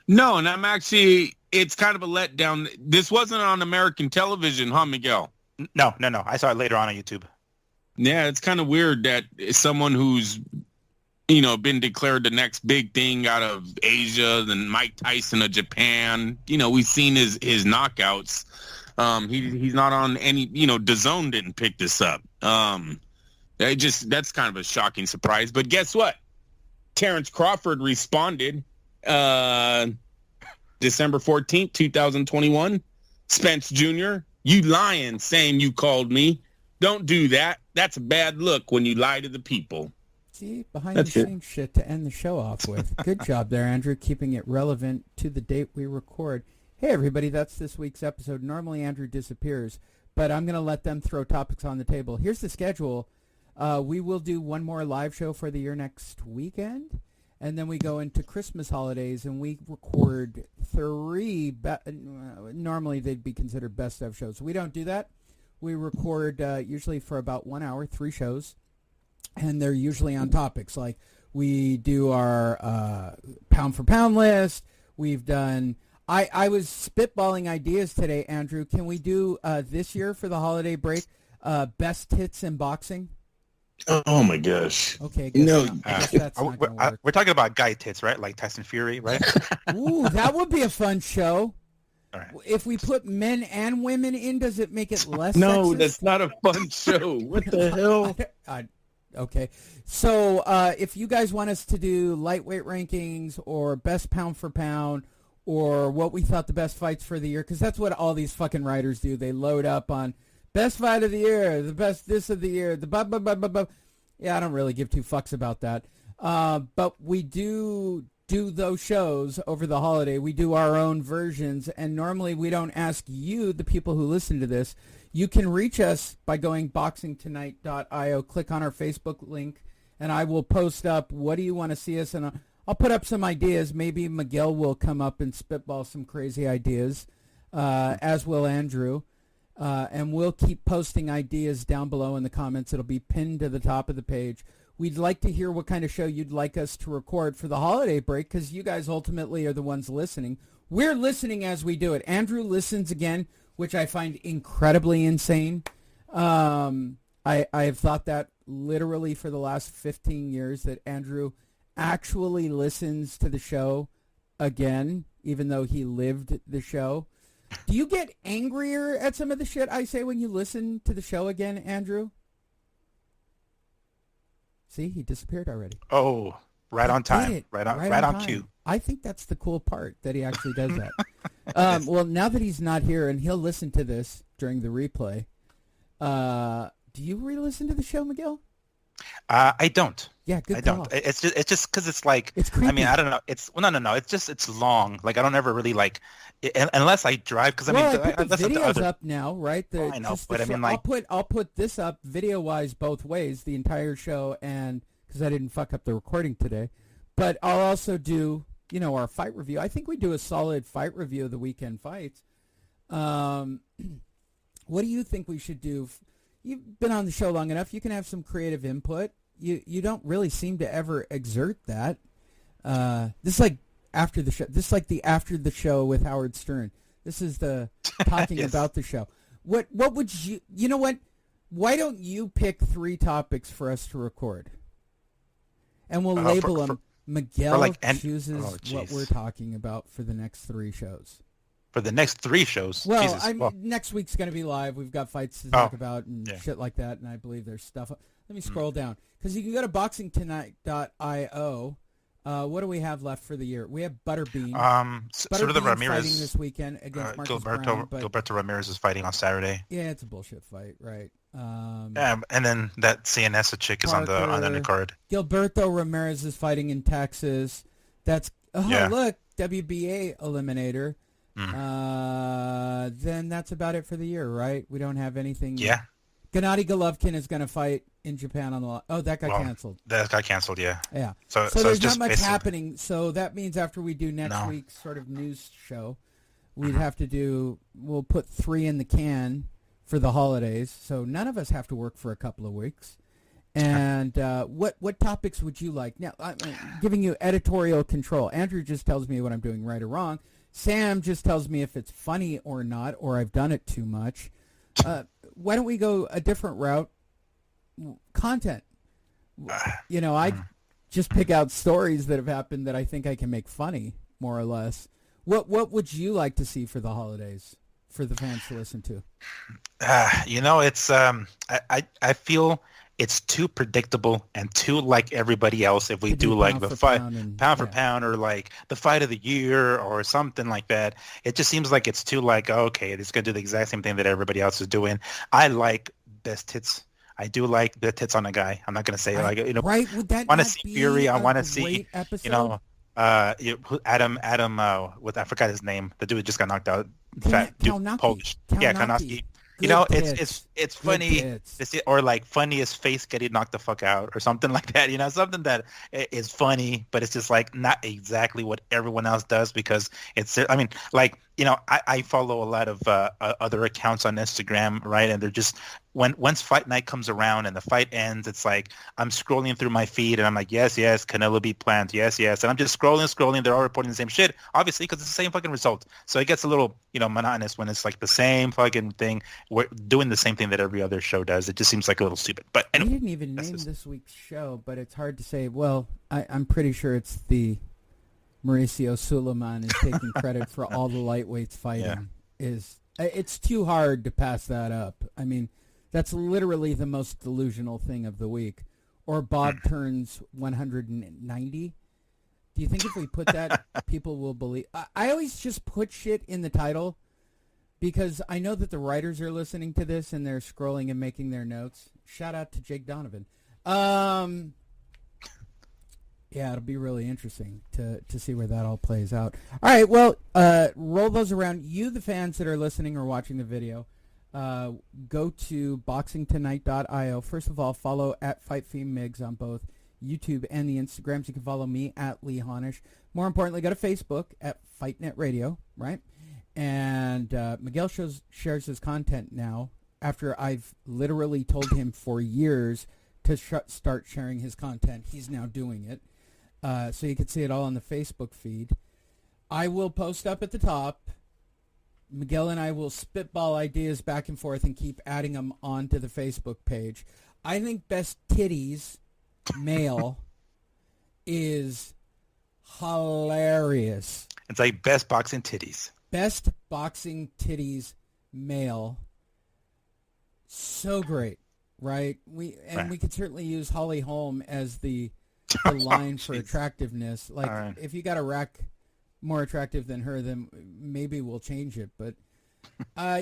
No, and I'm actually, it's kind of a letdown. This wasn't on American television, huh, Miguel? No. I saw it later on YouTube. Yeah, it's kind of weird that someone who's, been declared the next big thing out of Asia, then Mike Tyson of Japan. We've seen his knockouts. He's not on any, DAZN didn't pick this up. That's kind of a shocking surprise. But guess what? Terrence Crawford responded December 14th, 2021. Spence Jr., you lying, saying you called me. Don't do that. That's a bad look when you lie to the people. See, behind-the-scenes shit to end the show off with. Good job there, Andrew, keeping it relevant to the date we record. Hey, everybody, that's this week's episode. Normally, Andrew disappears, but I'm going to let them throw topics on the table. Here's the schedule. We will do one more live show for the year next weekend, and then we go into Christmas holidays, and we record 3, normally they'd be considered best of shows. We don't do that. We record usually for about 1 hour, 3 shows. And they're usually on topics like we do our pound for pound list. We've done. I was spitballing ideas today, Andrew. Can we do this year for the holiday break? Best hits in boxing. Oh my gosh. Okay. No, that's not gonna work. We're talking about guy tits, right? Like Tyson Fury, right? Ooh, that would be a fun show. All right. If we put men and women in, does it make it less? No, sexist? that's not a fun show. What the hell? Okay, so if you guys want us to do lightweight rankings or best pound for pound or what we thought the best fights for the year, because that's what all these fucking writers do. They load up on best fight of the year, the best this of the year, the blah, blah, blah, blah, blah. Yeah, I don't really give 2 fucks about that. But we do those shows over the holiday. We do our own versions, and normally we don't ask you, the people who listen to this. You can reach us by going boxingtonight.io. Click on our Facebook link, and I will post up what do you want to see us, and I'll put up some ideas. Maybe Miguel will come up and spitball some crazy ideas, as will Andrew. And we'll keep posting ideas down below in the comments. It'll be pinned to the top of the page. We'd like to hear what kind of show you'd like us to record for the holiday break, because you guys ultimately are the ones listening. We're listening as we do it. Andrew listens again, which I find incredibly insane. I have thought that literally for the last 15 years, that Andrew actually listens to the show again, even though he lived the show. Do you get angrier at some of the shit I say when you listen to the show again, Andrew? See, he disappeared already. Oh, right on time. Right on cue. I think that's the cool part, that he actually does that. Well, now that he's not here, and he'll listen to this during the replay, do you re-listen to the show, Miguel? I don't. Yeah, good I call. don't. It's just because it's like, it's creepy. I mean, I don't know. No. It's long. Like, I don't ever really like, unless I drive. Because I put the videos up now, right? I know, but I mean, like, I'll put this up video wise both ways, the entire show, and because I didn't fuck up the recording today. But I'll also do, our fight review. I think we do a solid fight review of the weekend fights. What do you think we should do? You've been on the show long enough. You can have some creative input. You don't really seem to ever exert that. This is like after the show. This is like the after the show with Howard Stern. This is the talking yes. about the show. What would you? You know what? Why don't you pick 3 topics for us to record? And we'll label them. Miguel chooses what we're talking about for the next 3 shows. For the next 3 shows? Well, Jesus. Next week's going to be live. We've got fights to talk about and shit like that, and I believe there's stuff. Let me scroll down, because you can go to boxingtonight.io. What do we have left for the year? We have Butterbean. Butterbean Ramirez fighting this weekend against Marcus Brown, Gilberto Ramirez is fighting on Saturday. Yeah, it's a bullshit fight, right? And then that CNS chick is on the undercard. Gilberto Ramirez is fighting in Texas. That's look, WBA eliminator. then that's about it for the year, right? We don't have anything. Yeah. Gennady Golovkin is going to fight in Japan on the. Oh, that got canceled. That got canceled. Yeah. Yeah. So there's it's just not much happening. So that means after we do next week's sort of news show, we'd have to do. We'll put 3 in the can for the holidays. So none of us have to work for a couple of weeks. And what topics would you like? Now, I'm giving you editorial control. Andrew just tells me what I'm doing right or wrong. Sam just tells me if it's funny or not, or I've done it too much. Why don't we go a different route? Content. I just pick out stories that have happened that I think I can make funny, more or less. What would you like to see for the holidays for the fans to listen to? It's I feel it's too predictable and too like everybody else. If we do like the fight pound for pound or like the fight of the year or something like that, it just seems like it's too like, okay, it's going to do the exact same thing that everybody else is doing. I like best hits. I do like the tits on a guy. I'm not going to say right. Would that want to see Fury. I want to see episode? Adam I forgot his name. The dude just got knocked out. Fat dude, Polish. Yeah, Kanowski. It's funny to see, or like funniest face getting knocked the fuck out or something like that. Something that is funny, but it's just like not exactly what everyone else does because it's. I mean, like I follow a lot of other accounts on Instagram, right? And they're just once fight night comes around and the fight ends, it's like I'm scrolling through my feed and I'm like, yes, Canelo beat Plant, yes, and I'm just scrolling. They're all reporting the same shit, obviously, because it's the same fucking result. So it gets a little monotonous when it's like the same fucking thing. We're doing the same thing that every other show does. It just seems like a little stupid. But anyway, we didn't even name this week's show, but it's hard to say. Well, I'm pretty sure it's the Mauricio Suleiman is taking credit for all the lightweights fighting. Yeah. It's too hard to pass that up. I mean, that's literally the most delusional thing of the week. Or Bob turns 190. Do you think if we put that, people will believe? I always just put shit in the title because I know that the writers are listening to this and they're scrolling and making their notes. Shout out to Jake Donovan. Yeah, it'll be really interesting to see where that all plays out. All right, well, roll those around. You, the fans that are listening or watching the video, go to boxingtonight.io. First of all, follow at FightFeedMigs on both YouTube and the Instagrams. You can follow me at Lee Honish. More importantly, go to Facebook at FightNet Radio, right? And Miguel shares his content now after I've literally told him for years to start sharing his content. He's now doing it. So you can see it all on the Facebook feed. I will post up at the top. Miguel and I will spitball ideas back and forth and keep adding them onto the Facebook page. I think Best Titties Male is hilarious. It's like Best Boxing Titties. Best Boxing Titties Male. So great, right? We could certainly use Holly Holm as the line for attractiveness. Like, if you got a rack more attractive than her, then maybe we'll change it. But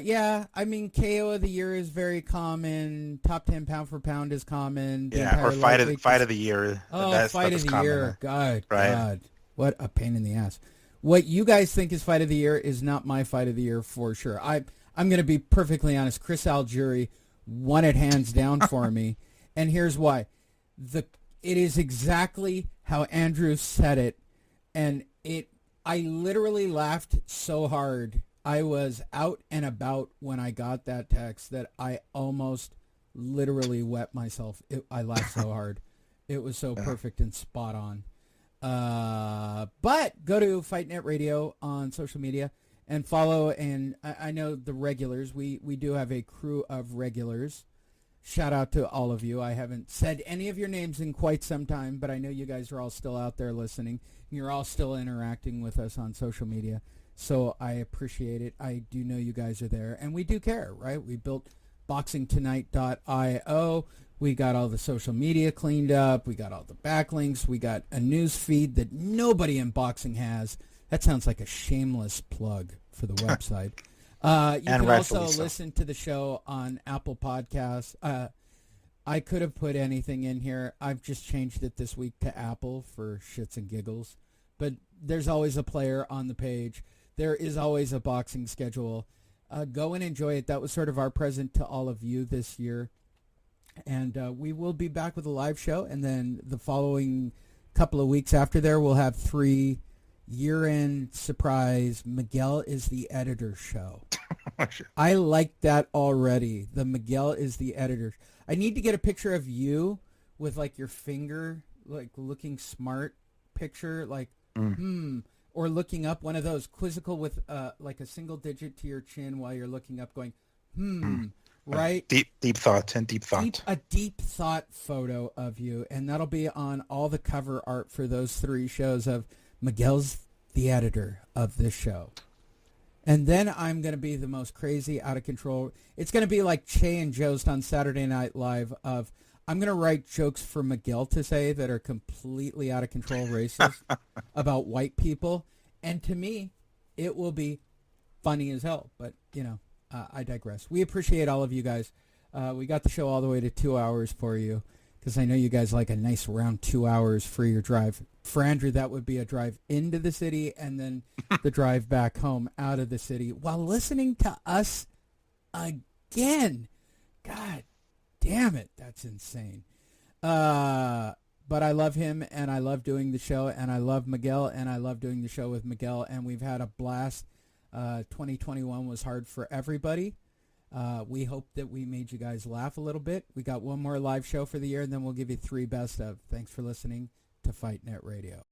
yeah, I mean, KO of the year is very common. Top 10 pound for pound is common. Or fight of the year. Oh, fight of the year. God, what a pain in the ass. What you guys think is fight of the year is not my fight of the year for sure. I'm going to be perfectly honest. Chris Algieri won it hands down for me, and here's why. It is exactly how Andrew said it, and I literally laughed so hard. I was out and about when I got that text that I almost literally wet myself. I laughed so hard. It was so perfect and spot on. But go to FightNet Radio on social media and follow. And I know the regulars. We do have a crew of regulars. Shout out to all of you. I haven't said any of your names in quite some time, but I know you guys are all still out there listening. You're all still interacting with us on social media, so I appreciate it. I do know you guys are there, and we do care, right? We built boxingtonight.io. We got all the social media cleaned up. We got all the backlinks. We got a news feed that nobody in boxing has. That sounds like a shameless plug for the website. You can also listen to the show on Apple Podcasts. I could have put anything in here. I've just changed it this week to Apple for shits and giggles. But there's always a player on the page. there is always a boxing schedule. Go and enjoy it. That was sort of our present to all of you this year. And we will be back with a live show. And then the following couple of weeks after there, we'll have 3 year-end surprise Miguel is the editor show. I like that already. The Miguel is the editor. I need to get a picture of you with like your finger, like looking smart picture, like, or looking up, one of those quizzical with like a single digit to your chin while you're looking up going, right? Deep thought. A deep thought photo of you. And that'll be on all the cover art for those 3 shows of Miguel's the editor of this show. And then I'm going to be the most crazy, out of control. It's going to be like Che and Jost on Saturday Night Live of, I'm going to write jokes for Miguel to say that are completely out of control racist about white people. And to me, it will be funny as hell. But, I digress. We appreciate all of you guys. We got the show all the way to 2 hours for you because I know you guys like a nice round 2 hours for your drive. For Andrew, that would be a drive into the city and then the drive back home out of the city while listening to us again. God damn it. That's insane. But I love him and I love doing the show and I love Miguel and I love doing the show with Miguel and we've had a blast. 2021 was hard for everybody. We hope that we made you guys laugh a little bit. We got one more live show for the year and then we'll give you 3 best of. Thanks for listening to Fight Net Radio.